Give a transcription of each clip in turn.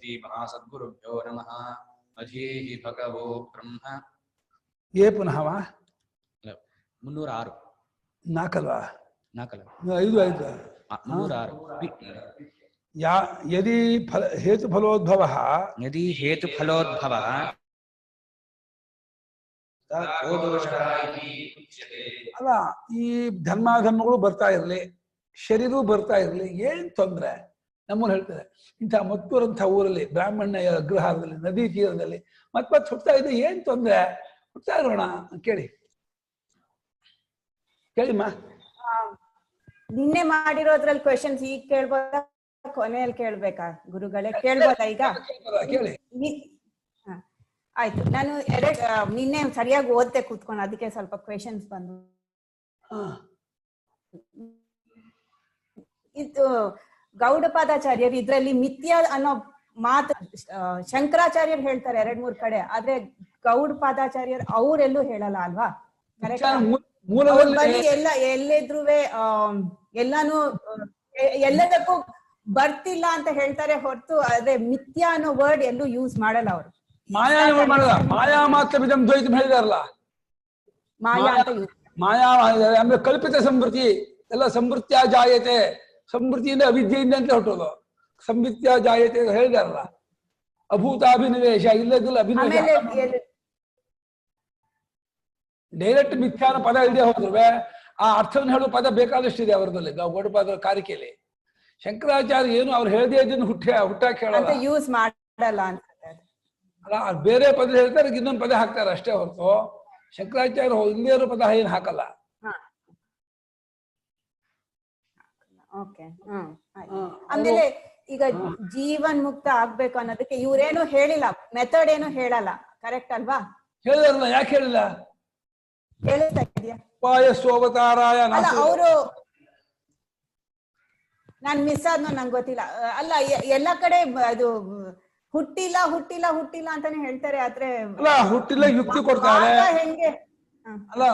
श्री महासद्गुरुभ्यो नमः। अधीहि भगवो ब्रह्म ये पुनः वा 306 ನಾಲ್ಕಲ್ವಾ 4 ಐದು ಆಯ್ತು 306 या यदि फल हेतु फलोद्भव यदि हेतु फलोद्भव ಅಲ್ಲ ಈ ಧರ್ಮಾಧರ್ಮಗಳು ಬರ್ತಾ ಇರಲಿ ಶರೀರ ಬರ್ತಾ ಇರಲಿ ಏನ್ ತೊಂದ್ರೆ ನಮ್ಮನ್ನು ಹೇಳ್ತಾರೆ ಇಂಥ ಮತ್ತೂರಂಥ ಊರಲ್ಲಿ ಬ್ರಾಹ್ಮಣ ಅಗ್ರಹಾರದಲ್ಲಿ ನದಿ ತೀರದಲ್ಲಿ ಮತ್ತೆ ಹುಡ್ತಾ ಇದೆ ಏನ್ ತೊಂದ್ರೆ ಹುಡ್ತಾ ಇರೋಣ ಕೇಳಿ ಕೇಳಿಮ್ಮ ನಿನ್ನೆ ಮಾಡಿರೋದ್ರಲ್ಲಿ ಕ್ವೆಶನ್ಸ್ ಈಗ ಕೇಳ್ಬೋದಾ ಕೊನೆಯಲ್ಲಿ ಕೇಳ್ಬೇಕಾ ಗುರುಗಳೇ ಕೇಳ್ಬೋದಾ ಈಗ ಕೇಳಿ ಆಯ್ತು ನಾನು ನಿನ್ನೆ ಸರಿಯಾಗಿ ಓದ್ತೆ ಕೂತ್ಕೊಂಡು ಅದಕ್ಕೆ ಸ್ವಲ್ಪ ಕ್ವೆಶನ್ಸ್ ಬಂದು ಇದು ಗೌಡಪಾದಾಚಾರ್ಯರು ಇದ್ರಲ್ಲಿ ಮಿಥ್ಯ ಅನ್ನೋ ಮಾತು ಶಂಕರಾಚಾರ್ಯರು ಹೇಳ್ತಾರೆ 2-3 ಕಡೆ ಆದ್ರೆ ಗೌಡಪಾದಾಚಾರ್ಯರು ಅವ್ರೆಲ್ಲೂ ಹೇಳಲ್ಲ ಅಲ್ವಾ ಬರೀ ಎಲ್ಲಿದ್ರುವೆ ಎಲ್ಲಾನು ಎಲ್ಲದಕ್ಕೂ ಬರ್ತಿಲ್ಲ ಅಂತ ಹೇಳ್ತಾರೆ ಹೊರತು ಅದೇ ಮಿಥ್ಯ ಅನ್ನೋ ವರ್ಡ್ ಎಲ್ಲೂ ಯೂಸ್ ಮಾಡಲ್ಲ ಅವರು ಮಾಯಾ ಮಾತ್ರ ವಿಧಂ ದ್ವೈತಂ ಹೇಳಿದಾರಲ್ಲ ಮಾಯಾ ಅಂತ ಮಾಯಾ ಅಂದ್ರೆ ಕಲ್ಪಿತ ಸಂವೃತ್ತಿ ಎಲ್ಲ ಸಂವೃತ್ಯ ಜಾಯತೆ ಸಂವೃತ್ತಿಯಿಂದ ಅವಿದ್ಯೆಯಿಂದ ಅಂತ ಹೊಟ್ಟೋದು ಸಂವೃತ್ಯ ಜಾಯತೆ ಹೇಳಿದಾರಲ್ಲ ಅಭೂತಾಭಿನಿವೇಶ ಇಲ್ಲದಿಲ್ಲ ಅಭಿನಿವೇಶ ಡೈರೆಕ್ಟ್ ಮಿಥ್ಯಾನ ಪದ ಇಲ್ಲದೆ ಹೋದ್ರೆ ಆ ಅರ್ಥವನ್ನು ಹೇಳುವ ಪದ ಬೇಕಾದಷ್ಟಿದೆ ಅವರದಲ್ಲಿ ಗೌಡಪಾದ ಕಾರಿಕೆಯಲ್ಲಿ ಶಂಕರಾಚಾರ್ಯ ಏನು ಅವ್ರು ಹೇಳದೇ ಇದನ್ನು ಹುಟ್ಟಾಕಿ ಹೇಳಲ್ಲ ಯೂಸ್ ಮಾಡಲ್ಲ ಅಂತ ಅಲ್ಲ ಬೇರೆ ಪದ ಹೇಳ್ತಾರೆ ಇನ್ನೊಂದು ಪದ ಹಾಕ್ತಾರೆ ಅಷ್ಟೇ ಹೊರತು ಶಂಕರಾಚಾರ್ಯ ಹಿಂದೆ ಇರೋ ಪದ ಏನು ಹಾಕಲ್ಲ ಆಮೇಲೆ ಈಗ ಜೀವನ್ ಮುಕ್ತ ಆಗ್ಬೇಕು ಅನ್ನೋದಕ್ಕೆ ಇವ್ರೇನು ಹೇಳಿಲ್ಲ ಮೆಥಡ್ ಏನು ಹೇಳಲ್ಲ ಕರೆಕ್ಟ್ ಅಲ್ವಾ ಹೇಳಿದಾರಲ್ಲ ಯಾಕೆ ಹೇಳಿಲ್ಲ ಹೇಳ್ತಾ ಇದೆಯಾ ಸ್ವವತಾರಾಯ ಅವರು ನಾನ್ ಮಿಸ್ ಆದ್ನೋ ನಂಗೆ ಗೊತ್ತಿಲ್ಲ ಅಲ್ಲ ಎಲ್ಲಾ ಕಡೆ ಅದು ಹುಟ್ಟಿಲ್ಲ ಹುಟ್ಟಿಲ್ಲ ಹುಟ್ಟಿಲ್ಲ ಅಂತಾನೆ ಹೇಳ್ತಾರೆ ಆದ್ರೆ ಅಲ್ಲ ಹುಟ್ಟಿಲ್ಲ ಯುಕ್ತಿ ಕೊಡ್ತಾರೆ ಹೆಂಗೆ ಅಲ್ಲ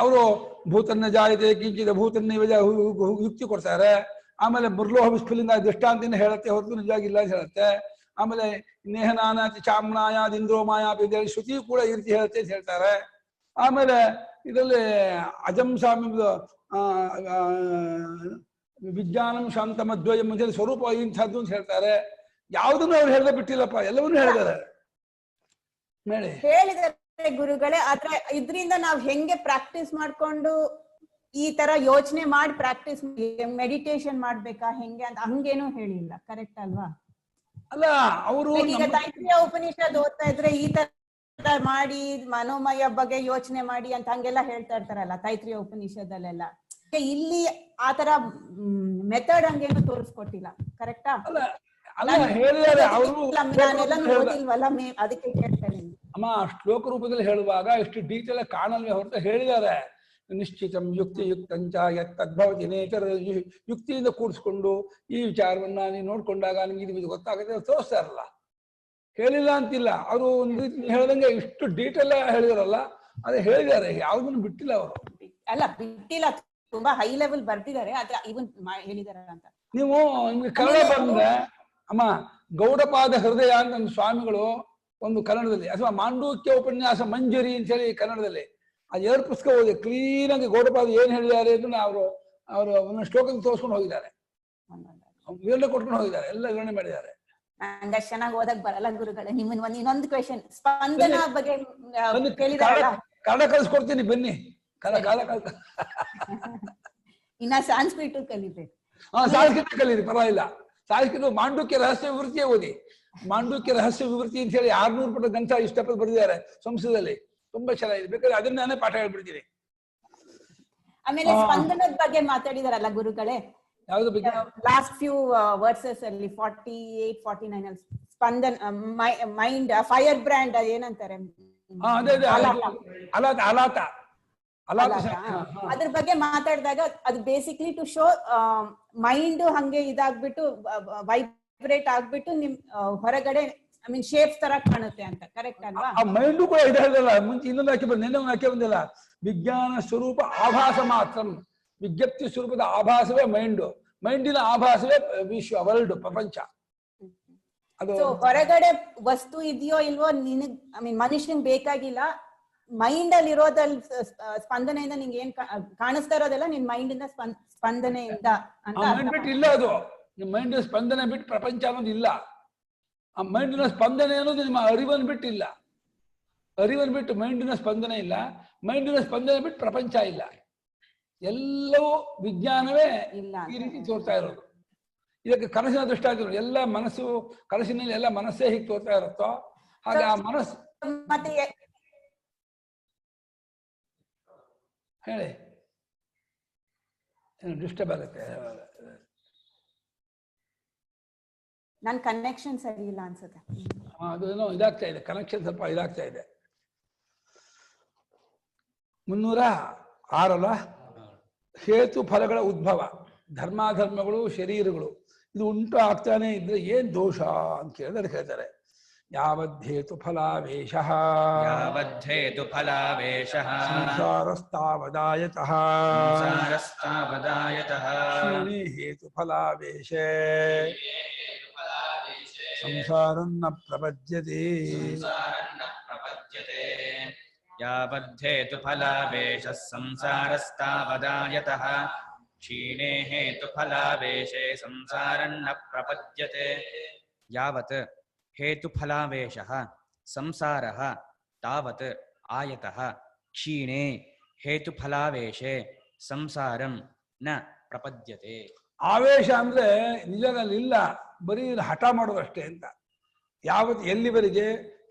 ಅವರು ಭೂತನ್ನ ಜಾಯತೆ ಕಿಂಚಿದ ಭೂತನ್ನ ಯುಕ್ತಿ ಕೊಡ್ತಾರೆ ಆಮೇಲೆ ಮುರ್ಲೋಹ ವಿಸ್ಫುಲಿಂಗ ದೃಷ್ಟಾಂತಿನ ಹೇಳುತ್ತೆ ಹೊರತು ನಿಜವಾಗಿಲ್ಲ ಅಂತ ಹೇಳುತ್ತೆ ಆಮೇಲೆ ನೇಹನಾನ ಚಾಮ್ನಾಯಾದ ಇಂದ್ರೋಮಾಯ ಶ್ರುತಿ ಕೂಡ ಈ ರೀತಿ ಹೇಳುತ್ತೆ ಅಂತ ಹೇಳ್ತಾರೆ ಆಮೇಲೆ ಇದರಲ್ಲಿ ಅಜಂ ಸ್ವಾಮಿ ವಿಜ್ಞಾನಂ ಶಾಂತಮದ್ವಯಂ ಅಂತ ಸ್ವರೂಪ ಇಂಥದ್ದು ಅಂತ ಹೇಳ್ತಾರೆ ಯಾವುದನ್ನು ಅವ್ರು ಹೇಳದೆ ಬಿಟ್ಟಿಲ್ಲಪ್ಪ ಎಲ್ಲವನ್ನೂ ಹೇಳಿದ್ದಾರೆ ಹೇಳಿದ್ದಾರೆ ಗುರುಗಳೇ ಆದ್ರೆ ಇದ್ರಿಂದ ನಾವ್ ಹೆಂಗೆ ಪ್ರಾಕ್ಟೀಸ್ ಮಾಡ್ಕೊಂಡು ಈ ತರ ಯೋಚನೆ ಮಾಡಿ ಪ್ರಾಕ್ಟೀಸ್ ಮೆಡಿಟೇಷನ್ ಮಾಡ್ಬೇಕಾ ಹೆಂಗೆ ಅಂತ ಹಂಗೇನು ಹೇಳಿಲ್ಲ ಕರೆಕ್ಟ್ ಅಲ್ವಾ ಅಲ್ಲ ಅವರು ಈಗ ತೈತ್ರಿಯ ಉಪನಿಷತ್ ಓದ್ತಾ ಇದ್ರೆ ಈ ತರ ಮಾಡಿ ಮನೋಮಯ ಬಗ್ಗೆ ಯೋಚನೆ ಮಾಡಿ ಅಂತ ಹಂಗೆಲ್ಲ ಹೇಳ್ತಾ ಇರ್ತಾರಲ್ಲ ತೈತ್ರಿಯ ಉಪನಿಷದಲ್ಲೆಲ್ಲ ಇಲ್ಲಿ ಆತರ ಮೆಥಡ್ ಹಂಗೇನು ತೋರಿಸ್ಕೊಟ್ಟಿಲ್ಲ ಕರೆಕ್ಟಾ ಓದಿಲ್ವಲ್ಲ ಅದಕ್ಕೆ ಕೇಳ್ತೇನೆ ಅಮ್ಮ ಶ್ಲೋಕ ರೂಪದಲ್ಲಿ ಹೇಳುವಾಗ ಇಷ್ಟು ಡೀಟೇಲ್ ಕಾಣಲ್ವೇ ಹೊರತು ಹೇಳಿದ್ದಾರೆ ನಿಶ್ಚಿತಂ ಯುಕ್ತಿಯುಕ್ತಂಚ ಯದ್ಭವತಿ ನೇಚರ್ ಯುಕ್ತಿಯಿಂದ ಕೂಡಿಸ್ಕೊಂಡು ಈ ವಿಚಾರವನ್ನ ನೀವು ನೋಡ್ಕೊಂಡಾಗ ನಿಮ್ಗೆ ಇದು ಗೊತ್ತಾಗುತ್ತೆ ತೋರಿಸ್ತಾ ಇರಲ್ಲ ಹೇಳಿಲ್ಲ ಅಂತಿಲ್ಲ ಅವರು ಒಂದು ರೀತಿ ಹೇಳ್ದಂಗೆ ಇಷ್ಟು ಡೀಟೇಲ್ ಹೇಳಿದಾರಲ್ಲ ಅದೇ ಹೇಳಿದ್ದಾರೆ ಯಾವುದನ್ನು ಬಿಟ್ಟಿಲ್ಲ ಅವರು ಅಲ್ಲ ಬಿಟ್ಟಿಲ್ಲ ತುಂಬಾ ಹೈ ಲೆವೆಲ್ ಬರ್ತಿದ್ದಾರೆ ಆದ್ರೆ ಇವನ್ ಹೇಳಿದಾರ ಅಂತ ನೀವು ನಿಮ್ಗೆ ಕನ್ನಡ ಬಂದ್ರೆ ಅಮ್ಮ ಗೌಡಪಾದ ಹೃದಯ ಅಂತ ಒಂದು ಸ್ವಾಮಿಗಳು ಒಂದು ಕನ್ನಡದಲ್ಲಿ ಅಥವಾ ಮಾಂಡೂಕ್ಯ ಉಪನ್ಯಾಸ ಮಂಜರಿ ಅಂತ ಹೇಳಿ ಕನ್ನಡದಲ್ಲಿ ಆ 2 ಪುಸ್ತಕ ಓದಿ ಕ್ಲೀನ್ ಆಗಿ ಗೌಡಪಾದ ಏನ್ ಹೇಳಿದ್ದಾರೆ ಅಂತ ಅವರು ಒಂದೊಂದು ಶ್ಲೋಕಕ್ಕೆ ತೋರಿಸ್ಕೊಂಡು ಹೋಗಿದ್ದಾರೆ ವಿವರಣೆ ಕೊಟ್ಕೊಂಡು ಹೋಗಿದ್ದಾರೆ ಎಲ್ಲ ವಿವರಣೆ ಮಾಡಿದ್ದಾರೆ ನಂಗೆ ಚೆನ್ನಾಗಿ ಓದಕ್ ಬರಲ್ಲ ಗುರುಗಳೇ ನಿಮ್ಮನ್ನ ಇನ್ನೊಂದು ಕ್ವೆಶನ್ ಸ್ಪಂದನ ಬಗ್ಗೆ ಕೇಳಿದಾರಲ್ಲ ಕನ್ನಡ ಕಲಿಸ್ಕೊಡ್ತೀನಿ ಬನ್ನಿ ಇನ್ನ ಸಂಸ್ಕೃತ ಕಲಿಬೇಕು ಸಂಸ್ಕೃತ ಕಲೀರಿ ಪರವಾಗಿಲ್ಲ ಸಂಸ್ಕೃತ ಮಾಂಡೂಕ್ಯ ರಹಸ್ಯ ವಿವೃತ್ತಿಯೇ ಓದಿ ಮಾಂಡೂಕ್ಯ ರಹಸ್ಯ ವಿವೃತ್ತಿ ಅಂತ ಹೇಳಿ 600 ಪುಟ ಗ್ರಂಥ ಇಷ್ಟಪಟ್ಟು ಬರೆದಿದ್ದಾರೆ ಸಂಸ್ಕೃತದಲ್ಲಿ ತುಂಬಾ ಚೆನ್ನಾಗಿದೆ ಬೇಕಾದ್ರೆ ಅದನ್ನ ನಾನೇ ಪಾಠ ಹೇಳ್ಬಿಡ್ತೀನಿ ಆಮೇಲೆ ಸ್ಪಂದನದ ಬಗ್ಗೆ ಮಾತಾಡಿದಾರಲ್ಲ ಗುರುಗಳೇ ಯಾವ್ದು ಬಗ್ಗೆ ಲಾಸ್ಟ್ ಫ್ಯೂ ವರ್ಸಸ್ ಅಲ್ಲಿ 48-49 ಅಲ್ಲಿ ಸ್ಪಂದನ್ ಮೈಂಡ್ ಫೈರ್ ಬ್ರ್ಯಾಂಡ್ ಏನಂತಾರೆ ಅದ್ರ ಬಗ್ಗೆ ಮಾತಾಡಿದಾಗ ಅದು ಬೇಸಿಕ್ಲಿ ಟು ಶೋ ಮೈಂಡ್ ಹಂಗೆ ಇದಾಗ್ಬಿಟ್ಟು ವೈಬ್ರೇಟ್ ಆಗ್ಬಿಟ್ಟು ನಿಮ್ ಹೊರಗಡೆ ಐ ಮೀನ್ ಶೇಪ್ಸ್ ತರ ಕಾಣುತ್ತೆ ಅಂತ ಕರೆಕ್ಟ್ ಅಲ್ವಾ ಮೈಂಡ್ ಕೂಡ ಇದೆ ಹೇಳಿದಲ್ಲ ಮುಂಚೆ ಇನ್ನೊಂದು ಹಾಕಿ ನಿನ್ನೆ ಹಾಕಿ ಬಂದಿಲ್ಲ ವಿಜ್ಞಾನ ಸ್ವರೂಪ ಆಭಾಸ ಮಾತ್ರ ವಿಜ್ಞಪ್ತಿ ಸ್ವರೂಪದ ಆಭಾಸವೇ ಮೈಂಡಿನ ಆಭಾಸವೇ ವಿಶ್ವ ವರ್ಲ್ಡ್ ಪ್ರಪಂಚ ಅದು ಹೊರಗಡೆ ವಸ್ತು ಇದೆಯೋ ಇಲ್ವೋ ನಿನಗ್ ಐ ಮೀನ್ ಮನುಷ್ಯನಿಗೆ ಬೇಕಾಗಿಲ್ಲ. ಮೈಂಡ್ ಅಲ್ಲಿ ಇರೋದಲ್ಲಿ ಸ್ಪಂದನೆಯಿಂದ ನಿಂಗೆ ಏನ್ ಕಾಣಿಸ್ತಾ ಇರೋದೆಲ್ಲ ನಿನ್ ಮೈಂಡ್ ಇಂದ ಸ್ಪಂದನೆಯಿಂದ ಅಂತ. ಮೈಂಡ್ ಬಿಟ್ಟು ಇಲ್ಲ ಅದು. ನಿಮ್ಮ ಮೈಂಡ್ ಸ್ಪಂದನೆ ಬಿಟ್ಟು ಪ್ರಪಂಚ ಅನ್ನೋದು ಇಲ್ಲ. ಆ ಮೈಂಡಿನ ಸ್ಪಂದನೆ ಅನ್ನೋದು ನಿಮ್ಮ ಅರಿವನ್ನು ಬಿಟ್ಟಿಲ್ಲ. ಅರಿವನ್ನು ಬಿಟ್ಟು ಮೈಂಡಿನ ಸ್ಪಂದನೆ ಇಲ್ಲ, ಮೈಂಡಿನ ಸ್ಪಂದನೆ ಬಿಟ್ಟು ಪ್ರಪಂಚ ಇಲ್ಲ. ಎಲ್ಲವೂ ವಿಜ್ಞಾನವೇ ಇಲ್ಲ ಈ ರೀತಿ ತೋರ್ತಾ ಇರೋದು. ಇದಕ್ಕೆ ಕನಸಿನ ದೃಷ್ಟಾಂತ. ಎಲ್ಲ ಮನಸ್ಸು, ಕನಸಿನಲ್ಲಿ ಎಲ್ಲ ಮನಸ್ಸೇ ಹೀಗೆ ತೋರ್ತಾ ಇರುತ್ತೋ ಹಾಗೆ ಆ ಮನಸ್ಸು. ಮತ್ತೆ ಹೇಳಿ, ಏನು ಡಿಸ್ಟರ್ಬ್ ಆಗುತ್ತೆ? ನನ್ ಕನೆಕ್ಷನ್ ಸರಿ ಇಲ್ಲ ಅನ್ಸುತ್ತೆ. ಅದು ಏನೋ ಇದಾಗ್ತಾ ಇದೆ, ಕನೆಕ್ಷನ್ ಸ್ವಲ್ಪ ಇದಾಗ್ತಾ ಇದೆ. 306 ಹೇತು ಫಲಗಳ ಉದ್ಭವ, ಧರ್ಮಾಧರ್ಮಗಳು, ಶರೀರಗಳು ಇದು ಉಂಟು ಆಗ್ತಾನೆ ಇದ್ರೆ ಏನ್ ದೋಷ ಅಂತ ಕೇಳಿದ್ರೆ ಹೇಳ್ತಾರೆ, ಯಾವದ್ಧೇತು ಫಲಾವೇಶಃ ಯಾವದ್ಧೇತು ಫಲಾವೇಶಃ ಸಂಸಾರಸ್ತಾವದಾಯತಃ ಸಂಸಾರಸ್ತಾವದಾಯತಃ ಕ್ಷೀಣೇ ಹೇತು ಫಲಾವೇಶೇ ಸಂಸಾರಂ ನ ಪ್ರಪದ್ಯತೆ ಯಾವದ್ಧೇತು ಫಲಾವೇಶಃ ಸಂಸಾರಸ್ತಾವದಾಯತಃ ಕ್ಷೀಣೇ ಹೇತು ಫಲಾವೇಶೇ ಸಂಸಾರಂ ನ ಪ್ರಪದ್ಯತೆ. ಯಾವತ್ ಹೇತು ಫಲಾವೇಶಃ ಸಂಸಾರಃ ತಾವತ್ ಆಯತಃ ಕ್ಷೀಣೇ ಹೇತು ಫಲಾವೇಶೇ ಸಂಸಾರಂ ನ ಪ್ರಪದ್ಯತೆ. ಆವೇಶ ಅಂದ್ರೆ ನಿಜದಲ್ಲಿ ಇಲ್ಲ, ಬರೀ ಹಠ ಮಾಡೋದಷ್ಟೇ ಅಂತ. ಯಾವತ್ತು ಎಲ್ಲಿವರೆಗೆ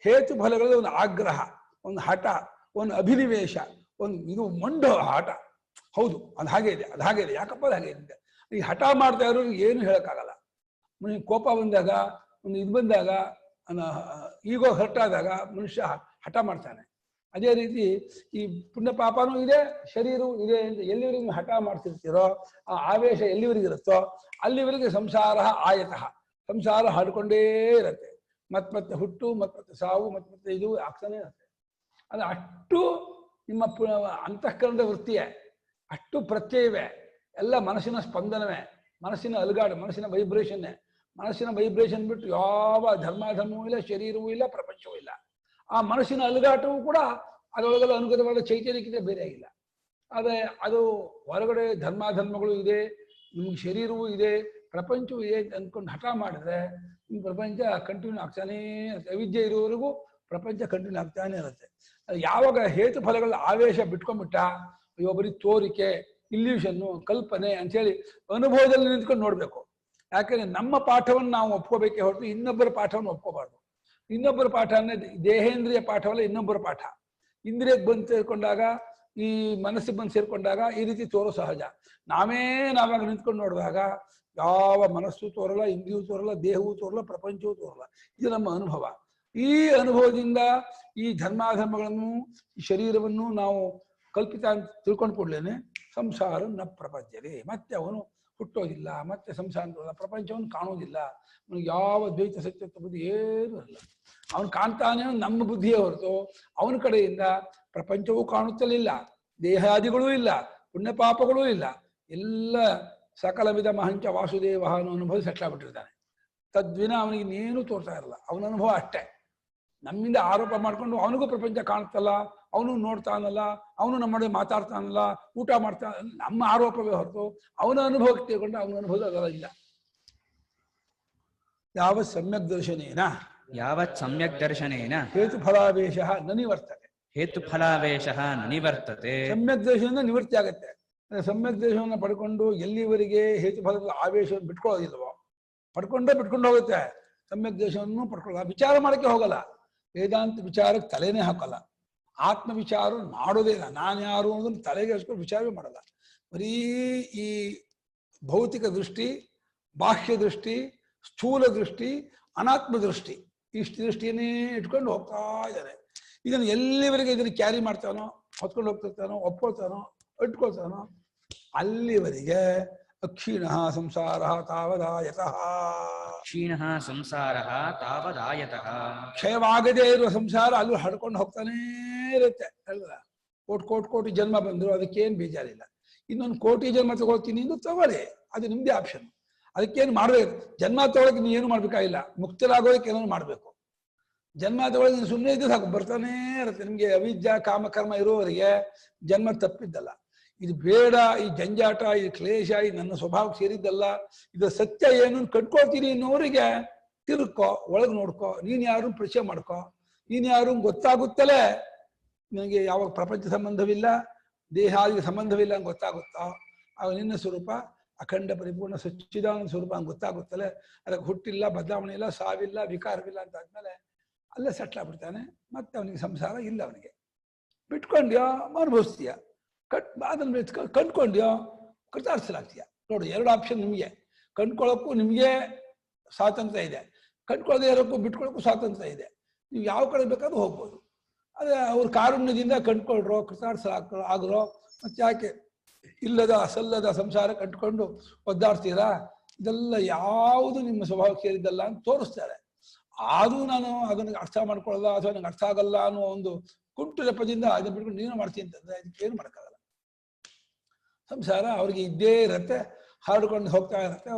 ಹೇತು ಫಲಗಳ ಒಂದು ಆಗ್ರಹ, ಒಂದು ಹಠ, ಒಂದು ಅಭಿನಿವೇಶ, ಒಂದು ಇದು ಮೊಂಡು ಹಠ. ಹೌದು ಅದು ಹಾಗೆ ಇದೆ, ಅದು ಹಾಗೆ ಇದೆ, ಯಾಕಪ್ಪ ಅದು ಹಾಗೆ ಇದೆ. ಈ ಹಠ ಮಾಡ್ತಾ ಇರೋರು ಏನು ಹೇಳಕ್ಕಾಗಲ್ಲ. ಕೋಪ ಬಂದಾಗ, ಒಂದು ಇದು ಬಂದಾಗ, ಈಗೋ ಹರ್ಟಾದಾಗ ಮನುಷ್ಯ ಹಠ ಮಾಡ್ತಾನೆ. ಅದೇ ರೀತಿ ಈ ಪುಣ್ಯ ಪಾಪನೂ ಇದೆ, ಶರೀರವೂ ಇದೆ ಅಂತ ಎಲ್ಲಿವರೆಗೆ ಹಠ ಮಾಡ್ತಿರ್ತೀರೋ, ಆ ಆವೇಶ ಎಲ್ಲಿವರೆಗಿರುತ್ತೋ ಅಲ್ಲಿವರೆಗೆ ಸಂಸಾರ ಆಯತಃ, ಸಂಸಾರ ಹಾಡ್ಕೊಂಡೇ ಇರುತ್ತೆ. ಮತ್ತೆ ಹುಟ್ಟು, ಮತ್ತೆ ಸಾವು, ಮತ್ತೆ ಇದು ಆಗ್ತಾನೆ ಇರುತ್ತೆ. ಅದು ಅಷ್ಟು ನಿಮ್ಮ ಅಂತಃಕರಣದ ವೃತ್ತಿಯೇ, ಅಷ್ಟು ಪ್ರತ್ಯಯವೇ, ಎಲ್ಲ ಮನಸ್ಸಿನ ಸ್ಪಂದನವೇ, ಮನಸ್ಸಿನ ಅಲುಗಾಡು, ಮನಸ್ಸಿನ ವೈಬ್ರೇಷನ್ನೇ. ಮನಸ್ಸಿನ ವೈಬ್ರೇಷನ್ ಬಿಟ್ಟು ಯಾವ ಧರ್ಮಾಧರ್ಮವೂ ಇಲ್ಲ, ಶರೀರವೂ ಇಲ್ಲ, ಪ್ರಪಂಚವೂ ಇಲ್ಲ. ಆ ಮನಸ್ಸಿನ ಅಲುಗಾಟವೂ ಕೂಡ ಅದರೊಳಗೆಲ್ಲ ಅನುಗತವಾದ ಚೈತನ್ಯಕ್ಕಿಂತ ಬೇರೆ ಆಗಿಲ್ಲ. ಆದರೆ ಅದು ಹೊರಗಡೆ ಧರ್ಮಾಧರ್ಮಗಳು ಇದೆ, ನಿಮ್ಗೆ ಶರೀರವೂ ಇದೆ, ಪ್ರಪಂಚವೂ ಇದೆ ಅಂದ್ಕೊಂಡು ಹಠ ಮಾಡಿದ್ರೆ ನಿಮ್ಮ ಪ್ರಪಂಚ ಕಂಟಿನ್ಯೂ ಆಗ್ತಾನೇ ಇರುತ್ತೆ. ಅವಿದ್ಯೆ ಇರುವವರೆಗೂ ಪ್ರಪಂಚ ಕಂಟಿನ್ಯೂ ಆಗ್ತಾನೆ ಇರುತ್ತೆ. ಯಾವಾಗ ಹೇತು ಫಲಗಳ ಆವೇಶ ಬಿಟ್ಕೊಂಡ್ಬಿಟ್ಟ, ಅಯ್ಯೋ ಬರೀ ತೋರಿಕೆ, ಇಲ್ಯೂಷನ್ನು, ಕಲ್ಪನೆ ಅಂಥೇಳಿ ಅನುಭವದಲ್ಲಿ ನಿಂತ್ಕೊಂಡು ನೋಡ್ಬೇಕು. ಯಾಕೆಂದ್ರೆ ನಮ್ಮ ಪಾಠವನ್ನು ನಾವು ಒಪ್ಕೋಬೇಕೇ ಹೊರತು ಇನ್ನೊಬ್ಬರ ಪಾಠವನ್ನು ಒಪ್ಕೋಬಾರ್ದು. ಇನ್ನೊಬ್ಬರ ಪಾಠ ಅಂದ್ರೆ ದೇಹೇಂದ್ರಿಯ ಪಾಠವಲ್ಲ, ಇನ್ನೊಬ್ಬರ ಪಾಠ. ಇಂದ್ರಿಯಕ್ಕೆ ಬಂದು ಸೇರ್ಕೊಂಡಾಗ, ಈ ಮನಸ್ಸಿಗೆ ಬಂದು ಸೇರ್ಕೊಂಡಾಗ ಈ ರೀತಿ ತೋರೋ ಸಹಜ. ನಾವಾಗ ನಿಂತ್ಕೊಂಡು ನೋಡಿದಾಗ ಯಾವ ಮನಸ್ಸು ತೋರಲ್ಲ, ಇಂದ್ರಿಯೂ ತೋರಲ್ಲ, ದೇಹವೂ ತೋರಲ್ಲ, ಪ್ರಪಂಚವೂ ತೋರಲ್ಲ. ಇದು ನಮ್ಮ ಅನುಭವ. ಈ ಅನುಭವದಿಂದ ಈ ಧರ್ಮಾಧರ್ಮಗಳನ್ನು, ಈ ಶರೀರವನ್ನು ನಾವು ಕಲ್ಪಿತ ಅಂತ ತಿಳ್ಕೊಂಡು ಕೊಡ್ಲೇನೆ ಸಂಸಾರ ನ ಪ್ರಪಂಚವೇ. ಮತ್ತೆ ಅವನು ಹುಟ್ಟೋದಿಲ್ಲ, ಮತ್ತೆ ಸಂಸಾರ ಪ್ರಪಂಚವನ್ನು ಕಾಣೋದಿಲ್ಲ. ಅವನಿಗೆ ಯಾವ ದ್ವೈತ ಸತ್ಯತ್ವ ಬುದ್ಧಿ ಏನೂ ಇಲ್ಲ. ಅವನು ಕಾಣ್ತಾನೆ ನಮ್ಮ ಬುದ್ಧಿಯೇ ಹೊರತು ಅವನ ಕಡೆಯಿಂದ ಪ್ರಪಂಚವೂ ಕಾಣುತ್ತಲಿಲ್ಲ, ದೇಹಾದಿಗಳೂ ಇಲ್ಲ, ಪುಣ್ಯ ಪಾಪಗಳೂ ಇಲ್ಲ. ಎಲ್ಲ ಸಕಲ ವಿಧ ಮಹಂಚ ವಾಸುದೇವ ಅನ್ನೋ ಅನುಭವ ಸೆಟ್ಲಾಗ್ಬಿಟ್ಟಿರ್ತಾನೆ. ತದ್ವಿನ ಅವನಿಗೆ ಇನ್ನೇನು ತೋರ್ತಾ ಇರಲ್ಲ. ಅವನ ಅನುಭವ ಅಷ್ಟೇ. ನಮ್ಮಿಂದ ಆರೋಪ ಮಾಡ್ಕೊಂಡು ಅವನಿಗೂ ಪ್ರಪಂಚ ಕಾಣ್ತಲ್ಲ, ಅವನು ನೋಡ್ತಾನಲ್ಲ, ಅವನು ನಮ್ಮೊಡೆ ಮಾತಾಡ್ತಾನಲ್ಲ, ಊಟ ಮಾಡ್ತಾನ, ನಮ್ಮ ಆರೋಪವೇ ಹೊರತು ಅವನ ಅನುಭವಕ್ಕೆ ತಿಳ್ಕೊಂಡು ಅವನ ಅನುಭವ ಅದಲ್ಲ ಇಲ್ಲ. ಯಾವತ್ ಸಮ್ಯಕ್ ದರ್ಶನೇನ ಹೇತು ಫಲಾವೇಶ ನ ನಿವರ್ತತೆ. ಹೇತು ಫಲಾವೇಶ ನಿವರ್ತತೆ. ಸಮ್ಯಕ್ ದರ್ಶನ ನಿವೃತ್ತಿ ಆಗತ್ತೆ. ಸಮ್ಯಕ್ ದರ್ಶನವನ್ನು ಪಡ್ಕೊಂಡು ಎಲ್ಲಿವರೆಗೆ ಹೇತು ಫಲದ ಆವೇಶವನ್ನು ಬಿಟ್ಕೊಳ್ಳೋದಿಲ್ವೋ, ಬಿಟ್ಕೊಂಡು ಹೋಗುತ್ತೆ. ಸಮ್ಯಕ್ ದರ್ಶನವನ್ನು ಪಡ್ಕೊಳ್ಳಲ್ಲ, ವಿಚಾರ ಮಾಡಕ್ಕೆ ಹೋಗಲ್ಲ, ವೇದಾಂತ ವಿಚಾರಕ್ಕೆ ತಲೆನೇ ಹಾಕಲ್ಲ, ಆತ್ಮ ವಿಚಾರ ಮಾಡೋದೇ ಇಲ್ಲ. ನಾನು ಯಾರು ಅನ್ನೋದನ್ನು ತಲೆಗೆ ಹಚ್ಕೊಂಡು ವಿಚಾರವೇ ಮಾಡಲ್ಲ. ಬರೀ ಈ ಭೌತಿಕ ದೃಷ್ಟಿ, ಬಾಹ್ಯ ದೃಷ್ಟಿ, ಸ್ಥೂಲ ದೃಷ್ಟಿ, ಅನಾತ್ಮ ದೃಷ್ಟಿ, ಇಷ್ಟು ದೃಷ್ಟಿಯನ್ನೇ ಇಟ್ಕೊಂಡು ಹೋಗ್ತಾ ಇದ್ದಾನೆ. ಇದನ್ನು ಎಲ್ಲಿವರೆಗೆ ಇದನ್ನು ಕ್ಯಾರಿ ಮಾಡ್ತಾನೋ, ಹೊತ್ಕೊಂಡು ಹೋಗ್ತಿರ್ತಾನೋ, ಒಪ್ಕೊಳ್ತಾನೋ, ಇಟ್ಕೊಳ್ತಾನೋ ಅಲ್ಲಿವರೆಗೆ ಅಕ್ಷೀಣ ಸಂಸಾರ ತಾವದಾಯತಃ. ಕ್ಷೀಣ ಸಂಸಾರ ತಾವದಾಯತಃ. ಕ್ಷಯವಾಗದೇ ಇರುವ ಸಂಸಾರ ಅಲ್ಲೂ ಹಡ್ಕೊಂಡು ಹೋಗ್ತಾನೇ ಇರುತ್ತೆ. ಅಲ್ವಾ? ಕೋಟಿ ಜನ್ಮ ಬಂದ್ರು ಅದಕ್ಕೇನು ಬೇಜಾರಿಲ್ಲ. ಇನ್ನೊಂದು ಕೋಟಿ ಜನ್ಮ ತಗೊಳ್ತೀನಿ ಎಂದು ತಗೊಳ್ಳಿ, ಅದು ನಿಮ್ದೇ ಆಪ್ಷನ್. ಅದಕ್ಕೇನು ಮಾಡ್ಬೇಕು, ಜನ್ಮ ತಗೊಳಕ್ಕೆ ನೀ ಏನು ಮಾಡ್ಬೇಕಾಗಿಲ್ಲ, ಮುಕ್ತರಾಗೋದಕ್ಕೆ ಏನೋ ಮಾಡ್ಬೇಕು. ಜನ್ಮ ತಗೊಳಕ್ಕೆ ನೀವು ಸುಮ್ಮನೆ ಇದ್ದು ಸಾಕು, ಬರ್ತಾನೇ ಇರುತ್ತೆ. ನಿಮ್ಗೆ ಅವಿದ್ಯಾ ಕಾಮಕರ್ಮ ಇರೋವರೆಗೆ ಜನ್ಮ ತಪ್ಪಿದ್ದಲ್ಲ. ಇದು ಬೇಡ, ಈ ಜಂಜಾಟ, ಈ ಕ್ಲೇಶ, ಈ ನನ್ನ ಸ್ವಭಾವಕ್ಕೆ ಸೇರಿದ್ದಲ್ಲ, ಇದು ಸತ್ಯ ಏನು ಕಟ್ಕೊಳ್ತೀನಿ ಅನ್ನೋರಿಗೆ ತಿರುಕೋ, ಒಳಗೆ ನೋಡ್ಕೋ, ನೀನ್ ಯಾರು ಪರಿಚಯ ಮಾಡ್ಕೋ, ನೀನ್ ಯಾರು ಗೊತ್ತಾಗುತ್ತಲೇ ನನಗೆ ಯಾವ ಪ್ರಪಂಚ ಸಂಬಂಧವಿಲ್ಲ, ದೇಹಾದಿಗೆ ಸಂಬಂಧವಿಲ್ಲ ಅಂತ ಗೊತ್ತಾಗುತ್ತೋ, ಆಗ ನಿನ್ನ ಸ್ವರೂಪ ಅಖಂಡ ಪರಿಪೂರ್ಣ ಸಚ್ಚಿದಾನಂದ ಸ್ವರೂಪ ಅಂತ ಗೊತ್ತಾಗುತ್ತಲೇ. ಅದಕ್ಕೆ ಹುಟ್ಟಿಲ್ಲ, ಬದಲಾವಣೆ ಇಲ್ಲ, ಸಾವಿಲ್ಲ, ವಿಕಾರವಿಲ್ಲ ಅಂತ ಆದ್ಮೇಲೆ ಅಲ್ಲೇ ಸೆಟ್ಲ್ ಆಗ್ಬಿಡ್ತಾನೆ. ಮತ್ತೆ ಅವನಿಗೆ ಸಂಸಾರ ಇಲ್ಲ, ಅವನಿಗೆ ಬಿಟ್ಕೊಂಡ್ಯೋ ಅನುಭವಿಸ್ತೀಯ, ಅದನ್ನ ಕಂಡ್ಕೊಂಡ್ಯೋ ಕೃತಾರ್ಥಲಾಗ್ತೀಯ. ನೋಡಿ, ಎರಡು ಆಪ್ಷನ್ ನಿಮಗೆ. ಕಂಡ್ಕೊಳ್ಳೋಕ್ಕೂ ನಿಮಗೆ ಸ್ವಾತಂತ್ರ್ಯ ಇದೆ, ಕಂಡ್ಕೊಳ್ಳದೆ ಇರೋಕ್ಕೂ ಬಿಟ್ಕೊಳ್ಳೋಕ್ಕೂ ಸ್ವಾತಂತ್ರ್ಯ ಇದೆ. ನೀವು ಯಾವ ಕಡೆ ಬೇಕಾದ್ರೂ ಹೋಗ್ಬೋದು. ಅದೇ ಅವ್ರ ಕಾರುಣ್ಯದಿಂದ ಕಂಡ್ಕೊಳ್ರೋ, ಕೃತಾರ್ಥರಾಗ್ರೋ ಆಗ್ರೋ. ಮತ್ತೆ ಯಾಕೆ ಇಲ್ಲದ ಅಸಲ್ಲದ ಸಂಸಾರ ಕಂಡುಕೊಂಡು ಒದ್ದಾಡ್ತೀರಾ? ಇದೆಲ್ಲ ಯಾವುದು ನಿಮ್ಮ ಸ್ವಭಾವಕ್ಕೆ ಸೇರಿದ್ದಲ್ಲ ಅಂತ ತೋರಿಸ್ತಾರೆ. ಆದರೂ ನಾನು ಅದನ್ನ ಅರ್ಥ ಮಾಡ್ಕೊಳ್ಳಲ್ಲ ಅಥವಾ ನನಗೆ ಅರ್ಥ ಆಗಲ್ಲ ಅನ್ನೋ ಒಂದು ಕುಂಟು ನೆಪದಿಂದ ಅದನ್ನ ಬಿಟ್ಕೊಂಡು ನೀನು ಮಾಡ್ತೀನಿ ಅಂತಂದ್ರೆ ಅದಕ್ಕೇನು ಮಾಡೋಕ್ಕಾಗಲ್ಲ. ಸಂಸಾರ ಅವ್ರಿಗೆ ಇದ್ದೇ ಇರತ್ತೆ, ಹಾಡ್ಕೊಂಡು ಹೋಗ್ತಾ ಇರತ್ತೆ.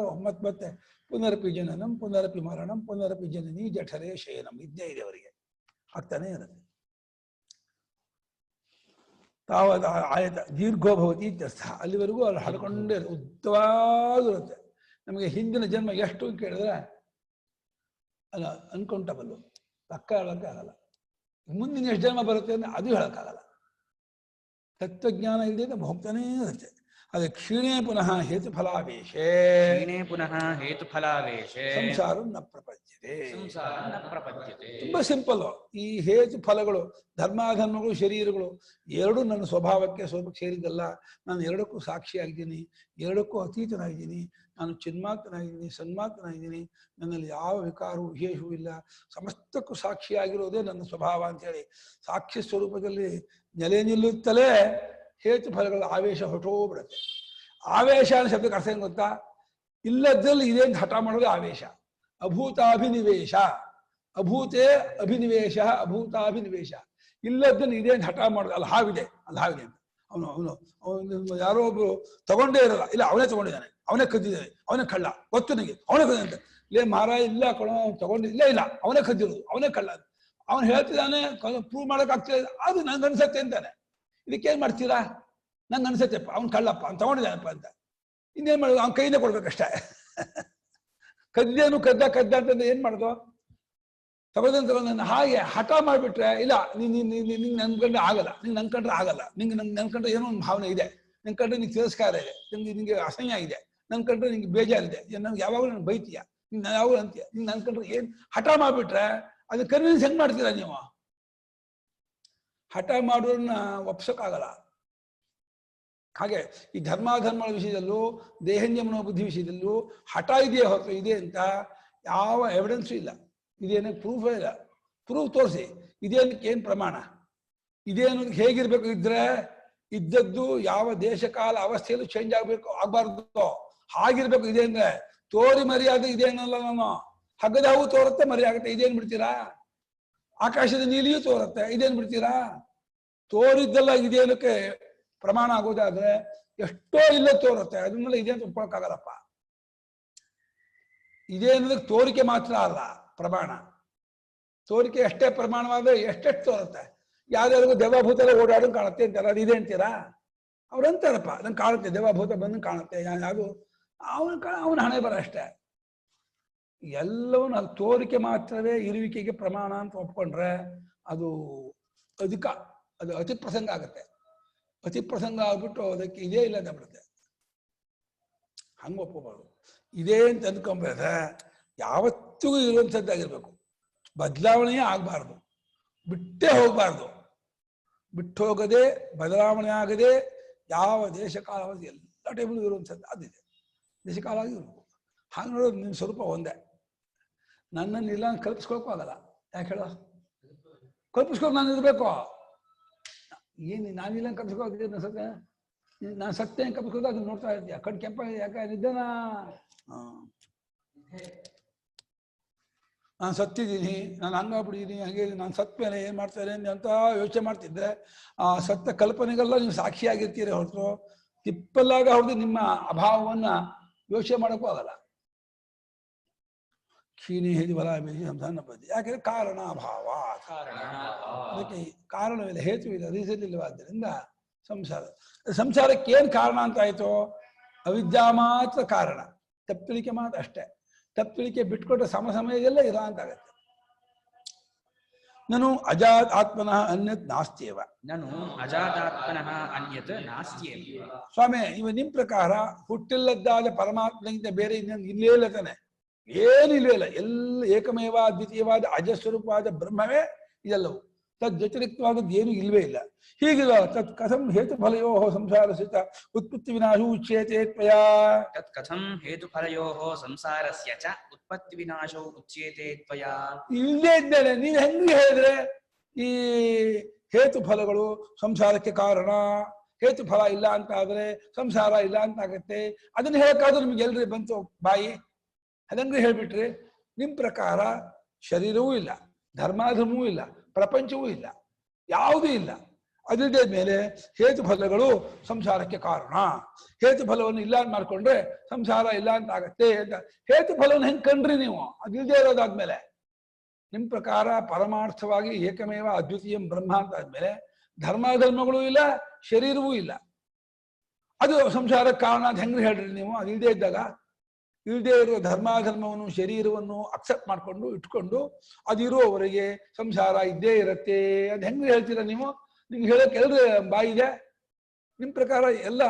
ಮತ್ತೆ ಪುನರಪಿ ಜನನಂ ಪುನರಪಿ ಮರಣಂ ಪುನರಪಿ ಜನನಿ ಜಠರೇ ಶಯನಂ ಇದ್ದೇ ಇದೆ, ಅವರಿಗೆ ಆಗ್ತಾನೆ ಇರುತ್ತೆ. ತಾವದ ಆಯತ ದೀರ್ಘೋ ಭವತಿ ಇತ್ಯರ್ಥ. ಅಲ್ಲಿವರೆಗೂ ಅಲ್ಲಿ ಹಾಡ್ಕೊಂಡೇ ಉದ್ದವಾಗಿರುತ್ತೆ. ನಮಗೆ ಹಿಂದಿನ ಜನ್ಮ ಎಷ್ಟು ಕೇಳಿದ್ರೆ ಅಲ್ಲ ಅನ್ಕೌಂಟಬಲ್ಲು, ಪಕ್ಕ ಹೇಳೋಕ್ಕಾಗಲ್ಲ. ಮುಂದಿನ ಎಷ್ಟು ಜನ್ಮ ಬರುತ್ತೆ ಅಂದ್ರೆ ಅದು ಹೇಳೋಕ್ಕಾಗಲ್ಲ. ತತ್ವಜ್ಞಾನ ಇಲ್ಲದೆ ಹೋಗ್ತಾನೇ ಇರುತ್ತೆ. ಅದು ಕ್ಷೀಣೇ ಪುನಃ ಹೇತುಫಲಾವೇಶೇ, ಕ್ಷೀಣೇ ಪುನಃ ಹೇತುಫಲಾವೇಶೇ ಸಂಸಾರ ನ ಪ್ರಪಂಚತೆ. ಸಂಸಾರ ನ ಪ್ರಪಂಚತೆ. ತುಂಬಾ ಸಿಂಪಲ್. ಈ ಹೇತು ಫಲಗಳು, ಧರ್ಮಾಧರ್ಮಗಳು, ಶರೀರಗಳು ಎರಡೂ ನನ್ನ ಸ್ವಭಾವಕ್ಕೆ ಸ್ವರೂಪಕ್ಕೆ ಸೇರಿದ್ದಲ್ಲ. ನಾನು ಎರಡಕ್ಕೂ ಸಾಕ್ಷಿಯಾಗಿದ್ದೀನಿ, ಎರಡಕ್ಕೂ ಅತೀತನಾಗಿದ್ದೀನಿ. ನಾನು ಚಿನ್ಮಾತ್ರನಾಗಿದ್ದೀನಿ, ಸನ್ಮಾತ್ರನಾಗಿದ್ದೀನಿ. ನನ್ನಲ್ಲಿ ಯಾವ ವಿಕಾರವೂ ವಿಶೇಷವೂ ಇಲ್ಲ. ಸಮಸ್ತಕ್ಕೂ ಸಾಕ್ಷಿಯಾಗಿರೋದೇ ನನ್ನ ಸ್ವಭಾವ ಅಂತೇಳಿ ಸಾಕ್ಷಿ ಸ್ವರೂಪದಲ್ಲಿ ನೆಲೆ ನಿಲ್ಲುತ್ತಲೇ ಹೇತು ಫಲಗಳ ಆವೇಶ ಹೊರಟೋಗ್ಬಿಡುತ್ತೆ. ಆವೇಶ ಅನ್ನೋ ಶಬ್ದಕ್ಕೆ ಅರ್ಥ ಏನು ಗೊತ್ತಾ? ಇಲ್ಲದ್ರಲ್ಲಿ ಇದೆ ಅಂತ ಹಠ ಮಾಡೋದು ಆವೇಶ. ಅಭೂತಾಭಿನಿವೇಶ, ಅಭೂತೇ ಅಭಿನಿವೇಶ, ಅಭೂತಾಭಿನಿವೇಶ. ಇಲ್ಲದ್ದನ್ನು ಇದೆ ಅಂತ ಹಠ ಮಾಡೋದು. ಅಲ್ಲಿ ಹಾವಿದೆ, ಅಲ್ಲಿ ಹಾವಿದೆ ಅಂತ. ಅವನು ಯಾರೋ ಒಬ್ರು ತಗೊಂಡೇ ಇರಲ್ಲ, ಇಲ್ಲ ಅವನೇ ತಗೊಂಡಿದ್ದಾನೆ, ಅವನೇ ಕದ್ದಿದ್ದಾನೆ, ಅವನೇ ಕಳ್ಳ, ಗೊತ್ತು ನನಗೆ, ಅವನೇ ಕದ್ದಂತೆ. ಲೇ ಮಾರ, ಇಲ್ಲ ಕಣ ತಗೊಂಡಿಲ್ಲ, ಇಲ್ಲ ಅವನೇ ಕದ್ದಿರೋದು, ಅವನೇ ಕಳ್ಳ. ಅವನು ಹೇಳ್ತಿದ್ದಾನೆ, ಪ್ರೂವ್ ಮಾಡೋಕ್ಕಾಗ್ತಿಲ್ಲ, ಅದು ನಂಗೆ ಅನ್ಸತ್ತೆ ಅಂತಾನೆ. ಇದಕ್ಕೇನ್ ಮಾಡ್ತೀರಾ? ನಂಗೆ ಅನ್ಸತ್ತೆಪ್ಪ ಅವ್ನು ಕಳ್ಳಪ್ಪ, ಅವ್ನು ತಗೊಂಡಿದ್ದಾನಪ್ಪ ಅಂತ. ಇನ್ನೇನ್ ಮಾಡೋದು? ಅವ್ನ ಕೈಯಿಂದ ಕೊಡ್ಬೇಕಷ್ಟೇ. ಕದ್ದೇನು ಕದ್ದ ಅಂತಂದ್ರೆ ಏನ್ ಮಾಡೋದು? ತಗೊಂಡ ಹಾಗೆ ಹಠ ಮಾಡಿಬಿಟ್ರೆ, ಇಲ್ಲ ನಿಂಗೆ ನನ್ಕೊಂಡ್ರೆ ಆಗಲ್ಲ, ನಿಂಗೆ ನನ್ಕೊಂಡ್ರೆ ಆಗಲ್ಲ, ನಿಂಗೆ ನನ್ಕೊಂಡ್ರೆ ಏನೋ ಒಂದು ಭಾವನೆ ಇದೆ, ನಿನ್ ಕಂಡ್ರೆ ನಿಂಗೆ ತಿರಸ್ಕಾರ ಇದೆ, ನಿಂಗೆ ಅಸಹ್ಯ ಇದೆ, ನನ್ಕೊಂಡ್ರೆ ನಿಂಗೆ ಬೇಜಾರಿದೆ, ನನ್ಗೆ ಯಾವಾಗಲೂ ನನ್ಗೆ ಬೈತೀಯ, ನಿಂಗೆ ಯಾವಾಗಲೂ ಅಂತೀಯ, ನಿಂಗೆ ನನ್ಕೊಂಡ್ರೆ ಏನ್ ಹಠ ಮಾಡಿಬಿಟ್ರೆ ಅದು ಕನ್ವಿನ್ಸ್ ಹೆಂಗ್ ಮಾಡ್ತೀರಾ ನೀವು? ಹಠ ಮಾಡೋದನ್ನ ಒಪ್ಸೋಕ್ಕಾಗಲ್ಲ. ಹಾಗೆ ಈ ಧರ್ಮಾಧರ್ಮಗಳ ವಿಷಯದಲ್ಲೂ ದೇಹನ್ಯಮನೋ ಬುದ್ಧಿ ವಿಷಯದಲ್ಲೂ ಹಠ ಇದೆಯೇ ಹೊರತು ಇದೆ ಅಂತ ಯಾವ ಎವಿಡೆನ್ಸು ಇಲ್ಲ. ಇದೇನ ಪ್ರೂಫೇ ಇಲ್ಲ. ಪ್ರೂಫ್ ತೋರಿಸಿ, ಇದೇನಕ್ಕೆ ಏನು ಪ್ರಮಾಣ, ಇದೇನು ಹೇಗಿರ್ಬೇಕು ಇದ್ರೆ ಇದ್ದದ್ದು ಯಾವ ದೇಶ ಕಾಲ ಅವಸ್ಥೆಯಲ್ಲೂ ಚೇಂಜ್ ಆಗ್ಬಾರ್ದು, ಹಾಗಿರ್ಬೇಕು. ಇದೆ ಅಂದ್ರೆ ತೋರಿ ಮರ್ಯಾದೆ ಇದೇನಲ್ಲ, ನಾನು ಹಗ್ಗದ ಹಾವು ತೋರುತ್ತೆ ಮರ್ಯಾಗುತ್ತೆ, ಇದೇನ್ ಬಿಡ್ತೀರಾ? ಆಕಾಶದ ನೀಲಿಯೂ ತೋರುತ್ತೆ, ಇದೇನ್ ಬಿಡ್ತೀರಾ? ತೋರಿದ್ದೆಲ್ಲ ಇದೇನಕ್ಕೆ ಪ್ರಮಾಣ ಆಗೋದಾದ್ರೆ ಎಷ್ಟೋ ಇಲ್ಲ ತೋರುತ್ತೆ, ಅದನ್ನೆಲ್ಲ ಇದೆ ಅಂತ ಒಪ್ಕೊಳಕ್ಕಾಗಲ್ಲಪ್ಪ. ಇದೇನದಕ್ಕೆ ತೋರಿಕೆ ಮಾತ್ರ ಅಲ್ಲ ಪ್ರಮಾಣ. ತೋರಿಕೆ ಎಷ್ಟೇ ಪ್ರಮಾಣವಾದ್ರೆ ಎಷ್ಟೆಷ್ಟು ತೋರುತ್ತೆ. ಯಾವ್ದಾದ್ರು ದೇವಭೂತ ಓಡಾಡೋದು ಕಾಣುತ್ತೆ ಅಂತಾರ, ಅದು ಇದೆ ಅಂತೀರಾ? ಅವ್ರು ಅಂತಾರಪ್ಪ, ನಂಗೆ ಕಾಣುತ್ತೆ, ದೇವಭೂತ ಬಂದು ಕಾಣುತ್ತೆ, ಯಾವುದು ಅವನ ಹಣೆ ಬರ ಅಷ್ಟೇ. ಎಲ್ಲವನ್ನೂ ಅದು ತೋರಿಕೆ ಮಾತ್ರವೇ ಇರುವಿಕೆಗೆ ಪ್ರಮಾಣ ಅಂತ ಒಪ್ಕೊಂಡ್ರೆ ಅದು ಅಧಿಕ, ಅದು ಅತಿ ಪ್ರಸಂಗ ಆಗುತ್ತೆ. ಅತಿ ಪ್ರಸಂಗ ಆಗ್ಬಿಟ್ಟು ಅದಕ್ಕೆ ಇದೇ ಇಲ್ಲದ ಬಿಡುತ್ತೆ. ಹಂಗೆ ಒಪ್ಪಬಾರ್ದು. ಇದೇ ಅಂತ ಅಂದ್ಕೊಂಡ್ರೆ ಯಾವತ್ತಿಗೂ ಇರುವಂಥದ್ದಾಗಿರ್ಬೇಕು, ಬದಲಾವಣೆಯೇ ಆಗಬಾರ್ದು, ಬಿಟ್ಟೇ ಹೋಗಬಾರ್ದು. ಬಿಟ್ಟು ಹೋಗದೆ, ಬದಲಾವಣೆ ಆಗದೆ, ಯಾವ ದೇಶ ಕಾಲಾವಧಿ ಎಲ್ಲ ಟೈಮಲ್ಲೂ ಇರುವಂಥದ್ದು ಅದಿದೆ. ದೇಶ ಕಾಲ ಇರಬೇಕು. ಹಾಗೆ ನೋಡೋದು ನಿನ್ನ ಸ್ವರೂಪ ಒಂದೇ. ನನ್ನನ್ನು ಇಲ್ಲ ಕಲ್ಪಿಸ್ಕೊಳಕ್ಕೂ ಆಗಲ್ಲ. ಯಾಕೆ ಹೇಳ? ಕಲ್ಪಿಸ್ಕೊಂಡು ನಾನು ಇರಬೇಕು. ಏನು ನಾನಿಲ್ಲ ಕಲ್ಪಿಸ್ಕೊಳ್ತಿದ್ದೆ? ನಾನು ಸತ್ಯ ಕಲ್ಪಿಸ್ಕೊಂಡು ಅದನ್ನ ನೋಡ್ತಾ ಇರ್ತೀಯ, ಕಣ್ ಕೆಂಪಾಗಿದೆ, ಯಾಕೆ ನಿದ್ದನ ನಾನು ಸತ್ತಿದ್ದೀನಿ, ನಾನು ಹಂಗಾಗ್ಬಿಟ್ಟಿದ್ದೀನಿ, ಹಂಗೆ ನಾನು ಸತ್ತ ಮೇಲೆ ಏನು ಮಾಡ್ತಾರೆ ಅಂತ ಯೋಚನೆ ಮಾಡ್ತಿದ್ರೆ ಆ ಸತ್ತ ಕಲ್ಪನೆಗೆಲ್ಲ ನೀವು ಸಾಕ್ಷಿಯಾಗಿರ್ತೀರಿ ಹೊರತು ತಿಪ್ಪಲ್ಲಾಗ ಹೊರತು ನಿಮ್ಮ ಅಭಾವವನ್ನು ಯೋಚನೆ ಮಾಡೋಕ್ಕೂ ಆಗಲ್ಲ. ಕ್ಷೀಣಿ ಹೇದಿ ಬಲ ಬೇಸಿ ಸಂಸಾರ ಪದ್ಧತಿ. ಯಾಕೆಂದ್ರೆ ಕಾರಣಾಭಾವ, ಅದಕ್ಕೆ ಕಾರಣವಿಲ್ಲ, ಹೇತುವಿಲ್ಲ, ರೀಸನ್ ಇಲ್ಲವಾದ್ದರಿಂದ ಸಂಸಾರಕ್ಕೆ ಏನ್ ಕಾರಣ ಅಂತ ಆಯ್ತು? ಅವಿದ್ಯಾ ಮಾತ್ರ ಕಾರಣ, ತಪ್ಪಲಿಕೆ ಮಾತ್ರ ಅಷ್ಟೇ. ತಪ್ಪಲಿಕೆ ಬಿಟ್ಕೊಟ್ರೆ ಸಮಯದಲ್ಲೇ ಇರ ಅಂತಾಗತ್ತೆ. ನಾನು ಅಜಾತ್ ಆತ್ಮನಃ ಅನ್ಯತ್ ನಾಸ್ತಿಯವ. ನಾನು ಅಜಾತಾತ್ಮನಃ ಅನ್ಯತ್ ನಾಸ್ತಿಯೇವ. ಸ್ವಾಮಿ, ಇವ ನಿಮ್ ಪ್ರಕಾರ ಹುಟ್ಟಿಲ್ಲದ್ದಾದ ಪರಮಾತ್ಮನಿಂದ ಬೇರೆ ಇನ್ನೊಂದು ಇಲ್ಲೇ ಇಲ್ಲ ತಾನೆ? ಏನಿಲ್ಲೇ ಇಲ್ಲ. ಎಲ್ಲ ಏಕಮೇವ ಅದ್ವಿತೀಯವಾದ ಅಜಸ್ವರೂಪವಾದ ಬ್ರಹ್ಮವೇ ಇದೆಲ್ಲವು. ತದ್ ವ್ಯತಿರಿಕ್ತವಾದದ್ದು ಏನು ಇಲ್ವೇ ಇಲ್ಲ. ಹೀಗಿಲ್ಲ ತತ್ ಕಥಂ ಹೇತುಫಲಯೋ ಸಂಸಾರಸ್ಯ ಉತ್ಪತ್ತಿ ವಿನಾಶೋ ಉಚ್ಯತೆ ತ್ವಯಾ. ತತ್ ಕಥಂ ಹೇತುಫಲಯೋಃ ಸಂಸಾರಸ್ಯ ಚ ಉತ್ಪತ್ತಿ ವಿನಾಶೋ ಉಚ್ಯತೆ ತ್ವಯಾ. ಇಲ್ಲೇ ಇದ್ದೇನೆ, ನೀವು ಹೆಂಗೆ ಹೇಳಿದ್ರೆ ಈ ಹೇತು ಫಲಗಳು ಸಂಸಾರಕ್ಕೆ ಕಾರಣ, ಹೇತು ಫಲ ಇಲ್ಲ ಅಂತ ಆದ್ರೆ ಸಂಸಾರ ಇಲ್ಲ ಅಂತ ಆಗತ್ತೆ. ಅದನ್ನ ಹೇಳಕ್ಕಾದ್ರೂ ನಿಮ್ಗೆ ಎಲ್ರಿ ಬಂತು ಬಾಯಿ? ಅದಂಗ್ರಿ ಹೇಳ್ಬಿಟ್ರಿ. ನಿಮ್ ಪ್ರಕಾರ ಶರೀರವೂ ಇಲ್ಲ, ಧರ್ಮಾಧರ್ಮವೂ ಇಲ್ಲ, ಪ್ರಪಂಚವೂ ಇಲ್ಲ, ಯಾವುದೂ ಇಲ್ಲ. ಅದಿಲ್ಲದೆ ಮೇಲೆ ಹೇತು ಫಲಗಳು ಸಂಸಾರಕ್ಕೆ ಕಾರಣ. ಹೇತು ಫಲವನ್ನು ಇಲ್ಲ ಅಂತ ಮಾಡ್ಕೊಂಡ್ರೆ ಸಂಸಾರ ಇಲ್ಲ ಅಂತ ಆಗತ್ತೆ ಅಂತ. ಹೇತು ಫಲವನ್ನು ಹೆಂಗ್ ಕಂಡ್ರಿ ನೀವು? ಅದಿಲ್ಲದೆ ಇರೋದಾದ್ಮೇಲೆ ನಿಮ್ ಪ್ರಕಾರ ಪರಮಾರ್ಥವಾಗಿ ಏಕಮೇವ ಅದ್ವಿತೀಯಂ ಬ್ರಹ್ಮ ಅಂತ ಆದ್ಮೇಲೆ ಧರ್ಮಾಧರ್ಮಗಳೂ ಇಲ್ಲ, ಶರೀರವೂ ಇಲ್ಲ. ಅದು ಸಂಸಾರಕ್ಕೆ ಕಾರಣ ಅಂತ ಹೆಂಗ್ರಿ ಹೇಳ್ರಿ ನೀವು? ಅದಿಲ್ಲದೆ ಇದ್ದಾಗ ಇಲ್ಲದೆ ಇರುವ ಧರ್ಮಾಧರ್ಮವನ್ನು ಶರೀರವನ್ನು ಅಕ್ಸೆಪ್ಟ್ ಮಾಡ್ಕೊಂಡು ಇಟ್ಕೊಂಡು ಅದಿರುವವರೆಗೆ ಸಂಸಾರ ಇದ್ದೇ ಇರತ್ತೆ ಅಂತ ಹೆಂಗ್ರಿ ಹೇಳ್ತೀರಾ ನೀವು? ನಿಮ್ಗೆ ಹೇಳಕ್ಕೆ ಎಲ್ರಿ ಬಾಯಿ ಇದೆ? ನಿಮ್ ಪ್ರಕಾರ ಎಲ್ಲ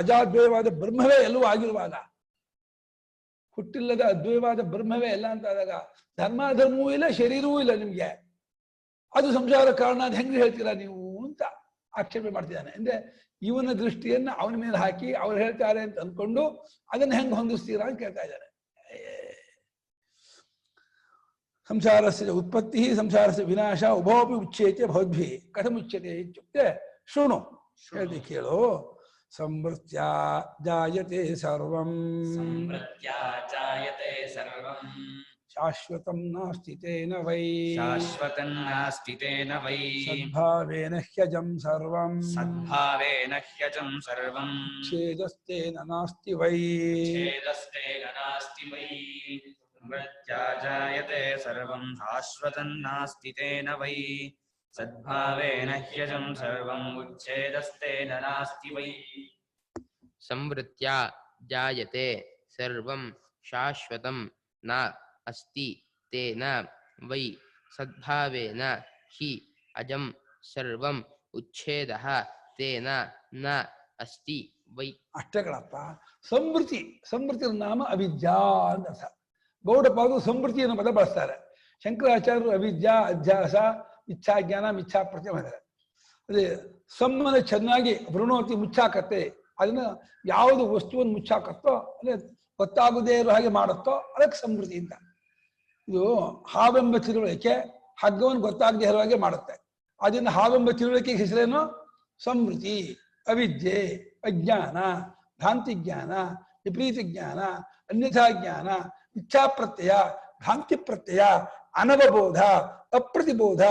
ಅಜಾದ್ವಯವಾದ ಬ್ರಹ್ಮವೇ ಎಲ್ಲವೂ ಆಗಿರುವಾಗ, ಹುಟ್ಟಿಲ್ಲದ ಅದ್ವಯವಾದ ಬ್ರಹ್ಮವೇ ಎಲ್ಲ ಅಂತ ಆದಾಗ ಧರ್ಮಾಧರ್ಮವೂ ಇಲ್ಲ, ಶರೀರವೂ ಇಲ್ಲ ನಿಮ್ಗೆ. ಅದು ಸಂಸಾರ ಕಾರಣ ಅಂತ ಹೆಂಗ್ರಿ ಹೇಳ್ತೀರಾ ನೀವು ಅಂತ ಆಕ್ಷೇಪಣೆ ಮಾಡ್ತಿದ್ದಾನೆ. ಅಂದ್ರೆ ಇವನ ದೃಷ್ಟಿಯನ್ನ ಅವನ ಮೇಲೆ ಹಾಕಿ ಅವ್ರು ಹೇಳ್ತಾರೆ ಅಂತ ಅನ್ಕೊಂಡು ಅದನ್ನ ಹೆಂಗ್ ಹೊಂದಿಸ್ತೀರಾ ಅಂತ ಕೇಳ್ತಾ ಇದ್ದಾರೆ. ಸಂಸಾರಸ್ಯ ಉತ್ಪತ್ತಿ ಸಂಸಾರಸ್ಯ ವಿನಾಶ ಉಭವಪಿ ಉಚ್ಯತೆ ಭವದ್ಭಿ ಕಥಂ ಉಚ್ಯತೆ ಇತ್ಯುಕ್ತೆ ಶೃಣು, ಹೇಳ್ತಿ ಕೇಳು. ಸಂವೃತ್ಯ ಜಾಯತೆ ಸರ್ವಂ ಶಾಶ್ವತಂ ನಾಸ್ತಿ ತೇನ ವೈ ಶಾಶ್ವತಂ ನಾಸ್ತಿ ತೇನ ವೈ ಸದ್ಭಾವೇನ ಹ್ಯಜಂ ಸರ್ವಂ ಸದ್ಭಾವೇನ ಹ್ಯಜಂ ಸರ್ವಂ ಛೇದಸ್ತೇನ ನಾಸ್ತಿ ವೈ ಛೇದಸ್ತೇನ ನಾಸ್ತಿ ವೈ ಸಂವೃತ್ಯಾಜಾಯತೆ ಸರ್ವಂ ಶಾಶ್ವತಂ ನಾಸ್ತಿ ತೇನ ವೈ ಸದ್ಭಾವೇನ ಹ್ಯಜಂ ಸರ್ವಂ ಉಚ್ಛೇದಸ್ತೇನ ನಾಸ್ತಿ ವೈ. ಸಂವೃತ್ಯ ಜಾಯತೆ ಸರ್ವಂ ಶಾಶ್ವತಂ ನ ಅಸ್ತಿ ತೇನ ವೈ ಸದ್ಭಾವೇನ ಹಿ ಅಜಂ ಸರ್ವಂ ಉಚ್ಛೇದಃ ತೇನ ನ ಅಸ್ತಿ ವೈ. ಅಷ್ಟೇ ಕಣಪ್ಪ. ಸಂವೃತಿ, ಸಂವೃತಿ ನಾಮ ಅವಿದ್ಯಾ ಅಂತ ಅರ್ಥ. ಗೌಡಪಾದರು ಸಂವೃತಿ ಅನ್ನೋ ಪದ ಬಳಸ್ತಾರೆ. ಶಂಕರಾಚಾರ್ಯರು ಅವಿದ್ಯಾ, ಅಧ್ಯಾಸ, ಇಚ್ಛಾಜ್ಞಾನ, ಮಿಥ್ಯಾ ಪ್ರತ್ಯಯ ಮಾಡಿದ್ದಾರೆ. ಅದೇ ಸಮ್ಮನ ಚೆನ್ನಾಗಿ ವೃಣೋತಿ ಮುಚ್ಚಾಕತ್ತೆ. ಅದನ್ನ ಯಾವುದು ವಸ್ತುವನ್ನು ಮುಚ್ಚಾಕತ್ತೋ ಅಂದ್ರೆ ಗೊತ್ತಾಗದೇ ಇರೋ ಹಾಗೆ ಮಾಡುತ್ತೋ ಅದಕ್ಕೆ ಸಂವೃತಿ ಅಂತ. ಇದು ಹಾವೆಂಬ ತಿಳುವಳಿಕೆ ಹಗ್ಗವನ್ನು ಗೊತ್ತಾಗದೇ ಇರೋ ಹಾಗೆ ಮಾಡುತ್ತೆ. ಅದರಿಂದ ಹಾವೆಂಬ ತಿಳುವಳಿಕೆ ಹೆಸರೇನು? ಸಂವೃತಿ. ಅವಿದ್ಯೆ, ಅಜ್ಞಾನ, ಭ್ರಾಂತಿ ಜ್ಞಾನ, ವಿಪರೀತ ಜ್ಞಾನ, ಅನ್ಯಥಾ ಜ್ಞಾನ, ಇಚ್ಛಾ ಪ್ರತ್ಯಯ, ಭ್ರಾಂತಿ ಪ್ರತ್ಯಯ, ಅನವಬೋಧ, ಅಪ್ರತಿಬೋಧ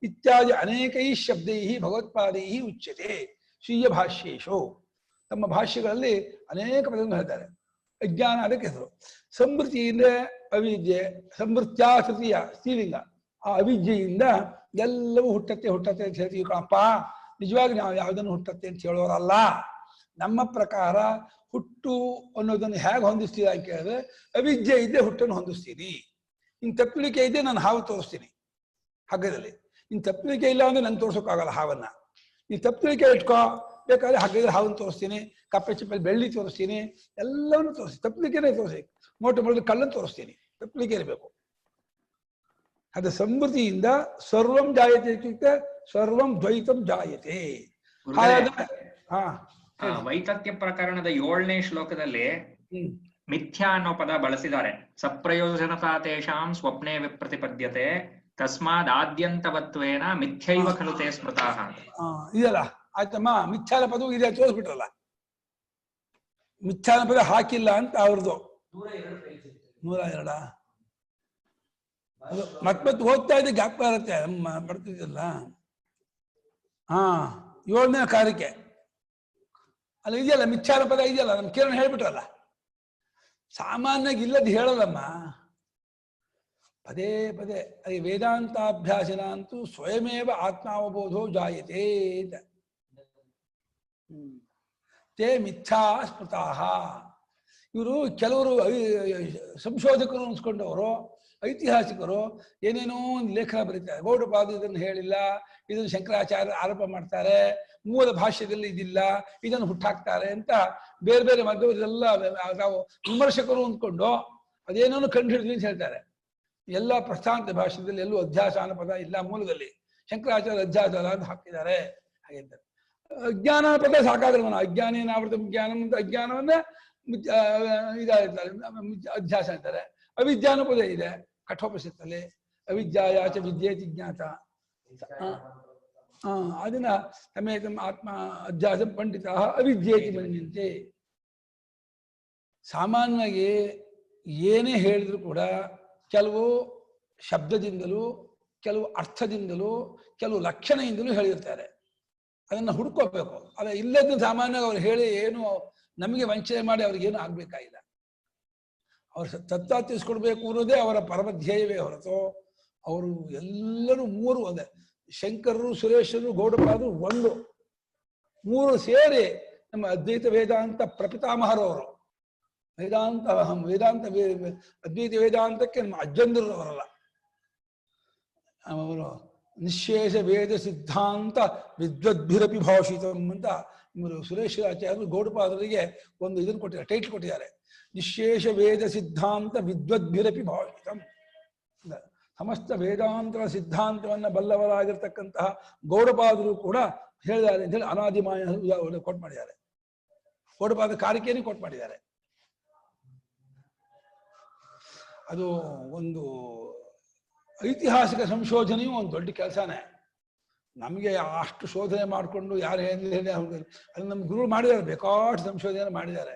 ಇತ್ಯಾದಿ ಅನೇಕೈ ಶಬ್ದೈ ಭಗವತ್ಪಾದೈ ಉಚ್ಯತೆ ಸ್ವೀಯ ಭಾಷ್ಯೇಶು. ತಮ್ಮ ಭಾಷ್ಯಗಳಲ್ಲಿ ಅನೇಕ ಪದಗಳನ್ನು ಹೇಳ್ತಾರೆ. ಅಜ್ಞಾನ ಅದಕ್ಕೆ ಹೆಸರು. ಸಂವೃತ್ತಿಯಿಂದ ಅವಿದ್ಯೆ, ಸಂವೃತ್ಯಾ ತೃತೀಯ ಸ್ತ್ರೀಲಿಂಗ. ಆ ಅವಿದ್ಯೆಯಿಂದ ಎಲ್ಲವೂ ಹುಟ್ಟತ್ತೆ ಹುಟ್ಟತ್ತೆ ಅಂತ ಹೇಳ್ತೀವಿ ಕಣಪ್ಪ. ನಿಜವಾಗಿ ನಾವು ಯಾವುದನ್ನು ಹುಟ್ಟತ್ತೆ ಅಂತ ಹೇಳೋರಲ್ಲ. ನಮ್ಮ ಪ್ರಕಾರ ಹುಟ್ಟು ಅನ್ನೋದನ್ನು ಹೇಗೆ ಹೊಂದಿಸ್ತೀರಾ ಅಂತ ಕೇಳಿದ್ರೆ ಅವಿದ್ಯೆ ಇದ್ದೇ ಹುಟ್ಟನ್ನು ಹೊಂದಿಸ್ತೀನಿ. ಇನ್ನು ತಪ್ಪಲಿಕೆ ಇದ್ದೇ ನಾನು ಹಾವು ತೋರಿಸ್ತೀನಿ ಹಗ್ಗದಲ್ಲಿ. ಇನ್ನು ತಪ್ಪಲಿಕೆ ಇಲ್ಲ ಅಂದ್ರೆ ನಂಗೆ ತೋರ್ಸೋಕ್ಕಾಗಲ್ಲ ಹಾವನ್ನ. ನೀನು ತಪ್ಪಲಿಕೆ ಇಟ್ಕೋ, ಬೇಕಾದ್ರೆ ಹಗ್ಗದಲ್ಲಿ ಹಾವನ್ನು ತೋರಿಸ್ತೀನಿ, ಕಪ್ಪೆ ಚಿಪ್ಪಲ್ಲಿ ಬೆಳ್ಳಿ ತೋರಿಸ್ತೀನಿ, ಎಲ್ಲವನ್ನೂ ತೋರಿಸಿ. ತಪ್ಪಲಿಕೆನೇ ತೋರಿಸಿ. ಮೋಟು ಮೊದಲು ಕಲ್ಲನ್ನು ತೋರಿಸ್ತೀನಿ. ತಪ್ಪಲಿಕೆ ಇರಬೇಕು. ಅದು ಸಮೃದ್ಧಿಯಿಂದ ಸರ್ವಂ ಜಾಯತೆ ಇತ್ಯುಕ್ತೆ ಸರ್ವಂ ದ್ವೈತಂ ಜಾಯತೆ. ವೈತತ್ಯ ಪ್ರಕರಣದ 7ನೇ ಶ್ಲೋಕದಲ್ಲಿ ಮಿಥ್ಯಾ ಅನ್ನೋ ಪದ ಬಳಸಿದ್ದಾರೆ. ಸಪ್ರಯೋಜನತಾ ತೇಷಾಂ ಸ್ವಪ್ನೇ ವಿಪ್ರತಿಪದ್ಯತೆ ತಸ್ಮಾದ್ ಆದ್ಯಂತವತ್ವೇನ ಮಿಥ್ಯೈವ ಖಲು ತೇ ಸ್ಮೃತಾಃ ಅಂತ. ಇದಲ್ಲ ಆಯ್ತಮ್ಮ, ಮಿಥ್ಯಾನ ಪದವು ಇದೆ ತೋರಿಸ್ಬಿಟ್ರಲ್ಲ. ಮಿಥ್ಯಾನ ಪದ ಹಾಕಿಲ್ಲ ಅಂತ ಅವ್ರದ್ದು 102. ಅದು ಮತ್ತೆ ಓದ್ತಾ ಇದ್ದೆ ಜ್ಞಾಪಕ ಇರುತ್ತೆ, ಬರ್ತಿದ್ದಲ್ಲ. 7ನೇ ಕಾರ್ಯಕ್ಕೆ ಅಲ್ಲ ಇದೆಯಲ್ಲ ಮಿಥ್ಯಾನ ಪದ ಇದೆಯಲ್ಲ, ನಮ್ಮ ಕಿರಣ್ ಹೇಳ್ಬಿಟ್ರಲ್ಲ. ಸಾಮಾನ್ಯವಾಗಿ ಇಲ್ಲದ್ದು ಹೇಳಲ್ಲಮ್ಮ. ಪದೇ ಪದೇ ಅದೇ ವೇದಾಂತಾಭ್ಯಾಸಿನ ಅಂತೂ ಸ್ವಯಮೇವ ಆತ್ಮಾವಬೋಧೋ ಜಾಯತೆ ಅಂತ. ತೇ ಮಿಥ್ಯಾ ಸ್ಮೃತಾಃ. ಇವರು ಕೆಲವರು ಸಂಶೋಧಕರು ಅನ್ಸ್ಕೊಂಡವರು, ಐತಿಹಾಸಿಕರು ಏನೇನೋ ಒಂದು ಲೇಖನ ಬರೀತಾರೆ. ಗೌಡಪಾದ ಇದನ್ನು ಹೇಳಿಲ್ಲ, ಇದನ್ನು ಶಂಕರಾಚಾರ್ಯ ಆರೋಪ ಮಾಡ್ತಾರೆ, ಮೂಲ ಭಾಷ್ಯದಲ್ಲಿ ಇದಿಲ್ಲ, ಇದನ್ನು ಹುಟ್ಟಾಕ್ತಾರೆ ಅಂತ ಬೇರೆ ಬೇರೆ ಮಧ್ಯದೆಲ್ಲ ನಾವು ವಿಮರ್ಶಕರು ಅಂದ್ಕೊಂಡು ಅದೇನೋ ಕಂಡು ಹಿಡಿದ್ವಿ ಅಂತ ಹೇಳ್ತಾರೆ. ಎಲ್ಲ ಪ್ರಸ್ಥಾಂತ ಭಾಷೆಯಲ್ಲಿ ಎಲ್ಲೂ ಅಧ್ಯಾಸ ಅನ್ನೋ ಪದ ಇಲ್ಲ ಮೂಲದಲ್ಲಿ. ಶಂಕರಾಚಾರ್ಯ ಅಧ್ಯಾಸ ಅಂತ ಹಾಕಿದ್ದಾರೆ. ಹಾಗೆ ಅಜ್ಞಾನ ಪದ ಸಾಕಾದ್ರೆ ಅಜ್ಞಾನೇನಾವೃತ ಜ್ಞಾನ ಅಂತ ಅಜ್ಞಾನವನ್ನ ಇದಾಗಿರ್ತಾರೆ, ಅಧ್ಯಾಸ ಅಂತಾರೆ. ಅವಿದ್ಯಾನ ಪದ ಇದೆ ಕಠೋಪನಿಷತ್ತಲ್ಲಿ, ಅವಿದ್ಯಾಯಾಚ ವಿದ್ಯೇತಿ ಜ್ಞಾತ. ಅದನ್ನ ತಮೇತಂ ಆತ್ಮ ಅಧ್ಯಾಸ ಪಂಡಿತ ಅವಿದ್ಯೇತಿ ಮನ್ಯಂತೆ. ಸಾಮಾನ್ಯವಾಗಿ ಏನೇ ಹೇಳಿದ್ರು ಕೂಡ ಕೆಲವು ಶಬ್ದದಿಂದಲೂ, ಕೆಲವು ಅರ್ಥದಿಂದಲೂ, ಕೆಲವು ಲಕ್ಷಣದಿಂದಲೂ ಹೇಳಿರ್ತಾರೆ. ಅದನ್ನು ಹುಡ್ಕೋಬೇಕು. ಅದ ಇಲ್ಲದನ್ನು ಸಾಮಾನ್ಯವಾಗಿ ಅವ್ರು ಹೇಳಿ ಏನು ನಮಗೆ ವಂಚನೆ ಮಾಡಿ ಅವ್ರಿಗೇನು ಆಗ್ಬೇಕಾಗಿಲ್ಲ. ಅವ್ರು ತತ್ವ ತಿಳಿಸ್ಕೊಡ್ಬೇಕು ಅನ್ನೋದೇ ಅವರ ಪರಮಧ್ಯೇಯವೇ ಹೊರತು ಅವರು ಎಲ್ಲರೂ ಮೂರು ಒಂದೇ. ಶಂಕರರು, ಸುರೇಶರು, ಗೌಡಪಾದರು ಒಂದು, ಮೂರು ಸೇರಿ ನಮ್ಮ ಅದ್ವೈತ ವೇದಾಂತ ಪ್ರಪಿತಾಮಹರವರು. ವೇದಾಂತ ಅದ್ವೈತ ವೇದಾಂತಕ್ಕೆ ನಮ್ಮ ಅಜ್ಜಂದರು ಅವರಲ್ಲ, ಅವರು ನಿಶೇಷ ವೇದ ಸಿದ್ಧಾಂತ ವಿದ್ವದ್ಭಿರಪಿ ಭಾಷಿತಂ ಅಂತ ಇವರು ಸುರೇಶ್ವರಾಚಾರ್ಯರು ಗೌಡಪಾದರಿಗೆ ಒಂದು ಇದನ್ನು ಕೊಟ್ಟಿದ್ದಾರೆ, ಟೈಟ್ಲ್ ಕೊಟ್ಟಿದ್ದಾರೆ. ನಿಶೇಷ ವೇದ ಸಿದ್ಧಾಂತ ವಿದ್ವದ್ಭಿರಪಿ ಭಾಷಿತಂ. ಸಮಸ್ತ ವೇದಾಂತರ ಸಿದ್ಧಾಂತವನ್ನ ಬಲ್ಲವರಾಗಿರ್ತಕ್ಕಂತಹ ಗೌಡಪಾದರು ಕೂಡ ಹೇಳಿದ್ದಾರೆ ಅಂತ ಹೇಳಿ ಅನಾದಿಮಾಯ ಕೋಟ್ ಮಾಡಿದ್ದಾರೆ. ಗೌಡಪಾದ ಕಾರಿಕೆಯನ್ನು ಕೋಟ್ ಮಾಡಿದ್ದಾರೆ. ಅದು ಒಂದು ಐತಿಹಾಸಿಕ ಸಂಶೋಧನೆಯೂ ಒಂದು ದೊಡ್ಡ ಕೆಲಸನೇ. ನಮಗೆ ಅಷ್ಟು ಶೋಧನೆ ಮಾಡಿಕೊಂಡು ಯಾರು ಹೇಳಿ ಅದು ನಮ್ಮ ಗುರು ಮಾಡಿದ್ದಾರೆ, ಬೇಕಾಷ್ಟು ಸಂಶೋಧನೆ ಮಾಡಿದ್ದಾರೆ.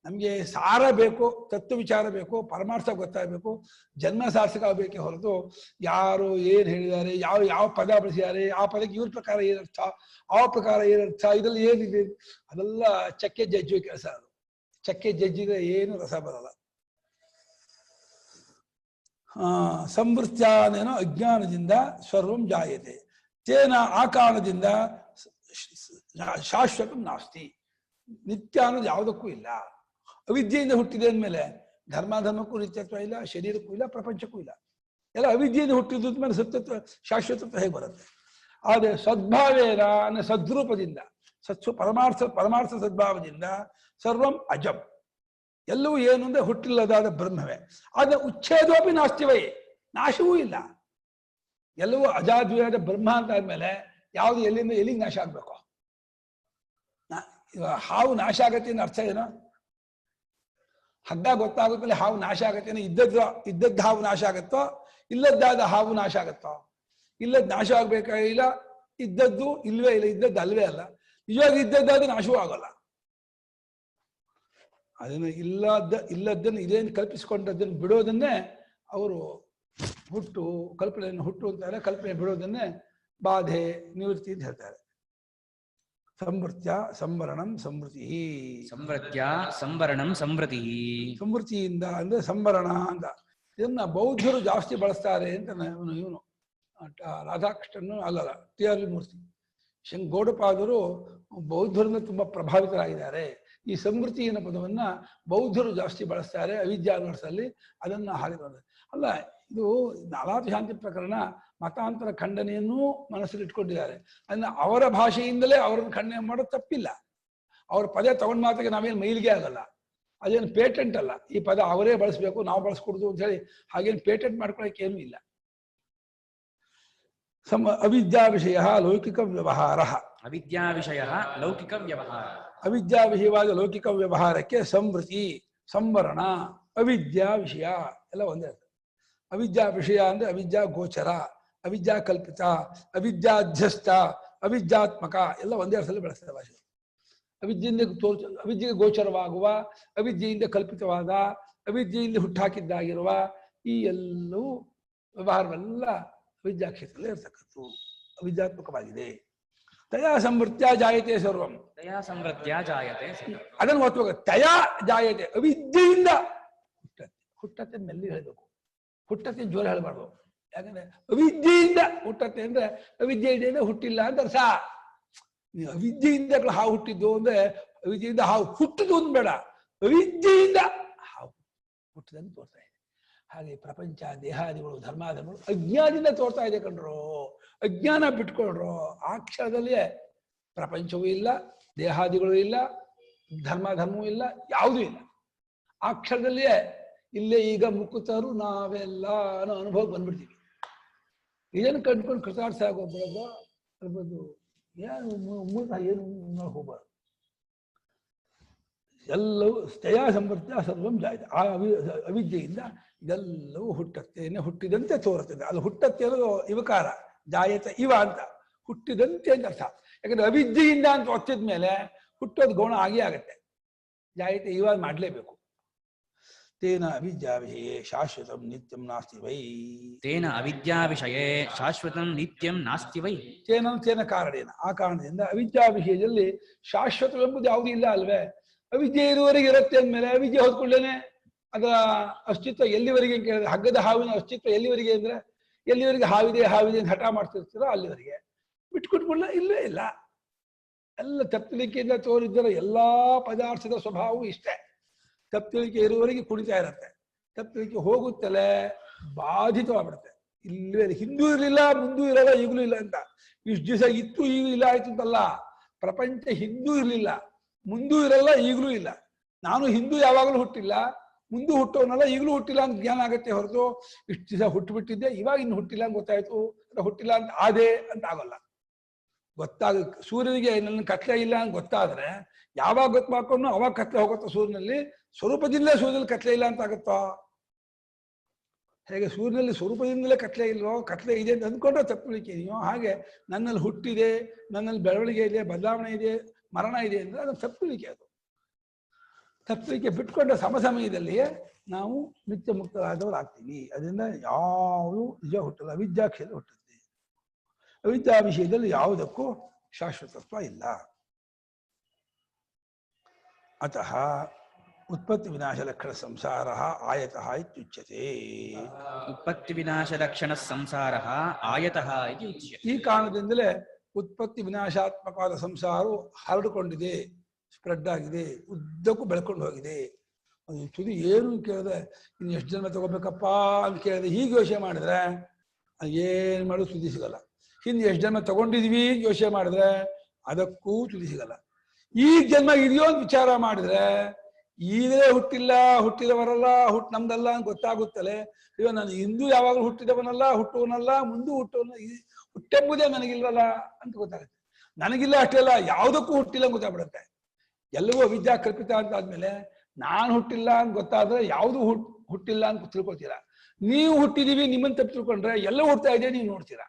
ನಮಗೆ ಸಾರ ಬೇಕು, ತತ್ವ ವಿಚಾರ ಬೇಕು, ಪರಮಾರ್ಥ ಗೊತ್ತಾಗಬೇಕು, ಜನ್ಮ ಸಾರ್ಥಕ ಆಗಬೇಕೇ ಹೊರತು ಯಾರು ಏನು ಹೇಳಿದ್ದಾರೆ, ಯಾವ ಪದ ಬಳಸಿದ್ದಾರೆ, ಆ ಪದಕ್ಕೆ ಇವ್ರ ಪ್ರಕಾರ ಏನರ್ಥ, ಆ ಪ್ರಕಾರ ಏನರ್ಥ, ಇದರಲ್ಲಿ ಏನಿದೆ ಅದೆಲ್ಲ ಚಕ್ಕೆ ಜಜ್ಜುವ ಕೆಲಸ. ಅದು ಚಕ್ಕೆ ಜಜ್ಜಿದ್ರೆ ಏನು ರಸ ಬರಲ್ಲ. ಸಂವೃತ್ಯಾನೇನೋ ಅಜ್ಞಾನದಿಂದ ಸರ್ವಂ ಜಾಯತೆ, ತೇನ ಆ ಕಾರಣದಿಂದ ಶಾಶ್ವತ ನಾಸ್ತಿ, ನಿತ್ಯ ಅನ್ನೋದು ಯಾವುದಕ್ಕೂ ಇಲ್ಲ. ಅವಿದ್ಯೆಯಿಂದ ಹುಟ್ಟಿದೆ ಅಂದಮೇಲೆ ಧರ್ಮಕ್ಕೂ ನಿತ್ಯತ್ವ ಇಲ್ಲ, ಶರೀರಕ್ಕೂ ಇಲ್ಲ, ಪ್ರಪಂಚಕ್ಕೂ ಇಲ್ಲ. ಎಲ್ಲ ಅವಿದ್ಯೆಯಿಂದ ಹುಟ್ಟಿದ ಮೇಲೆ ಸತ್ಯತ್ವ ಶಾಶ್ವತತ್ವ ಹೇಗೆ ಬರುತ್ತೆ? ಆದರೆ ಸದ್ಭಾವೇನ ಅನ್ನೋ ಸದ್ರೂಪದಿಂದ, ಪರಮಾರ್ಥ ಸದ್ಭಾವದಿಂದ ಸರ್ವಂ ಅಜಂ, ಎಲ್ಲವೂ ಏನು ಅಂದ್ರೆ ಹುಟ್ಟಿಲ್ಲದಾದ ಬ್ರಹ್ಮವೇ. ಆದ್ರೆ ಉಚ್ಛೇದೋಪಿ ನಾಸ್ತಿವೇ, ನಾಶವೂ ಇಲ್ಲ. ಎಲ್ಲವೂ ಅಜಾದ್ವಿಯಾದ ಬ್ರಹ್ಮ ಅಂತ ಆದ್ಮೇಲೆ ಯಾವುದು ಎಲ್ಲಿಂದ ಎಲ್ಲಿಗೆ ನಾಶ ಆಗ್ಬೇಕು? ಹಾವು ನಾಶ ಆಗತ್ತೆ ಅನ್ನೋ ಅರ್ಥ ಏನೋ? ಹಗ್ಗ ಗೊತ್ತಾಗುತ್ತೆ ಹಾವು ನಾಶ ಆಗತ್ತೆ, ಇದ್ದದ್ದು ಹಾವು ನಾಶ ಆಗತ್ತೋ, ಇಲ್ಲದ್ದಾದ ಹಾವು ನಾಶ ಆಗತ್ತೋ? ಇಲ್ಲದ್ ನಾಶ ಆಗ್ಬೇಕಾಗಿಲ್ಲ, ಇದ್ದದ್ದು ಇಲ್ವೇ ಇಲ್ಲ, ಇದ್ದದ್ದು ಅಲ್ವೇ ಅಲ್ಲ. ನಿಜವಾಗಿ ಇದ್ದದ್ದಾದ ನಾಶವೂ ಆಗೋಲ್ಲ. ಅದನ್ನು ಇಲ್ಲದ್ದನ್ನು ಇದೇನು ಕಲ್ಪಿಸಿಕೊಂಡದ್ದನ್ನು ಬಿಡೋದನ್ನೇ ಅವರು ಕಲ್ಪನೆಯನ್ನು ಹುಟ್ಟು ಅಂತಾರೆ. ಕಲ್ಪನೆ ಬಿಡೋದನ್ನೇ ಬಾಧೆ ನಿವೃತ್ತಿ ಅಂತ ಹೇಳ್ತಾರೆ. ಸಂವೃತ್ಯ ಸಂವರಣಂ ಸಂವೃತಿ. ಸಂವೃತ್ಯ ಸಂವರಣಂ ಸಂವೃತಿ. ಸಂವೃತ್ತಿಯಿಂದ ಅಂದ್ರೆ ಸಂವರಣ ಅಂತ. ಇದನ್ನ ಬೌದ್ಧರು ಜಾಸ್ತಿ ಬಳಸ್ತಾರೆ ಅಂತ ಇವನು ರಾಧಾಕೃಷ್ಣನು ಅಲ್ಲಲ್ಲ, ಟಿ.ಆರ್.ವಿ. ಮೂರ್ತಿ. ಗೌಡಪಾದರು ಬೌದ್ಧರಿಂದ ತುಂಬಾ ಪ್ರಭಾವಿತರಾಗಿದ್ದಾರೆ. ಈ ಸಂವೃತ್ತಿ ಅನ್ನೋ ಪದವನ್ನ ಬೌದ್ಧರು ಜಾಸ್ತಿ ಬಳಸ್ತಾರೆ ಅವಿದ್ಯಾನರ್ಸಲ್ಲಿ. ಅದನ್ನ ಹಾಗೆ ಅಲ್ಲ, ಇದು ನಾಲಾತು ಶಾಂತಿ ಪ್ರಕರಣ ಮತಾಂತರ ಖಂಡನೆಯನ್ನೂ ಮನಸ್ಸಲ್ಲಿ ಇಟ್ಕೊಂಡಿದ್ದಾರೆ. ಅದನ್ನ ಅವರ ಭಾಷೆಯಿಂದಲೇ ಅವರನ್ನು ಖಂಡನೆ ಮಾಡೋದು ತಪ್ಪಿಲ್ಲ. ಅವ್ರ ಪದ ತಗೊಂಡ್ ಮಾತಿಗೆ ನಾವೇನು ಮೈಲಿಗೆ ಆಗಲ್ಲ, ಅದೇನು ಪೇಟೆಂಟ್ ಅಲ್ಲ. ಈ ಪದ ಅವರೇ ಬಳಸ್ಬೇಕು, ನಾವು ಬಳಸ್ಕೊಡುದು ಅಂತ ಹೇಳಿ ಹಾಗೇನು ಪೇಟೆಂಟ್ ಮಾಡ್ಕೊಳಕ್ಕೆ ಏನೂ ಇಲ್ಲ. ಅವಿದ್ಯಾ ವಿಷಯ ಲೌಕಿಕ ವ್ಯವಹಾರ. ಅವಿದ್ಯಾ ವಿಷಯ ಲೌಕಿಕ ವ್ಯವಹಾರ. ಅವಿದ್ಯಾ ವಿಷಯವಾದ ಲೌಕಿಕ ವ್ಯವಹಾರಕ್ಕೆ ಸಂವೃತಿ, ಸಂವರಣ, ಅವಿದ್ಯಾ ವಿಷಯ ಎಲ್ಲ ಒಂದೇ. ಅವಿದ್ಯಾ ವಿಷಯ ಅಂದ್ರೆ ಅವಿದ್ಯಾ ಗೋಚರ, ಅವಿದ್ಯಾ ಕಲ್ಪಿತ, ಅವಿದ್ಯಾಧ್ಯಸ್ಥ, ಅವಿದ್ಯಾತ್ಮಕ ಎಲ್ಲ ಒಂದೇ ಅರ್ಥದಲ್ಲಿ ಬಳಸ್ತಾರೆ ಭಾಷೆ. ಅವಿದ್ಯೆಯಿಂದ ಅವಿದ್ಯೆಗೆ ಗೋಚರವಾಗುವ, ಅವಿದ್ಯೆಯಿಂದ ಕಲ್ಪಿತವಾದ, ಅವಿದ್ಯೆಯಿಂದ ಹುಟ್ಟಾಕಿದ್ದಾಗಿರುವ ಈ ಎಲ್ಲವೂ ವ್ಯವಹಾರವೆಲ್ಲ ಅವಿದ್ಯಾ ಕ್ಷೇತ್ರದಲ್ಲಿ ಇರ್ತಕ್ಕಂಥದ್ದು, ಅವಿದ್ಯಾತ್ಮಕವಾಗಿದೆ. ತಯಾ ಸಂವೃತ್ಯ ಜಾಯತೆ ಸರ್ವಂ. ತಯಾ ಸಂವೃತ್ಯ ಜಾಯತೆ. ಅದನ್ನು ಓದ್ಬೇಕು. ತಯಾ ಜಾಯತೆ, ಅವಿದ್ಯೆಯಿಂದ ಹುಟ್ಟತ್ತೆ. ಹುಟ್ಟತ್ತೆ ಮೆಲ್ಲಿ ಹೇಳಬೇಕು. ಹುಟ್ಟತ್ತೆ ಜೋರ ಹೇಳಬಾರ್ದು. ಯಾಕಂದ್ರೆ ಅವಿದ್ಯೆಯಿಂದ ಹುಟ್ಟತ್ತೆ ಅಂದ್ರೆ ಅವಿದ್ಯೆಯಿಂದ ಹುಟ್ಟಿಲ್ಲ ಅಂತ ಅರ್ಥ. ನೀವು ಅವಿದ್ಯೆಯಿಂದ ಹಾವು ಹುಟ್ಟಿದ್ದು ಅಂದ್ರೆ ಅವಿದ್ಯೆಯಿಂದ ಹಾವು ಹುಟ್ಟಿದ್ದು ಒಂದು ಬೇಡ, ಅವಿದ್ಯೆಯಿಂದ ಹಾವು ಹುಟ್ಟಿದಂಗೆ ತೋರ್ತಾ ಇದೆ. ಹಾಗೆ ಪ್ರಪಂಚ ದೇಹಾದಿಗಳು ಧರ್ಮಾದಿಗಳು ಅಜ್ಞಾನದಿಂದ ತೋರ್ತಾ ಇದೆ ಕಣ್ರು. ಅಜ್ಞಾನ ಬಿಟ್ಕೊಳ್ರು, ಆ ಕ್ಷಣದಲ್ಲಿಯೇ ಪ್ರಪಂಚವೂ ಇಲ್ಲ, ದೇಹಾದಿಗಳು ಇಲ್ಲ, ಧರ್ಮವೂ ಇಲ್ಲ, ಯಾವುದೂ ಇಲ್ಲ. ಆ ಕ್ಷಣದಲ್ಲಿಯೇ ಇಲ್ಲೇ ಈಗ ಮುಕ್ಕುತ್ತರು ನಾವೆಲ್ಲ ಅನ್ನೋ ಅನುಭವ ಬಂದ್ಬಿಡ್ತೀವಿ. ಇದನ್ನು ಕಂಡುಕೊಂಡು ಕೃತಾರ್ಥ ಆಗೋಗ್ಬಿಡೋದು ಅನ್ಬೋದು. ಏನು ಏನು ಹೋಗ್ಬಾರ್ದು. ಎಲ್ಲವೂ ಸ್ಥಯ ಸಂಪರ್ಕ ಸರ್ವಂ ಜಾಯಿದೆ. ಆ ಅವಿದ್ಯೆಯಿಂದ ಇದೆಲ್ಲವೂ ಹುಟ್ಟತ್ತೇನೆ, ಹುಟ್ಟಿದಂತೆ ತೋರುತ್ತದೆ. ಅದು ಹುಟ್ಟತ್ತೆ ಅನ್ನೋದು ಇವಕಾರ, ಜಾಯತ ಇವ ಅಂತ, ಹುಟ್ಟಿದಂತೆ ಅಂತ ಅರ್ಥ. ಯಾಕಂದ್ರೆ ಅವಿದ್ಯೆಯಿಂದ ಅಂತ ಒತ್ತಿದ ಮೇಲೆ ಹುಟ್ಟೋದು ಗೌಣ ಆಗೇ ಆಗತ್ತೆ. ಜಾಯತೆ ಇವಾಗ ಮಾಡಲೇಬೇಕು. ತೇನ ಅವಿದ್ಯಾ ವಿಷಯೇ ಶಾಶ್ವತಂ ನಿತ್ಯಂ ನಾಸ್ತಿ ವೈ. ತೇನ ಅವಿದ್ಯಾ ವಿಷಯೇ ಶಾಶ್ವತಂ ನಿತ್ಯಂ ನಾಸ್ತಿ ವೈ. ತೇನ ಕಾರಣೇನ, ಆ ಕಾರಣದಿಂದ ಅವಿದ್ಯಾ ವಿಷಯದಲ್ಲಿ ಶಾಶ್ವತವೆಂಬುದು ಯಾವುದೂ ಇಲ್ಲ ಅಲ್ವೇ. ಅವಿದ್ಯೆ ಇರುವವರೆಗೆ ಇರುತ್ತೆ ಅಂದಮೇಲೆ ಅವಿದ್ಯೆ ಹೊದ್ಕೊಳ್ಳೇನೆ ಅದರ ಅಸ್ತಿತ್ವ ಎಲ್ಲಿವರೆಗೆ ಕೇಳಿದ್ರೆ, ಹಗ್ಗದ ಹಾವಿನ ಅಸ್ತಿತ್ವ ಎಲ್ಲಿವರೆಗೆ ಅಂದ್ರೆ ಎಲ್ಲಿವರೆಗೆ ಹಾವಿದೆ ಹಾವಿದೆ ಅಂತ ಹಠ ಮಾಡ್ತಿರ್ತೀರೋ ಅಲ್ಲಿವರೆಗೆ. ಬಿಟ್ಕೊಟ್ಕೊಳ್ಳ ಇಲ್ಲವೇ ಇಲ್ಲ. ಎಲ್ಲ ತಪ್ಪಲಿಕೆಯಿಂದ ತೋರಿದ್ದರ ಎಲ್ಲಾ ಪದಾರ್ಥದ ಸ್ವಭಾವವು ಇಷ್ಟೇ. ತಪ್ಪಲಿಕೆ ಇರುವವರೆಗೆ ಕುಣಿತಾ ಇರತ್ತೆ, ತಪ್ಪಲಿಕೆ ಹೋಗುತ್ತಲೇ ಬಾಧಿತವಾಗ್ಬಿಡುತ್ತೆ. ಇಲ್ಲವೇ ಹಿಂದೂ ಇರಲಿಲ್ಲ, ಮುಂದೂ ಇರಲ್ಲ, ಈಗಲೂ ಇಲ್ಲ ಅಂತ. ಇಷ್ಟು ದಿವಸ ಇತ್ತು ಈಗ ಇಲ್ಲ ಆಯ್ತು ಅಂತಲ್ಲ. ಪ್ರಪಂಚ ಹಿಂದೂ ಇರಲಿಲ್ಲ, ಮುಂದೂ ಇರಲ್ಲ, ಈಗಲೂ ಇಲ್ಲ. ನಾನು ಹಿಂದೂ ಯಾವಾಗಲೂ ಹುಟ್ಟಿಲ್ಲ, ಮುಂದೂ ಹುಟ್ಟೋನಲ್ಲ, ಈಗಲೂ ಹುಟ್ಟಿಲ್ಲ ಅಂತ ಜ್ಞಾನ ಆಗತ್ತೆ ಹೊರತು ಇಷ್ಟು ದಿವಸ ಹುಟ್ಟುಬಿಟ್ಟಿದ್ದೆ ಇವಾಗ ಇನ್ನು ಹುಟ್ಟಿಲ್ಲ ಅಂತ ಗೊತ್ತಾಯ್ತು, ಹುಟ್ಟಿಲ್ಲ ಅಂತ ಆದೆ ಅಂತ ಆಗೋಲ್ಲ. ಸೂರ್ಯನಿಗೆ ನನ್ನ ಕತ್ಲೆ ಇಲ್ಲ ಅಂತ ಗೊತ್ತಾದ್ರೆ ಯಾವಾಗ ಗೊತ್ತು ಮಾಡ್ಕೊಂಡು ಅವಾಗ ಕತ್ಲೆ ಹೋಗುತ್ತೋ ಸೂರ್ಯನಲ್ಲಿ. ಸ್ವರೂಪದಿಂದಲೇ ಸೂರ್ಯನಲ್ಲಿ ಕತ್ಲೆ ಇಲ್ಲ ಅಂತ ಆಗುತ್ತೋ? ಹೇಗೆ ಸೂರ್ಯನಲ್ಲಿ ಸ್ವರೂಪದಿಂದಲೇ ಕತ್ಲೆ ಇಲ್ವೋ, ಕತ್ಲೆ ಇದೆ ಅಂತ ಅಂದ್ಕೊಂಡ್ರೆ ತಪ್ಪಲಿಕ್ಕೆ ಇದೆಯೋ, ಹಾಗೆ ನನ್ನಲ್ಲಿ ಹುಟ್ಟಿದೆ, ನನ್ನಲ್ಲಿ ಬೆಳವಣಿಗೆ ಇದೆ, ಬದಲಾವಣೆ ಇದೆ, ಮರಣ ಇದೆ ಅಂದ್ರೆ ಅದು ತಪ್ಪಲಿಕ್ಕೆ. ಅದು ತಪ್ಪಲಿಕ್ಕೆ ಬಿಟ್ಕೊಂಡ ಸಮಯದಲ್ಲಿಯೇ ನಾವು ನಿತ್ಯ ಮುಕ್ತರಾದವರು ಆಗ್ತೀವಿ. ಅದರಿಂದ ಯಾವುದು ನಿಜ ಹುಟ್ಟಲ್ಲ, ಅವಿದ್ಯಾಕ್ಷರ ಹುಟ್ಟುತ್ತೆ. ಅವಿದ್ಯಾ ವಿಷಯದಲ್ಲಿ ಯಾವುದಕ್ಕೂ ಶಾಶ್ವತತ್ವ ಇಲ್ಲ. ಅತಃ ಉತ್ಪತ್ತಿ ವಿನಾಶ ಲಕ್ಷಣ ಸಂಸಾರ ಆಯತಃ ಇತ್ಯುಚ್ಯತೆ. ಉತ್ಪತ್ತಿ ವಿನಾಶ ಲಕ್ಷಣ ಸಂಸಾರ ಆಯತಃ ಇತಿ ಉಚ್ಯತೆ. ಈ ಕಾರಣದಿಂದಲೇ ಉತ್ಪತ್ತಿ ವಿನಾಶಾತ್ಮಕವಾದ ಸಂಸಾರವು ಹರಡಿಕೊಂಡಿದೆ, ಸ್ಪ್ರೆಡ್ ಆಗಿದೆ, ಉದ್ದಕ್ಕೂ ಬೆಳ್ಕೊಂಡು ಹೋಗಿದೆ. ಅದು ತುದಿ ಏನು ಕೇಳಿದ್ರೆ ಇನ್ನು ಎಷ್ಟು ಜನ್ಮ ತಗೋಬೇಕಪ್ಪ ಅಂತ ಕೇಳಿದ್ರೆ ಹೀಗೆ ಯೋಚನೆ ಮಾಡಿದ್ರೆ ಏನು ಮಾಡೋದು ತುದಿ ಸಿಗಲ್ಲ. ಹಿಂದೆ ಎಷ್ಟು ಜನ್ಮ ತಗೊಂಡಿದ್ವಿ ಯೋಚನೆ ಮಾಡಿದ್ರೆ ಅದಕ್ಕೂ ತುದಿ ಸಿಗಲ್ಲ. ಈಗ ಜನ್ಮ ಇದೆಯೋ ಅಂತ ವಿಚಾರ ಮಾಡಿದ್ರೆ ಈಗಲೇ ಹುಟ್ಟಿಲ್ಲ, ಹುಟ್ಟಿದವರಲ್ಲ, ನಮ್ದಲ್ಲ ಅಂತ ಗೊತ್ತಾಗುತ್ತಲೇ. ಇವ ನಾನು ಹಿಂದೂ ಯಾವಾಗಲೂ ಹುಟ್ಟಿದವನಲ್ಲ, ಹುಟ್ಟುವನಲ್ಲ, ಮುಂದೂ ಹುಟ್ಟುವನ, ಹುಟ್ಟೆಂಬುದೇ ನನಗಿಲ್ವಲ್ಲ ಅಂತ ಗೊತ್ತಾಗುತ್ತೆ. ನನಗಿಲ್ಲ ಅಷ್ಟೇ ಅಲ್ಲ, ಯಾವುದಕ್ಕೂ ಹುಟ್ಟಿಲ್ಲ ಅಂತ ಗೊತ್ತಾಗ್ಬಿಡುತ್ತೆ. ಎಲ್ಲವೂ ಅವಿದ್ಯಾ ಕಲ್ಪಿತ ಅಂತ ಆದ್ಮೇಲೆ ನಾನು ಹುಟ್ಟಿಲ್ಲ ಅಂತ ಗೊತ್ತಾದ್ರೆ ಯಾವುದು ಹುಟ್ಟಿಲ್ಲ ಅಂತ ತಿಳ್ಕೊತೀರಾ. ನೀವು ಹುಟ್ಟಿದೀವಿ ನಿಮ್ಮನ್ನು ತಪ್ಪು ತಿಳ್ಕೊಂಡ್ರೆ ಎಲ್ಲವೂ ಹುಡ್ತಾ ಇದೆ ನೀವು ನೋಡ್ತೀರಾ.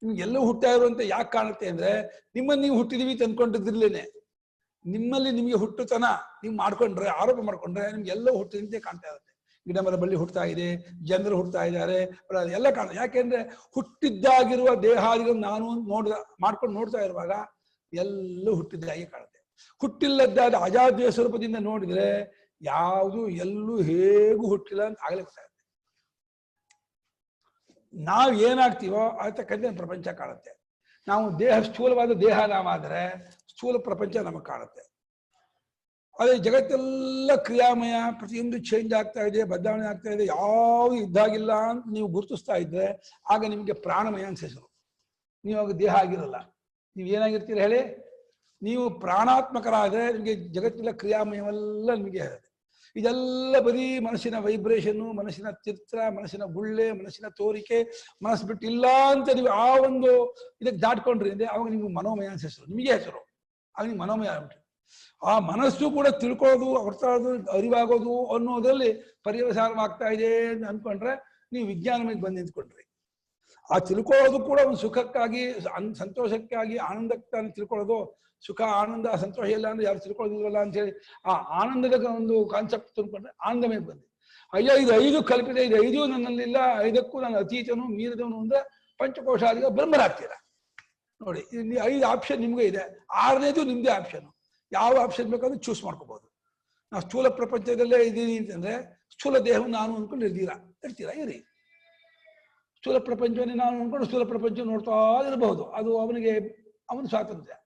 ನಿಮ್ಗೆ ಎಲ್ಲವೂ ಹುಟ್ಟಾ ಇರುವಂತ ಯಾಕೆ ಕಾಣುತ್ತೆ ಅಂದ್ರೆ ನಿಮ್ಮನ್ನು ನೀವು ಹುಟ್ಟಿದೀವಿ ತಂದ್ಕೊಂಡಿದ್ದಿರ್ಲೇನೆ. ನಿಮ್ಮಲ್ಲಿ ನಿಮಗೆ ಹುಟ್ಟುತನ ನೀವು ಮಾಡ್ಕೊಂಡ್ರೆ, ಆರೋಪ ಮಾಡ್ಕೊಂಡ್ರೆ ನಿಮ್ಗೆ ಎಲ್ಲವೂ ಹುಟ್ಟಿದಂತೆ ಕಾಣ್ತಾ ಇರುತ್ತೆ. ಗಿಡ ಮರ ಬಳ್ಳಿ ಹುಡ್ತಾ ಇದೆ, ಜನರು ಹುಡ್ತಾ ಇದ್ದಾರೆ, ಎಲ್ಲ ಕಾಣ. ಯಾಕೆಂದ್ರೆ ಹುಟ್ಟಿದ್ದಾಗಿರುವ ದೇಹಾದಿಗಳು ನಾನು ಮಾಡ್ಕೊಂಡು ನೋಡ್ತಾ ಇರುವಾಗ ಎಲ್ಲವೂ ಹುಟ್ಟಿದ್ದಾಗೆ ಕಾಣುತ್ತೆ. ಹುಟ್ಟಿಲ್ಲದ್ದಾದ ಅಜಾದ್ಯ ಸ್ವರೂಪದಿಂದ ನೋಡಿದ್ರೆ ಯಾವುದು ಎಲ್ಲೂ ಹೇಗೂ ಹುಟ್ಟಿಲ್ಲ ಅಂತ ಆಗಲೇ ಗೊತ್ತಾಗುತ್ತೆ. ನಾವು ಏನಾಗ್ತೀವೋ ಅದಕ್ಕಂತೆ ಪ್ರಪಂಚ ಕಾಣುತ್ತೆ. ನಾವು ಸ್ಥೂಲವಾದ ದೇಹ ನಾವಾದರೆ ಸ್ಥೂಲ ಪ್ರಪಂಚ ನಮಗೆ ಕಾಣುತ್ತೆ. ಅದೇ ಜಗತ್ತೆಲ್ಲ ಕ್ರಿಯಾಮಯ, ಪ್ರತಿಯೊಂದು ಚೇಂಜ್ ಆಗ್ತಾ ಇದೆ, ಬದಲಾವಣೆ ಆಗ್ತಾ ಇದೆ, ಯಾವುದು ಇದ್ದಾಗಿಲ್ಲ ಅಂತ ನೀವು ಗುರುತಿಸ್ತಾ ಇದ್ರೆ ಆಗ ನಿಮಗೆ ಪ್ರಾಣಮಯ ಅಂತ ಹೆಸರು. ನೀವು ಆಗ ದೇಹ ಆಗಿರಲ್ಲ. ನೀವು ಏನಾಗಿರ್ತೀರ ಹೇಳಿ? ನೀವು ಪ್ರಾಣಾತ್ಮಕರಾದರೆ ನಿಮಗೆ ಜಗತ್ತೆಲ್ಲ ಕ್ರಿಯಾಮಯವೆಲ್ಲ ನಿಮಗೆ ಇರುತ್ತೆ. ಇದೆಲ್ಲ ಬರೀ ಮನಸ್ಸಿನ ವೈಬ್ರೇಷನ್ನು, ಮನಸ್ಸಿನ ಚಿತ್ರ, ಮನಸ್ಸಿನ ಗುಳ್ಳೆ, ಮನಸ್ಸಿನ ತೋರಿಕೆ, ಮನಸ್ಸು ಬಿಟ್ಟು ಇಲ್ಲ ಅಂತ ನೀವು ಆ ಒಂದು ಇದಕ್ಕೆ ದಾಟ್ಕೊಂಡ್ರಿ ಅಂದ್ರೆ ಅವಾಗ ನಿಮ್ಗೆ ಮನೋಮಯ ಅಂತ ಹೆಸರು, ನಿಮಗೆ ಹೆಸರು. ಆಗ ನೀವು ಮನೋಮಯ ಆಗ್ಬಿಟ್ರಿ. ಆ ಮನಸ್ಸು ಕೂಡ ತಿಳ್ಕೊಳ್ಳೋದು, ಹೊರತಾಗೋದು, ಅರಿವಾಗೋದು ಅನ್ನೋದ್ರಲ್ಲಿ ಪರ್ಯವಸಾನವಾಗ್ತಾ ಇದೆ ಅಂತ ಅಂದ್ಕೊಂಡ್ರೆ ನೀವು ವಿಜ್ಞಾನಕ್ಕೆ ಬಂದು ನಿಂತ್ಕೊಂಡ್ರಿ. ಆ ತಿಳ್ಕೊಳ್ಳೋದು ಕೂಡ ಒಂದು ಸುಖಕ್ಕಾಗಿ, ಸಂತೋಷಕ್ಕಾಗಿ, ಆನಂದಕ್ಕಾಗಿ ತಿಳ್ಕೊಳ್ಳೋದು. ಸುಖ, ಆನಂದ, ಸಂತೋಷ ಇಲ್ಲ ಅಂದ್ರೆ ಯಾರು ತಿಳ್ಕೊಳ್ಳೋದಿಲ್ವಲ್ಲ ಅಂತ ಹೇಳಿ ಆ ಆನಂದದ ಒಂದು ಕಾನ್ಸೆಪ್ಟ್ ತಿಳ್ಕೊಂಡ್ರೆ ಆನಂದಮಯ ಬಂದಿದೆ. ಅಯ್ಯೋ ಇದು 5 ಕಲ್ಪಿತ, ಇದು 5 ನನ್ನಲ್ಲಿಲ್ಲ, 5ಕ್ಕೂ ನಾನು ಅತೀತನು, ಮೀರಿದವನು ಅಂದ್ರೆ ಪಂಚಕೋಶಾದಿಗ ಬ್ರಹ್ಮರಾಗ್ತೀರ. ನೋಡಿ, ಇಲ್ಲಿ 5 ಆಪ್ಷನ್ ನಿಮ್ಗೆ ಇದೆ, 6ನೇದು ನಿಮ್ದೇ ಆಪ್ಷನ್. ಯಾವ ಆಪ್ಷನ್ ಬೇಕಾದ್ರೂ ಚೂಸ್ ಮಾಡ್ಕೋಬಹುದು. ನಾವು ಸ್ಥೂಲ ಪ್ರಪಂಚದಲ್ಲೇ ಇದ್ದೀನಿ ಅಂತಂದ್ರೆ ಸ್ಥೂಲ ದೇಹವನ್ನು ನಾನು ಅಂದ್ಕೊಂಡು ಇರ್ತೀರಾ ಇರಿ. ಸ್ಥೂಲ ಪ್ರಪಂಚವನ್ನೇ ನಾನು ಅನ್ಕೊಂಡು ಸ್ಥೂಲ ಪ್ರಪಂಚ ನೋಡ್ತಾ ಇರಬಹುದು. ಅದು ಅವನ ಸ್ವಾತಂತ್ರ್ಯ.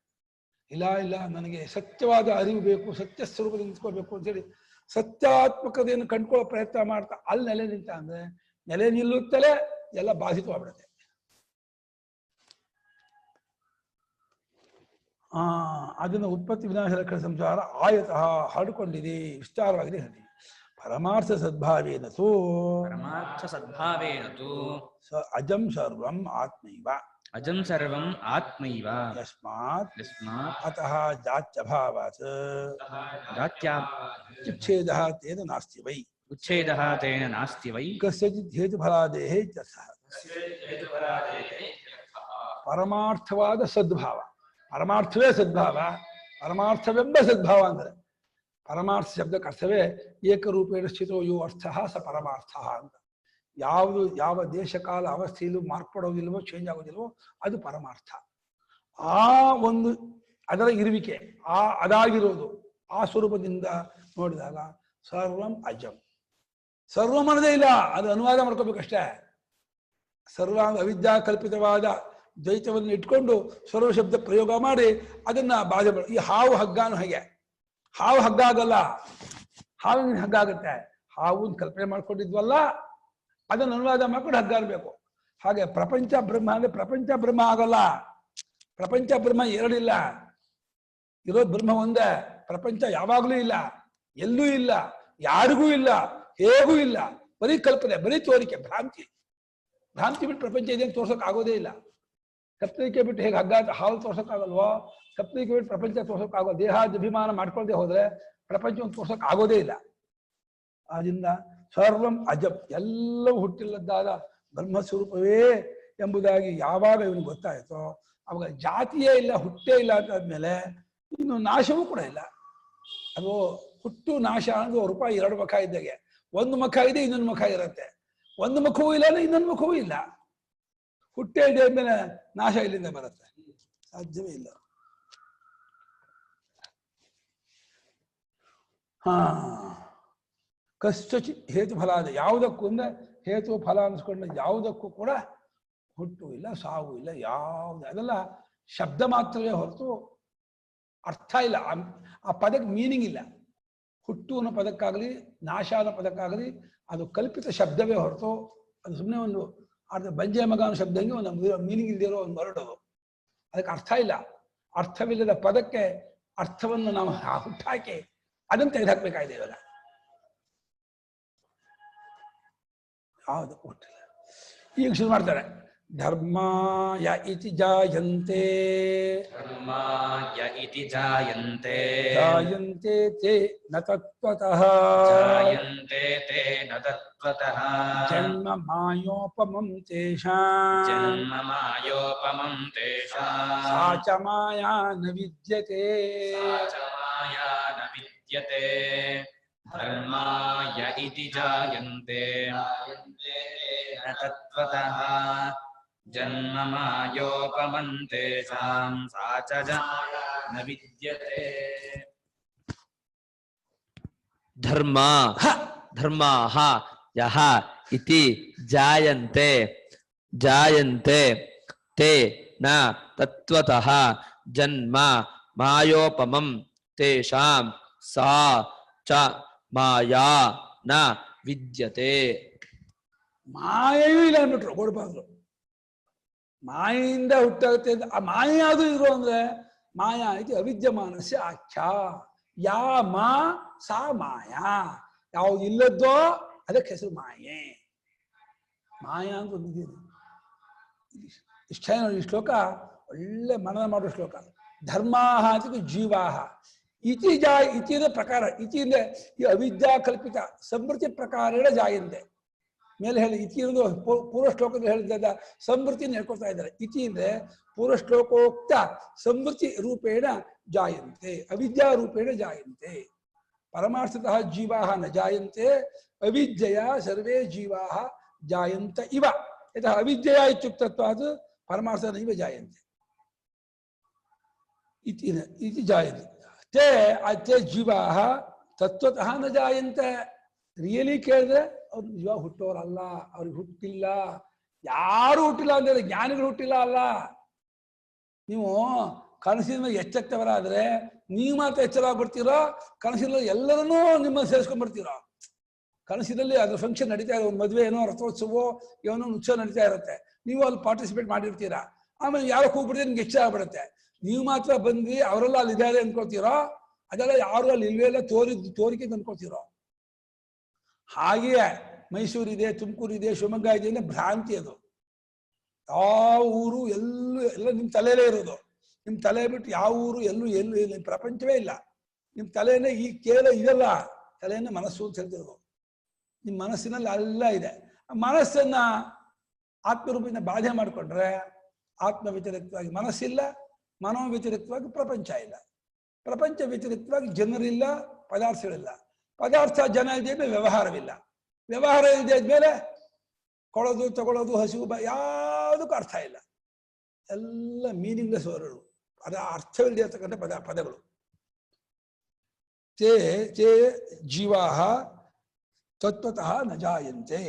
ಇಲ್ಲ ನನಗೆ ಸತ್ಯವಾದ ಅರಿವು ಬೇಕು, ಸತ್ಯ ಸ್ವರೂಪದಿಂದ ನಿಂತ್ಕೋಬೇಕು ಅಂತೇಳಿ ಸತ್ಯಾತ್ಮಕತೆಯನ್ನು ಕಂಡ್ಕೊಳ್ಳೋ ಪ್ರಯತ್ನ ಮಾಡ್ತಾ ಅಲ್ಲಿ ನೆಲೆ ನಿಂತ ಅಂದ್ರೆ ನೆಲೆ ನಿಲ್ಲುತ್ತಲೇ ಎಲ್ಲ ಬಾಧಿತವಾಗ್ಬಿಡುತ್ತೆ. ಅದನ್ನು ಉತ್ಪತ್ತಿ ವಿನಾಶ ಲಕ್ಷಣ ಸಂಸಾರ ಆಯತಃ ಹರಡಿಕೊಂಡಿದೆ, ವಿಸ್ತಾರವಾಗಿದೆ ಹೇಳಿ. ಪರಮಾರ್ಥ ಸದ್ಭಾವೇನತು ಪರಮಾರ್ಥ ಸದ್ಭಾವೇನತು ಅಜಂ ಸರ್ವಂ ಆತ್ಮೈವ ಅಜಂ ಸರ್ವಂ ಆತ್ಮೈವ ಯಸ್ಮಾತ್ ಯಸ್ಮಾತ್ ಅತಃ ಜಾತ್ಯಭಾವಾತ್ ಛೇದಃ ತೇನ ನಾಸ್ತಿ ವೈ ಉಚ್ಛೇದಃ ತೇನ ನಾಸ್ತಿ ವೈ ಕಸ್ಯಚಿತ್ ಹೇತುಫಲಾದೇಹ ಇತ್ಯರ್ಥಃ. ಪರಮಾರ್ಥವಾದ ಸದ್ಭಾವ, ಪರಮಾರ್ಥವೇ ಸದ್ಭಾವ, ಪರಮಾರ್ಥವೆಂಬ ಸದ್ಭಾವ ಅಂದರೆ ಪರಮಾರ್ಥ ಶಬ್ದಕ್ಕೆ ಅರ್ಥವೇ ಏಕರೂಪೇಣ ಸ್ಥಿತೋ ಯೋ ಅರ್ಥ ಸ ಪರಮಾರ್ಥ ಅಂತ. ಯಾವುದು ಯಾವ ದೇಶ ಕಾಲ ಅವಸ್ಥೆಯಲ್ಲೂ ಮಾರ್ಪಡೋದಿಲ್ವೋ, ಚೇಂಜ್ ಆಗೋದಿಲ್ವೋ ಅದು ಪರಮಾರ್ಥ. ಆ ಒಂದು ಅದರ ಇರುವಿಕೆ, ಅದಾಗಿರೋದು ಆ ಸ್ವರೂಪದಿಂದ ನೋಡಿದಾಗ ಸರ್ವಂ ಅಜಂ. ಸರ್ವಂ ಅನ್ನೋದೇ ಇಲ್ಲ, ಅದು ಅನುವಾದ ಮಾಡ್ಕೋಬೇಕಷ್ಟೇ. ಸರ್ವ ಅವಿದ್ಯಾ ಕಲ್ಪಿತವಾದ ದ್ವೈತವನ್ನು ಇಟ್ಕೊಂಡು ಸರ್ವ ಶಬ್ದ ಪ್ರಯೋಗ ಮಾಡಿ ಅದನ್ನ ಬಾಧೆ ಮಾಡ. ಈ ಹಾವು ಹಗ್ಗಾನು ಹಾಗೆ, ಹಾವು ಹಗ್ಗ ಆಗಲ್ಲ, ಹಾವಿನ ಹಗ್ಗ ಆಗುತ್ತೆ. ಹಾವು ಕಲ್ಪನೆ ಮಾಡ್ಕೊಂಡಿದ್ವಲ್ಲ ಅದನ್ನು ಅನುವಾದ ಮಾಡ್ಕೊಂಡು ಹಗ್ಗ ಅನ್ಬೇಕು. ಹಾಗೆ ಪ್ರಪಂಚ ಬ್ರಹ್ಮ ಅಂದ್ರೆ ಪ್ರಪಂಚ ಬ್ರಹ್ಮ ಆಗಲ್ಲ. ಪ್ರಪಂಚ ಬ್ರಹ್ಮ ಎರಡಿಲ್ಲ, ಇರೋದು ಬ್ರಹ್ಮ ಒಂದೇ. ಪ್ರಪಂಚ ಯಾವಾಗ್ಲೂ ಇಲ್ಲ, ಎಲ್ಲೂ ಇಲ್ಲ, ಯಾರಿಗೂ ಇಲ್ಲ, ಹೇಗೂ ಇಲ್ಲ. ಬರೀ ಕಲ್ಪನೆ, ಬರೀ ತೋರಿಕೆ, ಭ್ರಾಂತಿ. ಭ್ರಾಂತಿ ಬಿಟ್ಟು ಪ್ರಪಂಚ ಇದೆ ಅಂತ ತೋರ್ಸೋಕ್ ಆಗೋದೇ ಇಲ್ಲ. ಕಪ್ಪಲಿಕೆ ಬಿಟ್ಟು ಹೇಗೆ ಹಗ್ಗ ಹಾಲು ತೋರ್ಸೋಕ್ಕಾಗಲ್ವೋ, ಕಪ್ಪಲಿಕೆ ಬಿಟ್ಟು ಪ್ರಪಂಚ ತೋರ್ಸೋಕ್ಕಾಗೋ. ದೇಹಾಭಿಮಾನ ಮಾಡ್ಕೊಳ್ದೆ ಹೋದ್ರೆ ಪ್ರಪಂಚವನ್ನು ತೋರ್ಸೋಕ್ ಆಗೋದೇ ಇಲ್ಲ. ಆದ್ರಿಂದ ಸರ್ವಂ ಅಜಂ, ಎಲ್ಲವೂ ಹುಟ್ಟಿಲ್ಲದ್ದಾದ ಬ್ರಹ್ಮಸ್ವರೂಪವೇ ಎಂಬುದಾಗಿ ಯಾವಾಗ ಇವನಿಗೆ ಗೊತ್ತಾಯ್ತೋ ಅವಾಗ ಜಾತಿಯೇ ಇಲ್ಲ, ಹುಟ್ಟೇ ಇಲ್ಲ ಅಂತಾದ್ಮೇಲೆ ಇನ್ನು ನಾಶವೂ ಕೂಡ ಇಲ್ಲ. ಅದು ಹುಟ್ಟು ನಾಶ ಅನ್ನೋದು ರೂಪಾಯಿ ಎರಡು ಮುಖ ಇದ್ದಾಗೆ. ಒಂದು ಮುಖ ಇದೆ, ಇನ್ನೊಂದು ಮುಖ ಇರುತ್ತೆ. ಒಂದು ಮುಖವೂ ಇಲ್ಲ ಅಂದ್ರೆ ಇನ್ನೊಂದು ಮುಖವೂ ಇಲ್ಲ. ಹುಟ್ಟೇ ಇದೆ ಅಂದ್ಮೇಲೆ ನಾಶ ಇಲ್ಲಿಂದ ಬರುತ್ತೆ, ಸಾಧ್ಯವೇ ಇಲ್ಲ. ಕಷ್ಟಚಿತ್ ಹೇತು ಫಲಾದ, ಯಾವುದಕ್ಕೂ ಅಂದ್ರೆ ಹೇತು ಫಲ ಅನ್ಸ್ಕೊಂಡ ಯಾವುದಕ್ಕೂ ಕೂಡ ಹುಟ್ಟು ಇಲ್ಲ, ಸಾವು ಇಲ್ಲ, ಯಾವ್ದು ಅದೆಲ್ಲ ಶಬ್ದ ಮಾತ್ರವೇ ಹೊರತು ಅರ್ಥ ಇಲ್ಲ. ಆ ಪದಕ್ಕೆ ಮೀನಿಂಗ್ ಇಲ್ಲ. ಹುಟ್ಟು ಅನ್ನೋ ಪದಕ್ಕಾಗಲಿ ನಾಶ ಅನ್ನೋ ಪದಕ್ಕಾಗಲಿ ಅದು ಕಲ್ಪಿತ ಶಬ್ದವೇ ಹೊರತು ಅದು ಸುಮ್ಮನೆ ಒಂದು ಅರ್ಧ ಬಂಜೆ ಮಗ ಅನ್ನೋ ಶಬ್ದಂಗೆ ಒಂದು ಮೀನಿಂಗ್ ಇಲ್ದಿರೋ ಒಂದು ಹೊರಡೋದು. ಅದಕ್ಕೆ ಅರ್ಥ ಇಲ್ಲ. ಅರ್ಥವಿಲ್ಲದ ಪದಕ್ಕೆ ಅರ್ಥವನ್ನು ನಾವು ಹುಟ್ಟಾಕಿ ಅದನ್ನು ತೆಗೆದುಹಾಕ್ಬೇಕಾಗಿದೆ. ಇವಾಗ ಯಾವುದು ಹುಟ್ಟಿಲ್ಲ. ಈಗ ಶುರು ಮಾಡ್ತಾರೆ. ಧರ್ಮ ಯ ಇತಿ ಜಾಯಂತೆ, ಧರ್ಮಾಯ ಇತಿ ಜಾಯಂತೆ, ಜಾಯಂತೆ ತೇ ನ ತತ್ವತಃ, ಜಾಯಂತೆ ತೇ ನ ತತ್ವತಃ, ಜನ್ಮ ಮಾಯೋಪಮಂ ತೇಷಾಂ, ಜನ್ಮ ಮಾಯೋಪಮಂ ತೇಷಾಂ, ಸಾ ಚ ಮಾಯಾ ನ ವಿದ್ಯತೆ, ಸಾ ಚ ಮಾಯಾ ನ ವಿದ್ಯತೆ. ಧರ್ಮಾಯ ಇತಿ ಜಾಯಂತೆ ನ ತತ್ವತಃ, ಜನ್ಮ ಮಾಯೋಪಮಂ ತೇಷಾಂ, ಸಾ ಚ ನ ವಿದ್ಯತೆ. ಧರ್ಮಾಃ ಯಃ ಇತಿ ಜಾಯಂತೆ ಜಾಯಂತೆ ತೇ ನ ತತ್ವತಃ ಜನ್ಮ ಮಾಯೋಪಮಂ ತೇಷಾಂ ಸಾ ಚ ಮಾಯಾ ನ ವಿದ್ಯತೆ. ಮಾಯೆಯೂ ಇಲ್ಲ ಅಂದ್ಬಿಟ್ರು ಕೊಡ್ಬಾರ್ದು. ಮಾಯೆಯಿಂದ ಹುಟ್ಟಾಗುತ್ತೆ ಅಂತ. ಆ ಮಾಯೆ ಯಾವುದು ಇರೋ ಅಂದ್ರೆ ಮಾಯಾ ಇದು ಅವಿದ್ಯಮಾನಸ್ಯ ಆಖ್ಯ. ಯಾ ಮಾ ಸಾ ಮಾಯಾ, ಯಾವ್ದು ಇಲ್ಲದ್ದೋ ಅದಕ್ಕೆ ಹೆಸರು ಮಾಯೆ. ಮಾಯಾ ಅಂತ ಒಂದಿದೆ. ಇಷ್ಟ ನೋಡಿ, ಈ ಶ್ಲೋಕ ಒಳ್ಳೆ ಮನನ ಮಾಡೋ ಶ್ಲೋಕ. ಧರ್ಮಾಹ ಅಂತ ಜೀವಾಹ, ಇತಿ ಇತಿಯ ಪ್ರಕಾರ, ಇತಿ ಅಂದ್ರೆ ಈ ಅವಿದ್ಯಾ ಕಲ್ಪಿತ ಸಮೃದ್ಧಿ ಪ್ರಕಾರ ಜಾಯಂತೆ. ಮೇಲೆ ಹೇಳಿ ಇತಿ ಅನ್ನೋದು ಪೂರ್ವ ಶ್ಲೋಕದಲ್ಲಿ ಹೇಳಿದ್ದ ಸಮೃದ್ಧಿನ ಹೇಳ್ಕೊಳ್ತಾ ಇದ್ದಾರೆ. ಇತಿ ಅಂದ್ರೆ ಪೂರ್ವ ಶ್ಲೋಕೋಕ್ತ ಸಮೃದ್ಧಿ ರೂಪೇಣ ಜಾಯಂತೆ, ಅವಿದ್ಯಾ ರೂಪೇಣ ಜಾಯಂತೆ. ಪರಮಾರ್ಥತಃ ಜೀವಾಹ ನ ಜಾಯಂತೆ, ಅವಿದ್ಯೆಯ ಸರ್ವೇ ಜೀವಾಹ ಜಾಯಂತ ಇವ. ಯತಃ ಅವಿದ್ಯೆಯ ಇತ್ಯುಕ್ತತ್ವಾತ್ ಪರಮಾರ್ಥ ನೈವ ಜಾಯಂತೆ. ಇತಿ ಜಾಯಂತೆ ತೇ ಜೀವಾಹ ತತ್ವತಃ ನ ಜಾಯಂತೆ. ರಿಯಲಿ ಕೇಳಿದ್ರೆ ಅವ್ರು ನಿಜವಾಗ ಹುಟ್ಟೋರಲ್ಲ, ಅವ್ರಿಗೆ ಹುಟ್ಟಿಲ್ಲ. ಯಾರು ಹುಟ್ಟಿಲ್ಲ ಅಂದ್ರೆ ಜ್ಞಾನಿಗಳು ಹುಟ್ಟಿಲ್ಲ ಅಲ್ಲ. ನೀವು ಕನಸಿನ ಎಚ್ಚೆತ್ತವರಾದ್ರೆ ನೀವು ಮಾತ್ರ ಎಚ್ಚರವಾಗ್ಬಿಡ್ತೀರೋ, ಕನಸಿನ ಎಲ್ಲರನ್ನೂ ನಿಮ್ಮನ್ನು ಸೇರಿಸ್ಕೊಂಡ್ಬಿಡ್ತೀರೋ. ಕನಸಿನಲ್ಲಿ ಅದ್ರ ಫಂಕ್ಷನ್ ನಡೀತಾ ಇರೋ, ಒಂದು ಮದುವೆ ಏನೋ ರಥೋತ್ಸವೋ ಏನೋ ಉತ್ಸವ ನಡೀತಾ ಇರುತ್ತೆ, ನೀವು ಅಲ್ಲಿ ಪಾರ್ಟಿಸಿಪೇಟ್ ಮಾಡಿರ್ತೀರಾ. ಆಮೇಲೆ ಯಾರೋ ಕೂಗ್ಬಿಡ್ತೀರಿ, ನಿಮ್ಗೆ ಎಚ್ಚರ ಆಗ್ಬಿಡುತ್ತೆ. ನೀವು ಮಾತ್ರ ಬಂದ್ವಿ ಅವರೆಲ್ಲ ಅಲ್ಲಿ ಇದ್ದಾರೆ ಅನ್ಕೊಳ್ತೀರೋ, ಅದೆಲ್ಲ ಯಾರು ಅಲ್ಲಿ ಇಲ್ವೇ ಇಲ್ಲ ತೋರಿಕೆ ಅನ್ಕೊಳ್ತೀರೋ. ಹಾಗೆಯೇ ಮೈಸೂರಿದೆ, ತುಮಕೂರಿದೆ, ಶಿವಮೊಗ್ಗ ಇದೆ ಅಂದ್ರೆ ಭ್ರಾಂತಿ. ಅದು ಯಾವ ಊರು ಎಲ್ಲ ನಿಮ್ಮ ತಲೆಯಲ್ಲೇ ಇರೋದು. ನಿಮ್ಮ ತಲೆ ಬಿಟ್ಟು ಯಾವ ಊರು ಎಲ್ಲೂ ಪ್ರಪಂಚವೇ ಇಲ್ಲ. ನಿಮ್ಮ ತಲೆಯನ್ನೇ ಈ ಕೇವಲ ಇದೆಲ್ಲ ತಲೆಯನ್ನೇ ಮನಸ್ಸು ಅಂತ ಹೇಳ್ತಿರೋದು. ನಿಮ್ಮ ಮನಸ್ಸಿನಲ್ಲಿ ಎಲ್ಲ ಇದೆ. ಮನಸ್ಸನ್ನ ಆತ್ಮರೂಪಿನ ಬಾಧೆ ಮಾಡಿಕೊಂಡ್ರೆ ಆತ್ಮ ವ್ಯತಿರಿಕ್ತವಾಗಿ ಮನಸ್ಸಿಲ್ಲ, ಮನೋ ವ್ಯತಿರಿಕ್ತವಾಗಿ ಪ್ರಪಂಚ ಇಲ್ಲ, ಪ್ರಪಂಚ ವ್ಯತಿರಿಕ್ತವಾಗಿ ಜನರಿಲ್ಲ, ಪದಾರ್ಥಗಳಿಲ್ಲ, ಪದಾರ್ಥ ಜನ ಇದ್ಮೇಲೆ ವ್ಯವಹಾರವಿಲ್ಲ, ವ್ಯವಹಾರ ಇದ್ಮೇಲೆ ಕೊಡೋದು ತಗೊಳ್ಳೋದು ಹಸಿವು ಯಾವುದಕ್ಕೂ ಅರ್ಥ ಇಲ್ಲ. ಎಲ್ಲ ಮೀನಿಂಗ್ಲೆಸ್ ವರ್ಡ್ಗಳು, ಅದರ ಅರ್ಥವಿಲ್ಲದೆ ಇರ್ತಕ್ಕಂಥ ಪದಗಳು. ತೇ ಜೀವಾಹ ತತ್ವತಃ ನ ಜಾಯಂತೆ,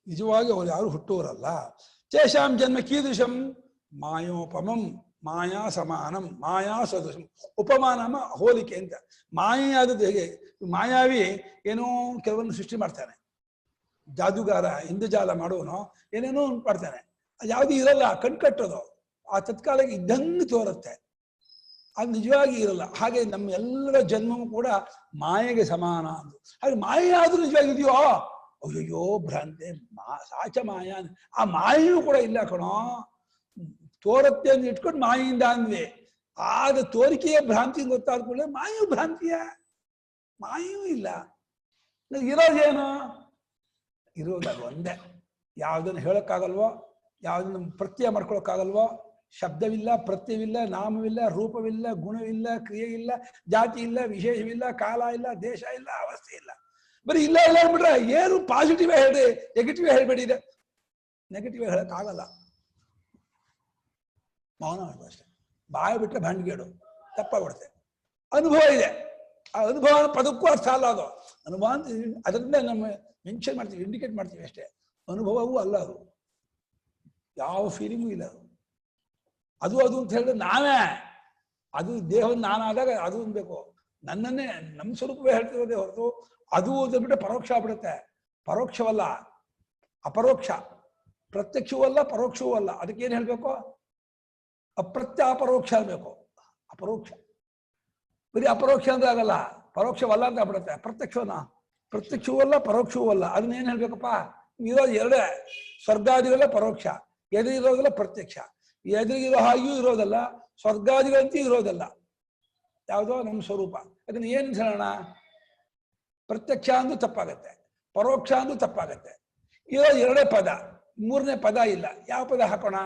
ನಿಜವಾಗಿ ಅವರು ಯಾರು ಹುಟ್ಟುವರಲ್ಲ. ತೇಷಾಂ ಜನ್ಮ ಕೀದೃಶಂ ಮಾಯೋಪಮಂ, ಮಾಯಾ ಸಮಾನಂ, ಮಾಯಾ ಸದೃಶಂ. ಉಪಮಾನಮ ಹೋಲಿಕೆ ಅಂತ. ಮಾಯಾದದ್ದು ಹೇಗೆ, ಮಾಯಾವಿ ಏನೋ ಕೆಲವನ್ನು ಸೃಷ್ಟಿ ಮಾಡ್ತಾನೆ, ಜಾದುಗಾರ ಇಂದ್ರಜಾಲ ಮಾಡುವನೋ ಏನೇನೋ ಮಾಡ್ತಾನೆ, ಅದು ಯಾವುದು ಇರಲ್ಲ, ಕಟ್ಕಟ್ಟೋದು ಆ ತತ್ಕಾಲಕ್ಕೆ ಇದ್ದಂಗೆ ತೋರುತ್ತೆ, ಅದು ನಿಜವಾಗಿ ಇರಲ್ಲ. ಹಾಗೆ ನಮ್ಮ ಎಲ್ಲರ ಜನ್ಮವೂ ಕೂಡ ಮಾಯೆಗೆ ಸಮಾನ ಅಂದು. ಹಾಗೆ ಮಾಯೆ ಆದ್ರೂ ನಿಜವಾಗಿ ಇದೆಯೋ, ಅಯ್ಯಯ್ಯೋ ಭ್ರಾಂತಿ, ಸಾಚ ಮಾಯ. ಆ ಮಾಯೆಯೂ ಕೂಡ ಇಲ್ಲ ಕಣೋ, ತೋರತ್ತೆ ಅಂತ ಇಟ್ಕೊಂಡು ಮಾಯಿಂದ ಅಂದ್ವಿ. ಆದ ತೋರಿಕೆಯ ಭ್ರಾಂತಿ ಗೊತ್ತಾದ ಕೂಡಲೇ ಮಾಯು ಭ್ರಾಂತಿಯ, ಮಾಯೂ ಇಲ್ಲ. ಇರೋದೇನು, ಇರೋದು ಒಂದೇ. ಯಾವುದನ್ನು ಹೇಳೋಕ್ಕಾಗಲ್ವೋ, ಯಾವುದನ್ನು ಪ್ರತ್ಯಯ ಮಾಡ್ಕೊಳಕ್ಕಾಗಲ್ವೋ, ಶಬ್ದವಿಲ್ಲ, ಪ್ರತ್ಯವಿಲ್ಲ, ನಾಮವಿಲ್ಲ, ರೂಪವಿಲ್ಲ, ಗುಣವಿಲ್ಲ, ಕ್ರಿಯೆ ಇಲ್ಲ, ಜಾತಿ ಇಲ್ಲ, ವಿಶೇಷವಿಲ್ಲ, ಕಾಲ ಇಲ್ಲ, ದೇಶ ಇಲ್ಲ, ಅವಸ್ಥೆ ಇಲ್ಲ. ಬರೀ ಇಲ್ಲ ಇಲ್ಲ ಅಂದ್ಬಿಟ್ರೆ ಏನು ಪಾಸಿಟಿವೇ ಹೇಳ್ರಿ, ನೆಗೆಟಿವೇ ಹೇಳ್ಬೇಡಿ. ಇದೆ ನೆಗೆಟಿವ್ ಹೇಳಕ್ಕಾಗಲ್ಲ, ಮೌನ ಅಷ್ಟೇ. ಬಾಯಿ ಬಿಟ್ಟರೆ ಭಂಡ್ಗೇಡು, ತಪ್ಪಾಗ್ಬಿಡುತ್ತೆ. ಅನುಭವ ಇದೆ, ಆ ಅನುಭವ ಪದಕ್ಕೂ ಅರ್ಥ ಅಲ್ಲ ಅದು. ಅನುಭವ ಅಂತ ಅದರಿಂದ ನಮ್ಮ ಮೆನ್ಷನ್ ಮಾಡ್ತೀವಿ, ಇಂಡಿಕೇಟ್ ಮಾಡ್ತೀವಿ ಅಷ್ಟೇ. ಅನುಭವವೂ ಅಲ್ಲ ಅದು, ಯಾವ ಫೀಲಿಂಗು ಇಲ್ಲ ಅದು. ಅದು ಅಂತ ಹೇಳಿದ್ರೆ ನಾವೇ, ಅದು ದೇಹವನ್ನು ನಾನಾದಾಗ ಅದು ಅನ್ಬೇಕು. ನನ್ನನ್ನೇ ನಮ್ಮ ಸ್ವರೂಪವೇ ಹೇಳ್ತಿರೋದೇ ಹೊರತು ಅದು ಅಂದ್ಬಿಟ್ರೆ ಪರೋಕ್ಷ ಆಗ್ಬಿಡುತ್ತೆ. ಪರೋಕ್ಷವಲ್ಲ, ಅಪರೋಕ್ಷ. ಪ್ರತ್ಯಕ್ಷವೂ ಅಲ್ಲ, ಪರೋಕ್ಷವೂ ಅಲ್ಲ. ಅದಕ್ಕೇನು ಹೇಳ್ಬೇಕು, ಅಪರೋಕ್ಷ ಅನ್ಬೇಕು. ಅಪರೋಕ್ಷ ಬರೀ ಅಪರೋಕ್ಷ ಅಂದ್ರೆ ಆಗಲ್ಲ, ಪರೋಕ್ಷವಲ್ಲ ಅಂತ ಆಗ್ಬಿಡುತ್ತೆ. ಪ್ರತ್ಯಕ್ಷವೂ ಅಲ್ಲ, ಪರೋಕ್ಷವೂ ಅಲ್ಲ. ಅದನ್ನೇನು ಹೇಳ್ಬೇಕಪ್ಪ, ಇರೋದು ಎರಡೇ. ಸ್ವರ್ಗಾದಿಗಳೆಲ್ಲ ಪರೋಕ್ಷ, ಎದುರಿರೋದೆಲ್ಲ ಪ್ರತ್ಯಕ್ಷ. ಎದುರಿಗಿರೋ ಹಾಗೆಯೂ ಇರೋದಲ್ಲ, ಸ್ವರ್ಗಾದಿಗಳಂತೂ ಇರೋದಲ್ಲ. ಯಾವುದೋ ನಮ್ಮ ಸ್ವರೂಪ. ಅದನ್ನ ಏನು ಹೇಳೋಣ, ಪ್ರತ್ಯಕ್ಷ ಅಂದ್ರೂ ತಪ್ಪಾಗತ್ತೆ, ಪರೋಕ್ಷ ಅಂದ್ರೂ ತಪ್ಪಾಗತ್ತೆ. ಇರೋ ಎರಡೇ ಪದ, ಮೂರನೇ ಪದ ಇಲ್ಲ. ಯಾವ ಪದ ಹಾಕೋಣ,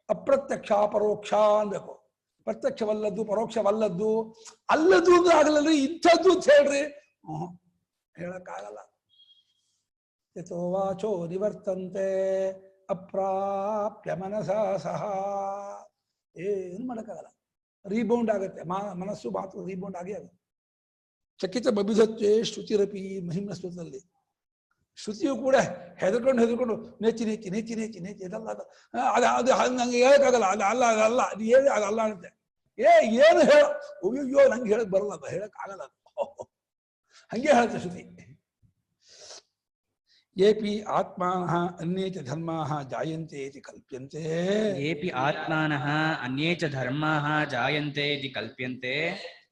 ಅಪ್ರತ್ಯಕ್ಷ ಪರೋಕ್ಷ ಅನ್ಬೇಕು. ಪ್ರತ್ಯಕ್ಷವಲ್ಲದ್ದು, ಪರೋಕ್ಷವಲ್ಲದ್ದು, ಅಲ್ಲದ್ದು ಅಂದ್ರೆ ಆಗಲ್ಲ, ಇಂಥದ್ದು ಅಂತ ಹೇಳ್ರಿ, ಹೇಳಕ್ಕಾಗಲ್ಲ. ಯಥೋ ವಾಚೋ ನಿವರ್ತಂತೆ ಅಪ್ರಾಪ್ಯ ಮನಸಾ ಸಹ, ಏನು ಮಾಡೋಕ್ಕಾಗಲ್ಲ, ರೀಬೌಂಡ್ ಆಗುತ್ತೆ. ಮನಸ್ಸು ಮಾತು ರೀಬೌಂಡ್ ಆಗೇ ಆಗುತ್ತೆ. ಚಕಿತ ಬಬಿಧತ್ವೇ ಶ್ರುತಿರಪಿ ಮಹಿಮ್ನ ಸ್ತುತದಲ್ಲಿ ಶ್ರುತಿಯು ಕೂಡ ಹೆದರ್ಕೊಂಡು ನೆಚ್ಚಿ ಇದಲ್ಲ, ಅದು ನಂಗೆ ಹೇಳಕ್ಕಾಗಲ್ಲ, ಅದಲ್ಲ, ಅದು ಹೇಳಿ ಅದಲ್ಲ ಅಂತೆ. ಏನು ಹೇಳ, ಅಯ್ಯೋ ನಂಗೆ ಹೇಳಕ್ ಬರಲ್ಲ, ಅದು ಹೇಳಕ್ ಆಗಲ್ಲ, ಅದು ಹಂಗೆ ಹೇಳುತ್ತೆ ಶ್ರುತಿ. ಏಪಿ ಆತ್ಮಾನಃ ಅನ್ಯೇ ಚ ಧರ್ಮಾಃ ಜಾಯಂತೆ ಇತಿ ಕಲ್ಪ್ಯಂತೆ. ಏಪಿ ಆತ್ಮಾನಃ ಅನ್ಯೇ ಚ ಧರ್ಮಾಃ ಜಾಯಂತೆ ಇತಿ ಕಲ್ಪ್ಯಂತೆ.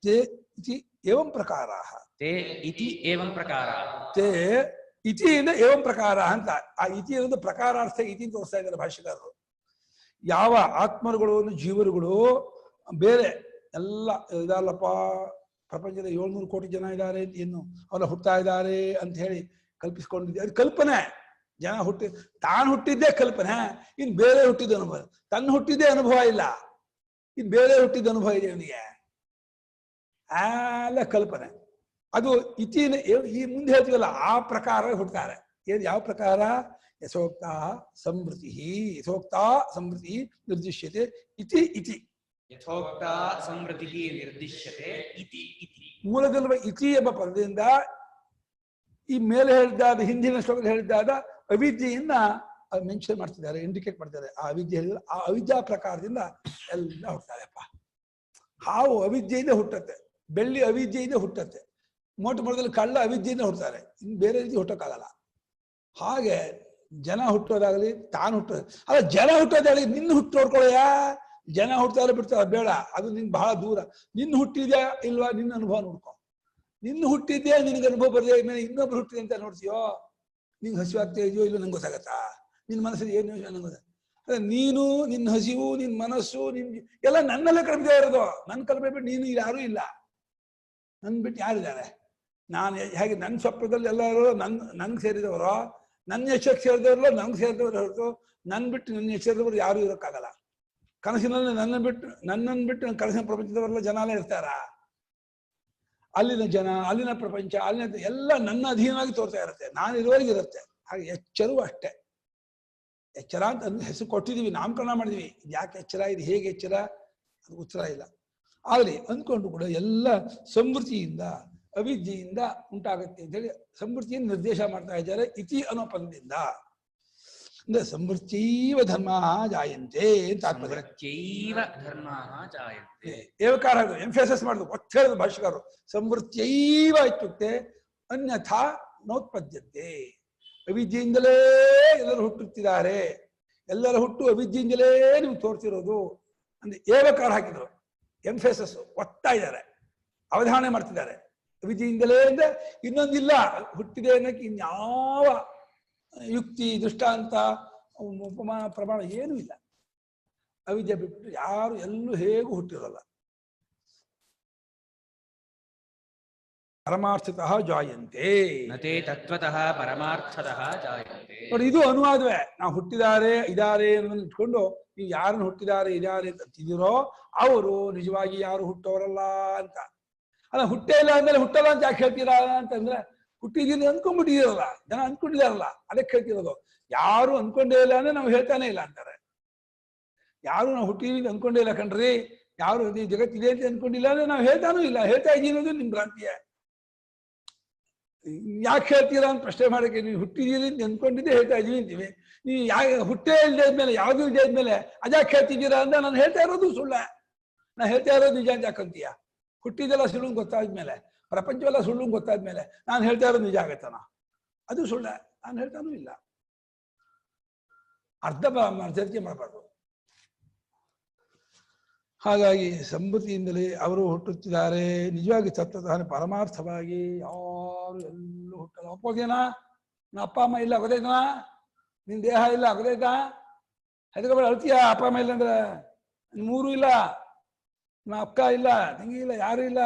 ತೇ ಇತಿ ಏವಂ ಪ್ರಕಾರಾಃ. ತೇ ಇತಿ ಏವಂ ಪ್ರಕಾರಾಃ. ತೇ ಇತಿಯಿಂದ ಏವಂ ಪ್ರಕಾರ ಅಂತ. ಆ ಇತಿ ಅನ್ನೋದು ಪ್ರಕಾರಾರ್ಥ ಇತಿ ತೋರಿಸ್ತಾ ಇದ್ದಾರೆ ಭಾಷ್ಯಕಾರರು. ಯಾವ ಆತ್ಮರುಗಳು, ಜೀವರುಗಳು ಬೇರೆ ಎಲ್ಲ ಇದಲ್ಲಪ್ಪ, ಪ್ರಪಂಚದ 700 ಕೋಟಿ ಜನ ಇದ್ದಾರೆ, ಇನ್ನು ಅವರ ಹುಟ್ಟಾ ಇದ್ದಾರೆ ಅಂತ ಹೇಳಿ ಕಲ್ಪಿಸ್ಕೊಂಡಿದ್ದೆ. ಅದು ಕಲ್ಪನೆ. ಜನ ತಾನು ಹುಟ್ಟಿದ್ದೇ ಕಲ್ಪನೆ, ಇನ್ನು ಬೇರೆ ಹುಟ್ಟಿದ ಅನುಭವ. ತನ್ನ ಹುಟ್ಟಿದ್ದೇ ಅನುಭವ ಇಲ್ಲ, ಇನ್ನು ಬೇರೆ ಹುಟ್ಟಿದ ಅನುಭವ ಇದೆ ಅವನಿಗೆ, ಎಲ್ಲ ಕಲ್ಪನೆ. ಅದು ಇತಿನ ಈ ಮುಂದೆ ಹೇಳ್ತೀವಲ್ಲ, ಆ ಪ್ರಕಾರ ಹುಡ್ತಾರೆ. ಏನು ಯಾವ ಪ್ರಕಾರ, ಯಥೋಕ್ತ ಸಂವೃತಿ, ಯಥೋಕ್ತ ಸಂವೃತಿ ನಿರ್ದಿಶ್ಯತೆ ಇತಿ ಇತಿ. ಯಥೋಕ್ತ ಸಂವೃತಿ ನಿರ್ದಿಶ್ಯತೆ ಇತಿ ಇತಿ. ಮೂಲದಲ್ಲಿರುವ ಇತಿ ಎಂಬ ಪದದಿಂದ ಈ ಮೇಲೆ ಹೇಳಿದ್ದಾದ, ಹಿಂದಿನ ಶ್ಲೋಕದಲ್ಲಿ ಹೇಳಿದ್ದಾದ ಅವಿದ್ಯೆಯನ್ನ ಮೆನ್ಷನ್ ಮಾಡ್ತಿದ್ದಾರೆ, ಇಂಡಿಕೇಟ್ ಮಾಡ್ತಾರೆ. ಆ ಅವಿದ್ಯೆ ಆ ಅವಿದ್ಯಾ ಪ್ರಕಾರದಿಂದ ಎಲ್ಲ ಹುಟ್ಟಾರೆಪ್ಪ. ಹಾವು ಅವಿದ್ಯೆಯಿಂದ ಹುಟ್ಟತ್ತೆ, ಬೆಳ್ಳಿ ಅವಿದ್ಯೆಯಿಂದ ಹುಟ್ಟತ್ತೆ, ಮೊಟ್ಟ ಮೊದಲು ಕಳ್ಳ ಅವಿದ್ಯೆಯಿಂದ ಹುಡ್ತಾರೆ, ಇನ್ನು ಬೇರೆ ರೀತಿ ಹುಟ್ಟೋಕ್ಕಾಗಲ್ಲ. ಹಾಗೆ ಜನ ಹುಟ್ಟೋದಾಗಲಿ ತಾನು ಹುಟ್ಟೋದು ಅಲ್ಲ, ಜನ ಹುಟ್ಟೋದಾಗಲಿ ನಿನ್ನ ಹುಟ್ಟು ನೋಡ್ಕೊಳ್ಳಯ್ಯ. ಜನ ಹುಡ್ತಾರೆ ಬಿಡ್ತಾರೆ ಬೇಡ, ಅದು ನಿನ್ ಬಹಳ ದೂರ. ನಿನ್ನ ಹುಟ್ಟಿದ್ಯಾ ಇಲ್ವಾ ನಿನ್ನ ಅನುಭವ ನೋಡ್ಕೊ. ನಿನ್ನ ಹುಟ್ಟಿದ್ಯಾ ನಿನಗೆ ಅನುಭವ ಬರದೆ ಮೇಲೆ ಇನ್ನೊಬ್ರು ಹುಟ್ಟಿದೆ ಅಂತ ನೋಡ್ತೀಯೋ, ನಿಂಗೆ ಹಸಿವು ಆಗ್ತಾ ಇದೆಯೋ ಇಲ್ಲೋ ನಂಗೆ ಗೊತ್ತಾಗತ್ತಾ? ನಿನ್ನ ಮನಸ್ಸಲ್ಲಿ ಏನು ನಂಗೆ ಗೊತ್ತ. ನೀನು ನಿನ್ನ ಹಸಿವು, ನಿನ್ನ ಮನಸ್ಸು, ನಿನ್ ಎಲ್ಲ ನನ್ನಲ್ಲೇ ಕಡಿಮೆ ಇರೋದು. ನನ್ನ ಕಡಿಮೆ ಬಿಟ್ಟು ನೀನು ಯಾರೂ ಇಲ್ಲ, ನನ್ ಬಿಟ್ಟು ಯಾರಿದ್ದಾರೆ? ನಾನು ಹೇಗೆ ನನ್ನ ಸ್ವಪ್ನದಲ್ಲಿ ಎಲ್ಲರೂ ನನ್ಗೆ ಸೇರಿದವರು, ನನ್ನ ಎಚ್ಚರಕ್ಕೆ ಸೇರಿದವರು ನಂಗೆ ಸೇರಿದವರು ಹೊರತು ನನ್ನ ಬಿಟ್ಟು ನನ್ನ ಎಚ್ಚರದವರು ಯಾರೂ ಇರೋಕ್ಕಾಗಲ್ಲ. ಕನಸಿನಲ್ಲಿ ನನ್ನನ್ನು ಬಿಟ್ಟು ನನ್ನ ಕನಸಿನ ಪ್ರಪಂಚದವರೆಲ್ಲ ಜನನೇ ಇರ್ತಾರ. ಅಲ್ಲಿನ ಜನ, ಅಲ್ಲಿನ ಪ್ರಪಂಚ, ಅಲ್ಲಿನ ಎಲ್ಲ ನನ್ನ ಅಧೀನವಾಗಿ ತೋರ್ತಾ ಇರುತ್ತೆ, ನಾನು ಇರುವವರೆಗೆ ಇರುತ್ತೆ. ಹಾಗೆ ಎಚ್ಚರೂ ಅಷ್ಟೇ. ಎಚ್ಚರ ಅಂತ ಹೆಸರು ಕೊಟ್ಟಿದೀವಿ, ನಾಮಕರಣ ಮಾಡಿದೀವಿ. ಇದು ಯಾಕೆ ಎಚ್ಚರ, ಇದು ಹೇಗೆ ಎಚ್ಚರ, ಅದು ಉತ್ತರ ಇಲ್ಲ. ಆಗಲಿ ಅಂದ್ಕೊಂಡು ಕೂಡ ಎಲ್ಲ ಸಮೃದ್ಧಿಯಿಂದ ಅವಿದ್ಯೆಯಿಂದ ಉಂಟಾಗತ್ತೆ ಅಂತ ಹೇಳಿ ಸಮೃದ್ಧಿಯನ್ನು ನಿರ್ದೇಶ ಮಾಡ್ತಾ ಇದ್ದಾರೆ ಇತಿ ಅನ್ನೋ ಪದದಿಂದ. ಅಂದ್ರೆ ಸಮೃದ್ಧೀವ ಧರ್ಮ ಜಾಯಂತೆ ಅಂತ ಏವಕಾರ ಎಂಫೆಸಸ್ ಮಾಡುದು, ಒತ್ತು ಹೇಳಿದ್ರು ಭಾಷೆಗಾರರು. ಸಮೃದ್ಧೈವ ಇತ್ಯುಕ್ತೆ ಅನ್ಯಥಾ ನೋತ್ಪದ್ಯತೆ. ಅವಿದ್ಯೆಯಿಂದಲೇ ಎಲ್ಲರೂ ಹುಟ್ಟುತ್ತಿದ್ದಾರೆ, ಎಲ್ಲರ ಹುಟ್ಟು ಅವಿದ್ಯೆಯಿಂದಲೇ ನಿಮ್ಗೆ ತೋರ್ತಿರೋದು ಅಂದ್ರೆ ಏವಕಾರ ಹಾಕಿದ್ರು. ಎಂಫೆಸಸ್ ಒತ್ತಾ ಇದ್ದಾರೆ, ಅವಧಾರಣೆ ಮಾಡ್ತಿದ್ದಾರೆ. ಅವಿದ್ಯೆಯಿಂದಲೇ ಅಂದ್ರೆ ಇನ್ನೊಂದಿಲ್ಲ, ಹುಟ್ಟಿದೆ ಅನ್ನೋಕ್ಕೆ ಇನ್ಯಾವ ಯುಕ್ತಿ ದೃಷ್ಟಾಂತ ಉಪಮಾನ ಪ್ರಮಾಣ ಏನೂ ಇಲ್ಲ. ಅವಿದ್ಯೆ ಬಿಟ್ಟು ಯಾರು ಎಲ್ಲೂ ಹೇಗೂ ಹುಟ್ಟಿರಲ್ಲ. ಪರಮಾರ್ಥತಃ ಜಾಯಂತೆ ನತೇ ತತ್ವತಃ ಪರಮಾರ್ಥತಃ ಜಾಯಂತೆ. ನೋಡಿ, ಇದು ಅನುವಾದವೇ. ನಾವು ಹುಟ್ಟಿದ್ದಾರೆ ಇದ್ದಾರೆ ಅನ್ನೋದನ್ನ ಇಟ್ಕೊಂಡು ನೀವು ಯಾರನ್ನು ಹುಟ್ಟಿದ್ದಾರೆ ಇದ್ದಾರೆ ಅಂತ ಅಂತಿದ್ದೀರೋ ಅವರು ನಿಜವಾಗಿ ಯಾರು ಹುಟ್ಟೋರಲ್ಲ ಅಂತ. ಅಲ್ಲ, ಹುಟ್ಟೇ ಇಲ್ಲ ಅಂದ್ಮೇಲೆ ಹುಟ್ಟಲ್ಲ ಅಂತ ಯಾಕೆ ಹೇಳ್ತೀರಾ ಅಂತಂದ್ರೆ, ಹುಟ್ಟಿದೀನಿ ಅನ್ಕೊಂಡ್ಬಿಟ್ಟಿದ್ದೀರಲ್ಲ, ಜನ ಅನ್ಕೊಂಡಿದಾರಲ್ಲ, ಅದಕ್ಕೆ ಹೇಳ್ತಿರೋದು. ಯಾರು ಅನ್ಕೊಂಡೇ ಇಲ್ಲ ಅಂದ್ರೆ ನಾವು ಹೇಳ್ತಾನೆ ಇಲ್ಲ ಅಂತಾರೆ. ಯಾರು ನಾವು ಹುಟ್ಟಿದೀವಿ ಅನ್ಕೊಂಡೇ ಇಲ್ಲ ಕಣ್ರಿ, ಯಾರು ಜಗತ್ತಿದೆ ಅಂತ ಅನ್ಕೊಂಡಿಲ್ಲ ಅಂದ್ರೆ ನಾವು ಹೇಳ್ತಾನೂ ಇಲ್ಲ. ಹೇಳ್ತಾ ಇದ್ದೀವಿ ಅನ್ನೋದು ನಿಮ್ ಭ್ರಾಂತಿಯೇ. ಯಾಕೆ ಹೇಳ್ತೀರಾ ಅಂತ ಪ್ರಶ್ನೆ ಮಾಡಕ್ಕೆ, ನೀವು ಹುಟ್ಟಿದೀರಿ ಅಂತ ಅನ್ಕೊಂಡಿದ್ದೆ ಹೇಳ್ತಾ ಇದೀವಿ ಅಂತೀವಿ. ನೀವು ಹುಟ್ಟೇ ಇಲ್ಲದೆ ಇದ್ಮೇಲೆ, ಯಾವ್ದು ಇಲ್ಲದೆ ಇದ್ಮೇಲೆ ಅದ್ಯಾಕೆ ಹೇಳ್ತಿದ್ದೀರಾ ಅಂದ್ರೆ ನಾನು ಹೇಳ್ತಾ ಇರೋದು ಸುಳ್ಳೆ, ನಾನು ಹೇಳ್ತಾ ಇರೋದು ನಿಜ ಅಂತ ಯಾಕಂತೀಯ? ಹುಟ್ಟಿದೆಲ್ಲ ಸುಳ್ಳು ಗೊತ್ತಾದ್ಮೇಲೆ, ಪ್ರಪಂಚವೆಲ್ಲ ಸುಳ್ಳು ಗೊತ್ತಾದ್ಮೇಲೆ ನಾನು ಹೇಳ್ತಾ ಇರೋದು ನಿಜ ಆಗತ್ತನ? ಅದು ಸುಳ್ಳೆ, ನಾನು ಹೇಳ್ತಾನೂ ಇಲ್ಲ. ಅರ್ಧಕ್ಕೆ ಮಾಡಬಾರ್ದು. ಹಾಗಾಗಿ ಸಮೃದ್ಧಿಯಿಂದಲೇ ಅವರು ಹುಟ್ಟುತ್ತಿದ್ದಾರೆ. ನಿಜವಾಗಿ ತತ್ವತಃ ಪರಮಾರ್ಥವಾಗಿ ಯಾರು ಎಲ್ಲೂ ಹುಟ್ಟಲ್ಲ. ಒಪ್ಪೋದೇನಾ? ನಾ ಅಪ್ಪ ಅಮ್ಮ ಇಲ್ಲ ಗೊತ್ತಾಯ್ತನಾ? ನಿನ್ ದೇಹ ಇಲ್ಲ ಗೊತ್ತಾಯ್ತಾ? ಹೆದರ್ಬೇಡ, ಅಳ್ತೀಯ ಅಪ್ಪ ಅಮ್ಮ ಇಲ್ಲ ಅಂದ್ರೆ. ಮೂರು ಇಲ್ಲ, ನಾ ಅಕ್ಕ ಇಲ್ಲ, ತಂಗಿ ಇಲ್ಲ, ಯಾರು ಇಲ್ಲ,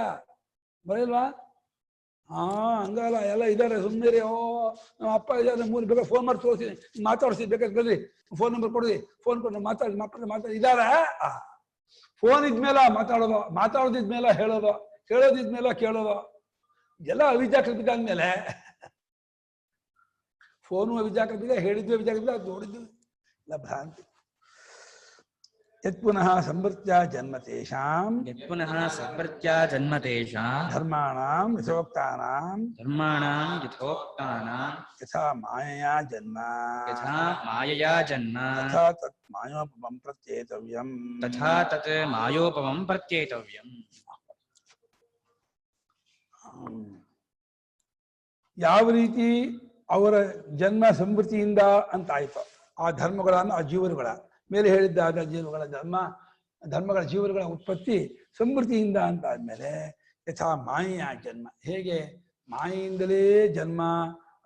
ಬರಲ್ವಾ? ಹಂಗಲ್ಲ, ಎಲ್ಲ ಇದ್ದಾರೆ, ಸುಮ್ಮನೆ. ಓ ನಮ್ಮ ಅಪ್ಪ ಇದ್ದಾರೆ, ಮೂರು ಬೇಕಾದ್ರೆ ಫೋನ್ ಮಾಡಿ ತೋರಿಸ್ತೀನಿ, ಮಾತಾಡ್ಸಿ, ಬೇಕಾದ್ರೆ ಬರ್ರಿ, ಫೋನ್ ನಂಬರ್ ಕೊಡ್ರಿ, ಫೋನ್ ಕೊಟ್ಟು ಮಾತಾಡಿ ಇದ್ದಾರೆ. ಫೋನ್ ಇದ್ಮೇಲೆ ಮಾತಾಡೋದು, ಮಾತಾಡೋದಿದ್ಮೇಲೆ ಹೇಳೋದು, ಹೇಳೋದಿದ್ಮೇಲೆ ಕೇಳೋದು, ಎಲ್ಲ ಅವಿದ್ಯಾಕೃತಿಕ ಅಂದ್ಮೇಲೆ. ಫೋನು ಅವಿದ್ಯಾಕೃತಿಕ, ಹೇಳಿದ್ವಿ ಅವಿದ್ಯಾಕೃತಿಕ, ಅದು ನೋಡಿದ್ವಿ ಇಲ್ಲ, ಭ್ರಾಂತಿ. ಯತ್ ಪುನಃ ಸಂವೃತ್ಯ ಜನ್ಮತೇಷಾಂ ಧರ್ಮಾಣಾಂ ಯಥೋಕ್ತಾನಾಂ ಯಥಾ ಮಾಯಯಾ ಜನ್ಮ ತಥಾ ತತ್ ಮಾಯೋಪಮಂ ಪ್ರತ್ಯೇತವ್ಯಂ. ಯಾವ ರೀತಿ ಅವರ ಜನ್ಮ ಸಂವೃತ್ತಿಯಿಂದ ಅಂತ ಆಯ್ತು, ಆ ಧರ್ಮಗಳನ್ನು, ಆ ಜೀವರುಗಳ ಮೇಲೆ ಹೇಳಿದ್ದಾದ ಜೀವಗಳ ಧರ್ಮಗಳ ಜೀವರುಗಳ ಉತ್ಪತ್ತಿ ಸಮೃದ್ಧಿಯಿಂದ ಅಂತ ಆದ್ಮೇಲೆ ಯಥಾ ಮಾಯೆಯ ಜನ್ಮ, ಹೇಗೆ ಮಾಯೆಯಿಂದಲೇ ಜನ್ಮ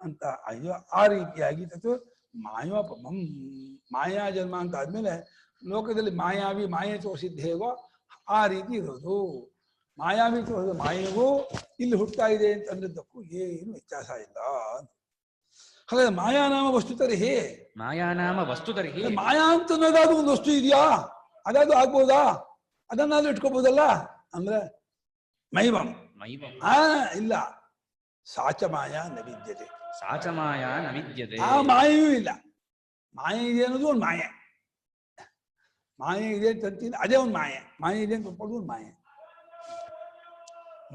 ಅಂತ ಅಯ್ಯೋ ಆ ರೀತಿಯಾಗಿ ತತ್ತು ಮಾಯೋಪಮಂ, ಮಾಯಾ ಜನ್ಮ ಅಂತ ಆದ್ಮೇಲೆ ಲೋಕದಲ್ಲಿ ಮಾಯಾವಿ ಮಾಯೆ ತೋರಿಸಿದ್ದು ಹೇಗೋ ಆ ರೀತಿ ಇರೋದು. ಮಾಯಾವಿ ತೋರಿದ ಮಾಯೆಗೂ ಇಲ್ಲಿ ಹುಟ್ಟಾ ಇದೆ ಅಂತ ಅಂದದ್ದಕ್ಕೂ ಏನು ವ್ಯತ್ಯಾಸ ಇಲ್ಲ. ಹಾಗಾದ್ರೆ ಮಾಯಾನಾಮ ವಸ್ತು ತರ್ಹಿ, ಮಾಯಾನಾಮ ವಸ್ತು ತರ್ಹಿ, ಮಾಯಾ ಅಂತ ಅನ್ನೋದಾದ್ರು ಒಂದು ವಸ್ತು ಇದೆಯಾ? ಅದಾದ್ರು ಆಗ್ಬೋದಾ? ಅದನ್ನಾದ್ರೂ ಇಟ್ಕೋಬಹುದಲ್ಲ ಅಂದ್ರೆ ಮೈವಂ ಇಲ್ಲ. ಸಾಚ ಮಾಯಾ ನ ವಿದ್ಯತೆ, ಸಾಚ ಮಾಯಾ ನ ವಿದ್ಯತೆ, ಆ ಮಾಯೆಯೂ ಇಲ್ಲ. ಮಾಯೆ ಇದೆ ಅನ್ನೋದು ಒಂದು ಮಾಯೆ, ಮಾಯೆ ಇದೆ ಅಂತ ಅದೇ ಒಂದು ಮಾಯೆ, ಮಾಯೆ ಇದೆ ಅಂತ ಒಪ್ಪೋದು ಒಂದು ಮಾಯೆ.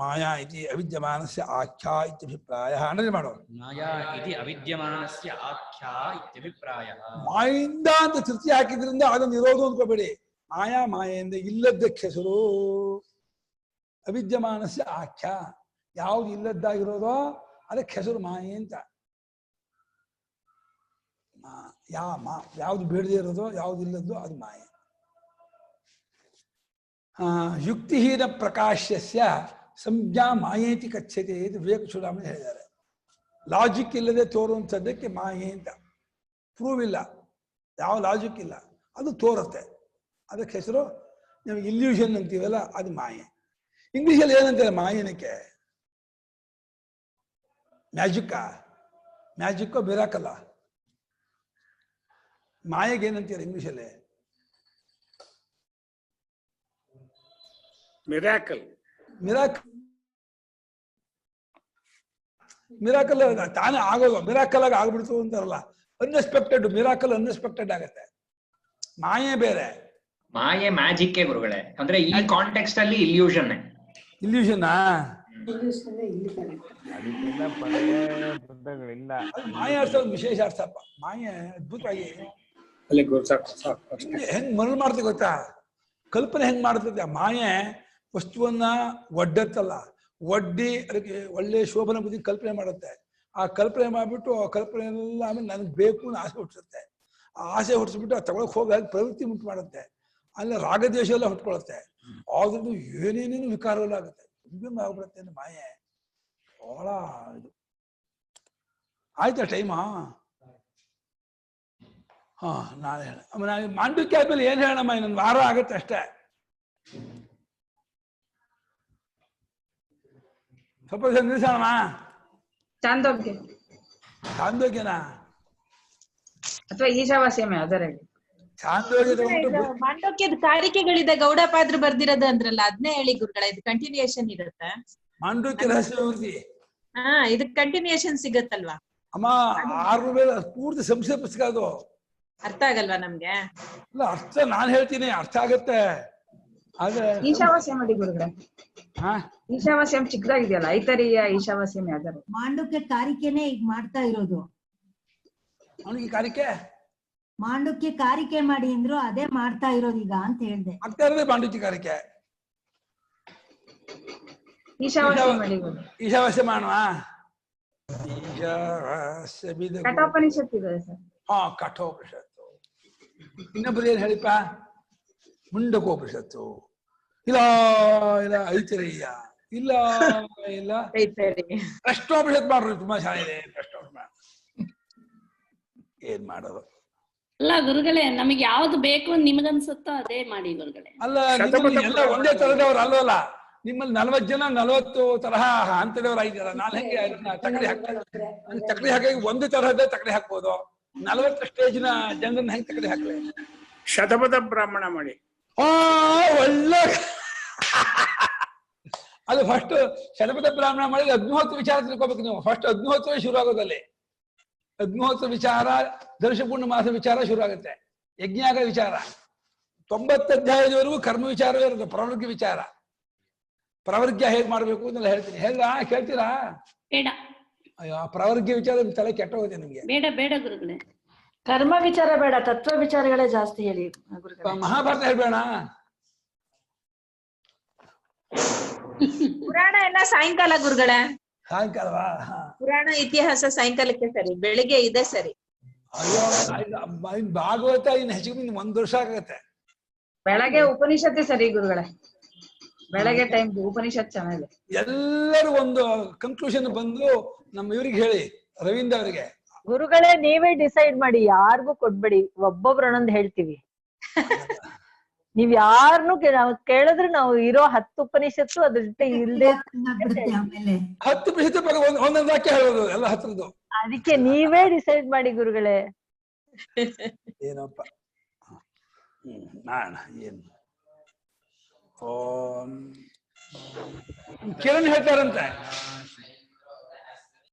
ಮಾಯಾ ಇತಿ ಅವಿದ್ಯಮಾನಸ್ಯ ಆಖ್ಯಾ ಇತ್ಯಭಿಪ್ರಾಯ ಅಂದ್ರೆ ಮಾಡೋ. ಮಾಯಾ ಇತಿ ಅವಿದ್ಯಮಾನಸ್ಯ ಆಖ್ಯಾ ಇತ್ಯಭಿಪ್ರಾಯಃ. ಮಾಯಿಂದ ಅಂತ ತೃತೀಯ ಹಾಕಿದ್ರಿಂದ ಅದನ್ನು ಇರೋದು ಅಂದ್ಕೋಬೇಡಿ. ಮಾಯಾ ಮಾಯೆಯಿಂದ ಇಲ್ಲದ್ದಕ್ಕೆ ಹೆಸರು. ಅವಿದ್ಯಮಾನಸ್ಯ ಆಖ್ಯ, ಯಾವ್ದು ಇಲ್ಲದ್ದಾಗಿರೋದೋ ಅದಕ್ಕೆ ಹೆಸರು ಮಾಯೆ ಅಂತ. ಯಾವ್ದು ಬೇಡದೇ ಇರೋದೋ ಯಾವ್ದು ಇಲ್ಲದೋ ಅದು ಮಾಯೆ. ಯುಕ್ತಿಹೀನ ಪ್ರಕಾಶ್ಯಸ್ಯ ಸಂಜ್ಞಾ ಮಾಯೇತಿ ಕಚ್ಯತೆ ಇದು ವಿವೇಕ ಚೂಡಾಮಣಿ ಹೇಳಿದ್ದಾರೆ. ಲಾಜಿಕ್ ಇಲ್ಲದೆ ತೋರುವಂಥದ್ದಕ್ಕೆ ಮಾಯೆ ಅಂತ. ಪ್ರೂವ್ ಇಲ್ಲ, ಯಾವ ಲಾಜಿಕ್ ಇಲ್ಲ, ಅದು ತೋರುತ್ತೆ, ಅದಕ್ಕೆ ಹೆಸರು ನಾವು ಇಲ್ಯೂಷನ್ ಅಂತೀವಲ್ಲ ಅದು ಮಾಯೆ. ಇಂಗ್ಲೀಷಲ್ಲಿ ಏನಂತಾರೆ ಮಾಯನಕ್ಕೆ? ಮ್ಯಾಜಿಕ್ಕೋ ಮಿರಾಕಲ್ಲ? ಮಾಯೆಗೆ ಏನಂತೀರ ಇಂಗ್ಲೀಷಲ್ಲಿ? ಮಿರಾಕಲ್. ಮಿರಾಕಲ್ ತಾನೇ ಆಗೋದು, ಮಿರಾಕಲ್ ಆಗಿ ಆಗ್ಬಿಡ್ತು ಅಂತಾರಲ್ಲ. ಅನ್ಎಕ್ಸ್ಪೆಕ್ಟೆಡ್ ಮಿರಾಕಲ್ ಅನ್ಎಕ್ಸ್ಪೆಕ್ಟೆಡ್ ಆಗುತ್ತೆ. ಮಾಯೆ ಬೇರೆ, ಮಾಯೆ ಮ್ಯಾಜಿಕ್ಕೇ ಗುರುಗಳೇ. ಅಂದ್ರೆ ಈ ಕಾಂಟೆಕ್ಸ್ಟ್ ಅಲ್ಲಿ ಇಲ್ಯೂಷನ್. ಇಲ್ಯೂಷನಾ? ಪದಗಳಿಲ್ಲ. ಮಾಯೆ ಅರ್ಥ ಒಂದು ವಿಶೇಷ ಅರ್ಥಪ್ಪ. ಮಾಯೆ ಅದ್ಭುತವಾಗಿ ಹೆಂಗ್ ಮರಳು ಮಾಡ್ತದೆ ಗೊತ್ತಾ? ಕಲ್ಪನೆ ಹೆಂಗ್ ಮಾಡ್ತದೆ ಮಾಯೆ. ವಸ್ತುವನ್ನ ಒಡ್ಡತ್ತಲ್ಲ, ಒಡ್ಡಿ ಅದಕ್ಕೆ ಒಳ್ಳೆ ಶೋಭನ ಬುದ್ಧಿ ಕಲ್ಪನೆ ಮಾಡುತ್ತೆ. ಆ ಕಲ್ಪನೆ ಮಾಡ್ಬಿಟ್ಟು ಆ ಕಲ್ಪನೆ ಎಲ್ಲ ಆಮೇಲೆ ನನಗೆ ಬೇಕು ಅಂತ ಆಸೆ ಹುಟ್ಟಿಸುತ್ತೆ. ಆ ಆಸೆ ಹುಟ್ಟಿಸ್ಬಿಟ್ಟು ಆ ತಗೊಳಕ್ ಹೋಗಿ ಪ್ರವೃತ್ತಿ ಉಂಟು ಮಾಡುತ್ತೆ. ಅಲ್ಲಿ ರಾಗದ್ವೇಷ ಎಲ್ಲ ಹುಟ್ಕೊಳುತ್ತೆ. ಆದ್ರೂ ಏನೇನೇನು ವಿಕಾರಗಳು ಆಗುತ್ತೆ. ಹಿಂಗೆ ಆಗ್ಬಿಡುತ್ತೆ ಮಾಯೆ. ಬಹಳ ಇದು ಆಯ್ತಾ ಟೈಮಾ? ನಾಳೆ ಹೇಳ ಮಾಂಡವ್ಯ ಆದ್ಮೇಲೆ ಏನ್ ಹೇಳಮ್ಮ? ಇನ್ನೊಂದು ವಾರ ಆಗತ್ತೆ ಅಷ್ಟೇ. ಸ್ವಲ್ಪ ನಿಲ್ಸೋಣ. ಚಾಂದೋಗ್ಯನಾ ಅಥವಾ ಈಶಾವಾಸ್ಯಮೇ ಅದರ ಚಾಂದೋಗ್ಯ ಮಾಂಡವ್ಯದ ಕಾರಿಕೆಗಳಿದೆ. ಗೌಡಪಾದ್ರು ಬರ್ದಿರೋದು ಅಂದ್ರಲ್ಲ, ಅದನ್ನೇ ಹೇಳಿ ಗುರುಗಳ. ಇದು ಕಂಟಿನ್ಯೂಯೇಷನ್ ಇರುತ್ತೆ. ಮಾಂಡವ್ಯ ರಹಸ್ಯ ಇದಕ್ ಕಂಟಿನ್ಯೂಯೇಷನ್ ಸಿಗತ್ತಲ್ವಾ? ಅಮ್ಮ 6 ಮೇಲೆ ಪೂರ್ತಿ ಸಂಶಯ ಪುಸ್ತಕ ಅದು. ಅರ್ಥ ಆಗಲ್ವಾ ನಮ್ಗೆ? ಇಲ್ಲ, ಅರ್ಥ ನಾನ್ ಹೇಳ್ತೀನಿ, ಅರ್ಥ ಆಗತ್ತೆ. ಆದ್ರೆ ಈಶಾವಾಸ್ಯ ಮಾಡಿ ಗುರುಗಳೇ. ಈಶಾವಾಸ್ಯಂ ಚಿಕ್ಕದಾಗಿದೆಯಲ್ಲ, ಐತರಿಯ ಈಶಾವಾಸ್ಯಮೇ ಅದರ ಮಾಂಡವ್ಯ ಕಾರಿಕೆನೆ ಈಗ ಮಾಡ್ತಾ ಇರೋದು. ಅವನಿಗೆ ಕಾರಿಕೆ ಮಾಂಡವ್ಯ ಕಾರಿಕೆ ಮಾಡಿ ಅಂದ್ರು, ಅದೇ ಮಾಡ್ತಾ ಇರೋದು ಈಗ ಅಂತ ಹೇಳ್ದೆ. ಆಗ್ತಾ ಇರೋದೇ ಮಾಂಡವ್ಯ ಕಾರಿಕೆ. ಈಶಾವಾಸ್ಯ ಮಾಡಿ ಈಶಾವಾಸ್ಯ ಮಾಡುವ. ಕಠೋಪನಿಷತ್ ಇದೆ ಸರ್. ಕಠೋಪನಿಷತ್ತು. ಇನ್ನೊಬ್ಬರು ಏನ್ ಹೇಳಿಪ್ಪ? ಮುಂಡಕೋಪನಿಷತ್ತು. ಇಲ್ಲ ಇಲ್ಲ ಐತರೇಯ. ಇಲ್ಲ ಇಲ್ಲ ಪ್ರಶ್ನೋಪನಿಷತ್ ಮಾಡ್ರಿ, ತುಂಬಾ ಚೆನ್ನಾಗಿದೆ ಪ್ರಶ್ನೋಪನಿಷತ್. ಏನ್ ಮಾಡೋದು? ಅಲ್ಲ ಗುರುಗಳೇ, ನಮಗೆ ಯಾವ್ದು ಬೇಕು ನಿಮಗನ್ಸುತ್ತೋ ಅದೇ ಮಾಡಿ ಗುರುಗಳೇ. ಅಲ್ಲ, ಎಲ್ಲ ಒಂದೇ ತರದವ್ರು ಅಲ್ವಲ್ಲ. ನಿಮ್ಮಲ್ಲಿ 40 ಜನ 40 ತರಹ ಹಂತದವ್ರು ಆಗಿದಾರ. ನಾನು ಹೆಂಗೆ ತಕಡಿ ತಕಡಿ ಹಾಕಿ ಒಂದು ತರಹದ ತಕಡಿ ಹಾಕ್ಬೋದು. 40 ಸ್ಟೇಜ್ನ ಜನರನ್ನ ಹೆಂಗ್ ತಕಡಿ ಹಾಕ್ಲಿ? ಶತಪಥ ಬ್ರಾಹ್ಮಣ ಮಾಡಿ. ಒಳ್ಳೆ ಅದು ಫಸ್ಟ್ ಶತಪಥ ಬ್ರಾಹ್ಮಣ ಮಾಡಿ ಅಗ್ನಿಹೋತ್ರ ವಿಚಾರ ತಿಳ್ಕೊಬೇಕು ನೀವು. ಫಸ್ಟ್ ಅಗ್ನಿಹೋತ್ರ ಶುರು ಆಗೋದಲ್ಲಿ. ಅಗ್ನಿಹೋತ್ರ ವಿಚಾರ, ದರ್ಶಪೂರ್ಣ ಮಾಸ ವಿಚಾರ ಶುರು ಆಗುತ್ತೆ. ಯಜ್ಞಾಗ ವಿಚಾರ 90 ಅಧ್ಯಾಯದವರೆಗೂ ಕರ್ಮ ವಿಚಾರವೇ ಇರುತ್ತೆ. ಪ್ರವರ್ಗ ವಿಚಾರ, ಪ್ರವರ್ಗ್ಯ ಹೇಗ್ ಮಾಡ್ಬೇಕು ಅಂತೆಲ್ಲ ಹೇಳ್ತೀನಿ. ಕೇಳ್ತೀರಾ? ಬೇಡ. ಅಯ್ಯೋ, ಪ್ರವರ್ಗ್ಯ ವಿಚಾರ ತಲೆ ಕೆಟ್ಟ ಹೋಗುತ್ತೆ ನಿಮ್ಗೆ. ಬೇಡ ಬೇಡ ಗುರುಗಳೇ. ಕರ್ಮ ವಿಚಾರ ಬೇಡ, ತತ್ವ ವಿಚಾರಗಳೇ ಜಾಸ್ತಿ ಹೇಳಿ. ಮಹಾಭಾರತ ಹೇಳ್ಬೇಡ. ಪುರಾಣ ಎಲ್ಲ ಸಾಯಂಕಾಲ ಗುರುಗಳೇ. ಸಾಯಂಕಾಲವಾ? ಪುರಾಣ ಇತಿಹಾಸ ಸಾಯಂಕಾಲಕ್ಕೆ ಸರಿ, ಬೆಳಿಗ್ಗೆ ಇದೆ ಸರಿ. ಅಯ್ಯೋ, ಭಾಗವತ ಇನ್ನು ಹೆಚ್ಚಿಗೆ 1 ವರ್ಷ ಆಗತ್ತೆ. ಬೆಳಗ್ಗೆ ಉಪನಿಷತ್ತು ಸರಿ ಗುರುಗಳೇ. ಬೆಳಗ್ಗೆ ಟೈಮ್ ಉಪನಿಷತ್ ಚೆನ್ನಾಗಿದೆ. ಎಲ್ಲರೂ ಒಂದು ಕನ್ಕ್ಲೂಷನ್ ಬಂದು ನಮ್ಮ ಇವ್ರಿಗೆ ಹೇಳಿ, ರವೀಂದ್ರ ಅವರಿಗೆ. ಗುರುಗಳೇ ನೀವೇ ಡಿಸೈಡ್ ಮಾಡಿ, ಯಾರಿಗೂ ಕೊಡ್ಬೇಡಿ. ಒಬ್ಬೊಬ್ರು ಒಂದೊಂದು ಹೇಳ್ತೀವಿ. ನೀವ್ ಯಾರನ್ನು ಕೇಳಿದ್ರೆ ನಾವು ಇರೋ 10 ಉಪನಿಷತ್ತು ಅದ್ರ ಜೊತೆ ಇಲ್ದೆ 10 ಉಪನಿಷತ್ತು ಒಂದೊಂದು ವಾಕ್ಯ ಹೇಳೋದು ಎಲ್ಲ 10ರದ್ದು. ಅದಕ್ಕೆ ನೀವೇ ಡಿಸೈಡ್ ಮಾಡಿ ಗುರುಗಳೇ. ಏನಪ್ಪ ನಾಣ ಏನು ಕಿರಣ್ ಹೇಳ್ತಾರಂತೆ.